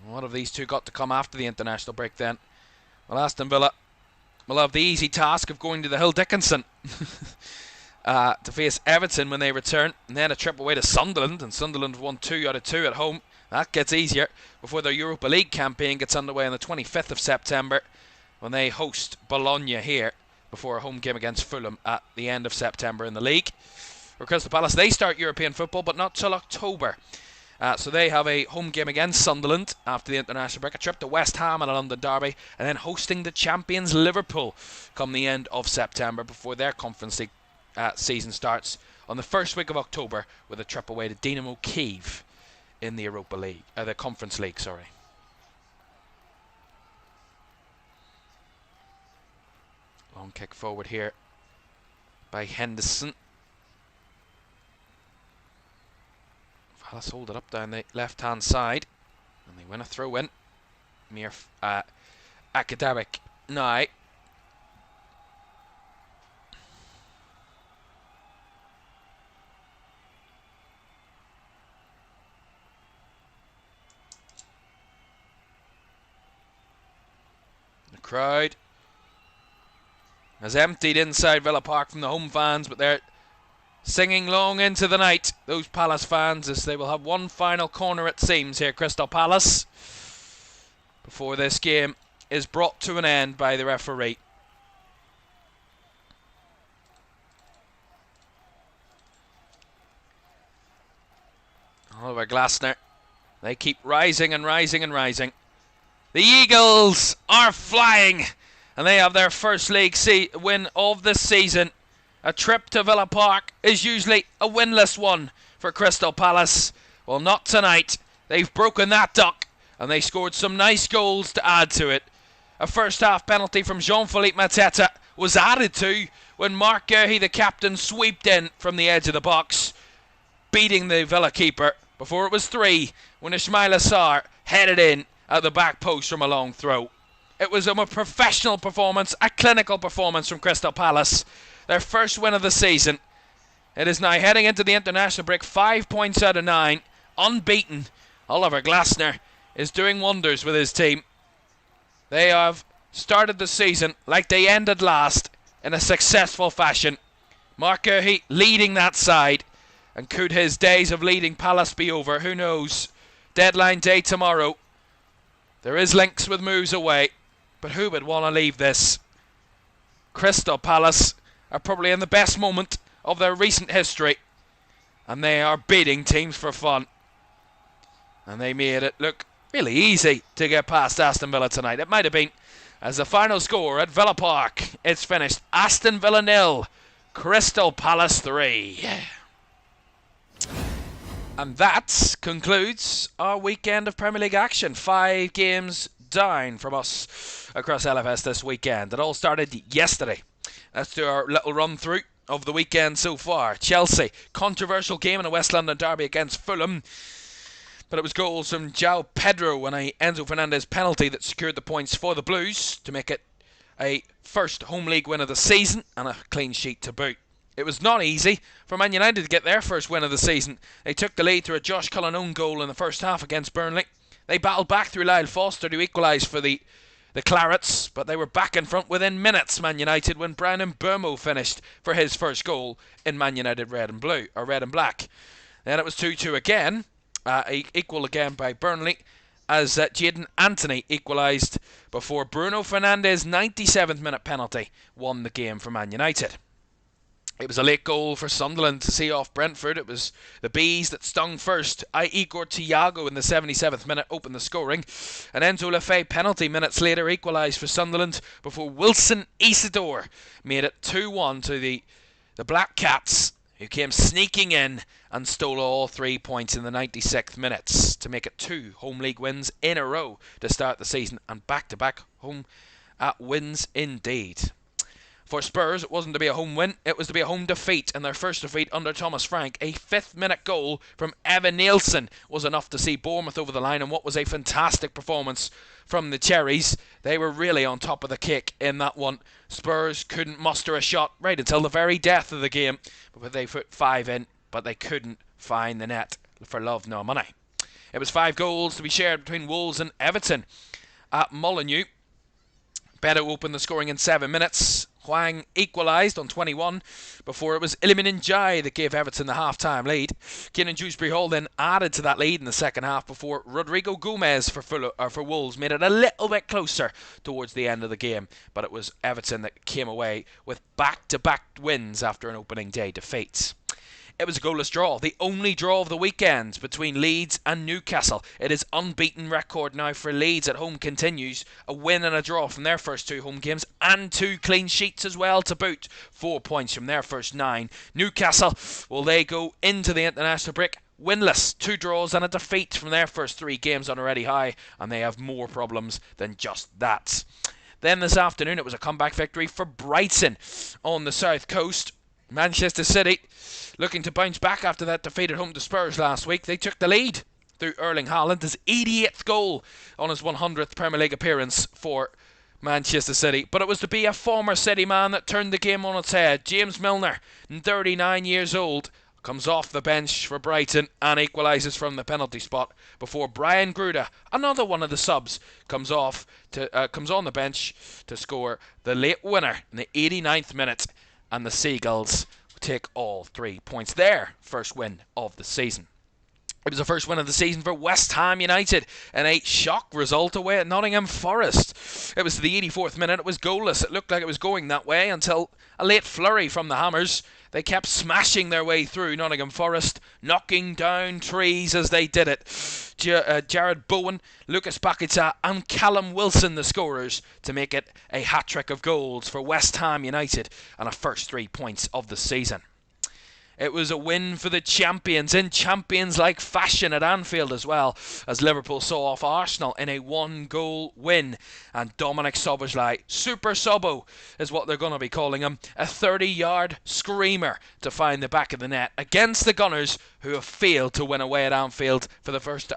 What have these two got to come after the international break then? Well, Aston Villa will have the easy task of going to the Hill Dickinson to face Everton when they return, and then a trip away to Sunderland, and Sunderland have won 2 out of 2 at home. That gets easier before their Europa League campaign gets underway on the 25th of September when they host Bologna here before a home game against Fulham at the end of September in the league. For Crystal Palace, they start European football, but not till October. So they have a home game against Sunderland after the international break, a trip to West Ham and a London derby, and then hosting the champions Liverpool come the end of September before their Conference League season starts on the first week of October with a trip away to Dynamo Kyiv in the Europa League, the Conference League, sorry. Long kick forward here by Henderson. Palace hold it up down the left-hand side, and they win a throw-in. Mere academic now. The crowd has emptied inside Villa Park from the home fans, but they're singing long into the night, those Palace fans, as they will have one final corner, it seems, here, Crystal Palace, before this game is brought to an end by the referee. Oliver Glasner, they keep rising and rising and rising. The Eagles are flying, and they have their first league win of the season. A trip to Villa Park is usually a winless one for Crystal Palace. Well, not tonight. They've broken that duck, and they scored some nice goals to add to it. A first-half penalty from Jean-Philippe Mateta was added to when Mark Guehi, the captain, sweeped in from the edge of the box, beating the Villa keeper. Before it was 3, when Ismail Assar headed in at the back post from a long throw. It was a professional performance, a clinical performance from Crystal Palace. Their first win of the season. It is now heading into the international break 5 points out of 9, unbeaten. Oliver Glasner is doing wonders with his team. They have started the season like they ended last, in a successful fashion. Mark Guehi leading that side, and could his days of leading Palace be over? Who knows? Deadline day tomorrow. There is links with moves away, but who would want to leave this? Crystal Palace are probably in the best moment of their recent history, and they are beating teams for fun. And they made it look really easy to get past Aston Villa tonight. It might have been, as the final score at Villa Park, it's finished Aston Villa 0, Crystal Palace 3. And that concludes our weekend of Premier League action. 5 games down from us across LFS this weekend. It all started yesterday. Let's do our little run through of the weekend so far. Chelsea, controversial game in a West London derby against Fulham. But it was goals from João Pedro and a Enzo Fernandez penalty that secured the points for the Blues to make it a first home league win of the season and a clean sheet to boot. It was not easy for Man United to get their first win of the season. They took the lead through a Josh Cullen own goal in the first half against Burnley. They battled back through Lyle Foster to equalise for the Clarets, but they were back in front within minutes, Man United, when Brian Mbeumo finished for his first goal in Man United red and black. Then it was 2-2 again, equal again by Burnley, as Jadon Anthony equalised before Bruno Fernandes' 97th minute penalty won the game for Man United. It was a late goal for Sunderland to see off Brentford. It was the Bees that stung first. Igor Thiago in the 77th minute opened the scoring. An Enzo Lefebvre penalty minutes later equalised for Sunderland before Wilson Isidore made it 2-1 to the Black Cats, who came sneaking in and stole all 3 points in the 96th minutes to make it 2 home league wins in a row to start the season, and back-to-back home wins indeed. For Spurs, it wasn't to be a home win, it was to be a home defeat, and their first defeat under Thomas Frank. A 5th minute goal from Evan Nielsen was enough to see Bournemouth over the line, and what was a fantastic performance from the Cherries. They were really on top of the kick in that one. Spurs couldn't muster a shot right until the very death of the game, but they put 5 in, but they couldn't find the net for love nor money. It was 5 goals to be shared between Wolves and Everton at Molineux. Beto opened the scoring in 7 minutes. Hwang equalised on 21 before it was Iliman Ndiaye that gave Everton the half-time lead. Keenan Dewsbury Hall then added to that lead in the second half before Rodrigo Gomez for Wolves made it a little bit closer towards the end of the game. But it was Everton that came away with back-to-back wins after an opening day defeat. It was a goalless draw, the only draw of the weekend between Leeds and Newcastle. It is unbeaten record now for Leeds at home continues. A win and a draw from their first 2 home games and 2 clean sheets as well to boot. 4 points from their first 9. Newcastle, will they go into the international break winless? 2 draws and a defeat from their first 3 games on already high, and they have more problems than just that. Then this afternoon it was a comeback victory for Brighton on the south coast. Manchester City looking to bounce back after that defeat at home to Spurs last week. They took the lead through Erling Haaland, his 88th goal on his 100th Premier League appearance for Manchester City. But it was to be a former City man that turned the game on its head. James Milner, 39 years old, comes off the bench for Brighton and equalises from the penalty spot before Brian Gruda, another one of the subs, comes on the bench to score the late winner in the 89th minute, and the Seagulls take all 3 points. Their first win of the season. It was the first win of the season for West Ham United in a shock result away at Nottingham Forest. It was the 84th minute. It was goalless. It looked like it was going that way until a late flurry from the Hammers. They kept smashing their way through Nottingham Forest, knocking down trees as they did it. Jared Bowen, Lucas Paqueta and Callum Wilson the scorers to make it a hat-trick of goals for West Ham United and a first 3 points of the season. It was a win for the champions in champions-like fashion at Anfield as well, as Liverpool saw off Arsenal in a 1-goal win. And Dominic Szoboszlai, Super Sobo is what they're going to be calling him, a 30-yard screamer to find the back of the net against the Gunners, who have failed to win away at Anfield for the first,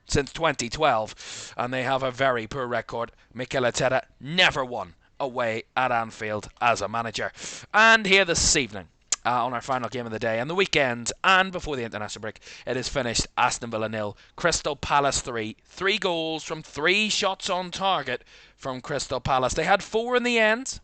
since 2012. And they have a very poor record. Mikel Arteta never won away at Anfield as a manager. And here this evening, on our final game of the day and the weekend and before the international break, it is finished Aston Villa 0, Crystal Palace 3. 3 goals from 3 shots on target from Crystal Palace. They had 4 in the end,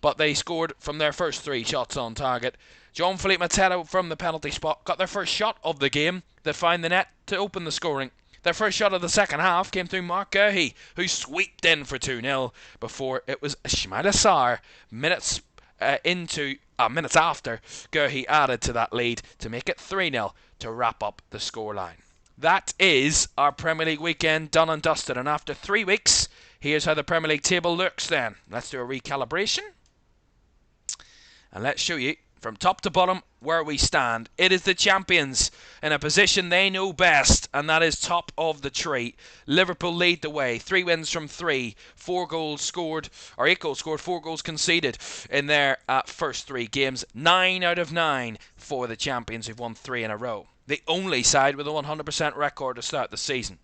but they scored from their first 3 shots on target. Jean-Philippe Mateta from the penalty spot got their first shot of the game that found the net to open the scoring. Their first shot of the second half came through Mark Guehi, who sweeped in for 2-0 before it was Ismaila Sarr minutes after Guehi added to that lead to make it 3-0 to wrap up the scoreline. That is our Premier League weekend done and dusted, and after 3 weeks, here's how the Premier League table looks then. Let's do a recalibration, and let's show you from top to bottom where we stand. It is the champions in a position they know best, and that is top of the tree. Liverpool lead the way. 3 wins from 3. 8 goals scored, 4 goals conceded in their first 3 games. 9 out of 9 for the champions, who've won 3 in a row. The only side with a 100% record to start the season.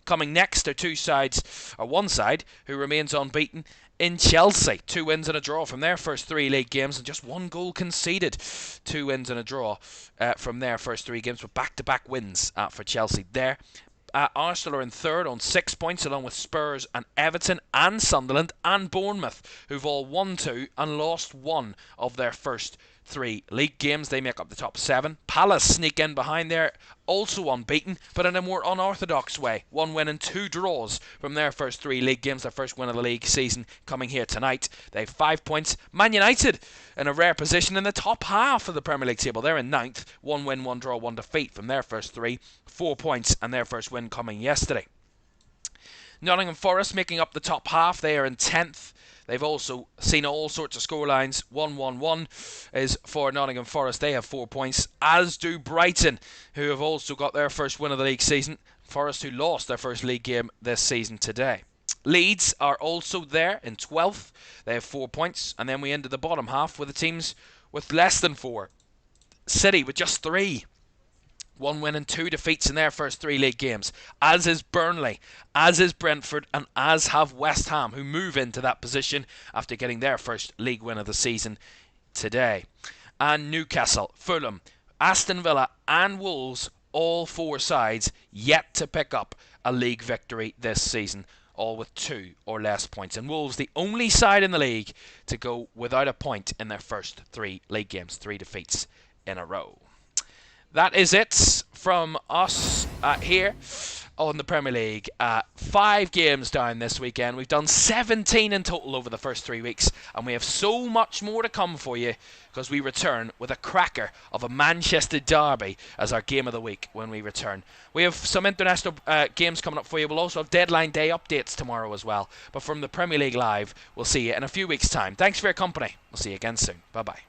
Coming next are one side who remains unbeaten in Chelsea. 2 wins and a draw from their first 3 league games and just 1 goal conceded. 2 wins and a draw from their first 3 games with back-to-back wins for Chelsea there. Arsenal are in third on 6 points, along with Spurs and Everton and Sunderland and Bournemouth, who've all won 2 and lost 1 of their first 3 league games. They make up the top 7. Palace sneak in behind there, also unbeaten, but in a more unorthodox way. 1 win and 2 draws from their first 3 league games, their first win of the league season coming here tonight. They have 5 points. Man United in a rare position in the top half of the Premier League table. They're in 9th. 1 win, 1 draw, 1 defeat from their first 3. 4 points and their first win coming yesterday. Nottingham Forest making up the top half. They are in 10th. They've also seen all sorts of scorelines. 1-1-1 is for Nottingham Forest. They have 4 points, as do Brighton, who have also got their first win of the league season. Forest, who lost their first league game this season today. Leeds are also there in 12th. They have 4 points. And then we end the bottom half with the teams with less than 4. City with just 3. 1 win and 2 defeats in their first 3 league games, as is Burnley, as is Brentford, and as have West Ham, who move into that position after getting their first league win of the season today. And Newcastle, Fulham, Aston Villa and Wolves, all 4 sides yet to pick up a league victory this season, all with 2 or less points. And Wolves, the only side in the league to go without a point in their first 3 league games, 3 defeats in a row. That is it from us here on the Premier League. 5 games down this weekend. We've done 17 in total over the first 3 weeks, and we have so much more to come for you because we return with a cracker of a Manchester derby as our game of the week when we return. We have some international games coming up for you. We'll also have deadline day updates tomorrow as well. But from the Premier League Live, we'll see you in a few weeks' time. Thanks for your company. We'll see you again soon. Bye-bye.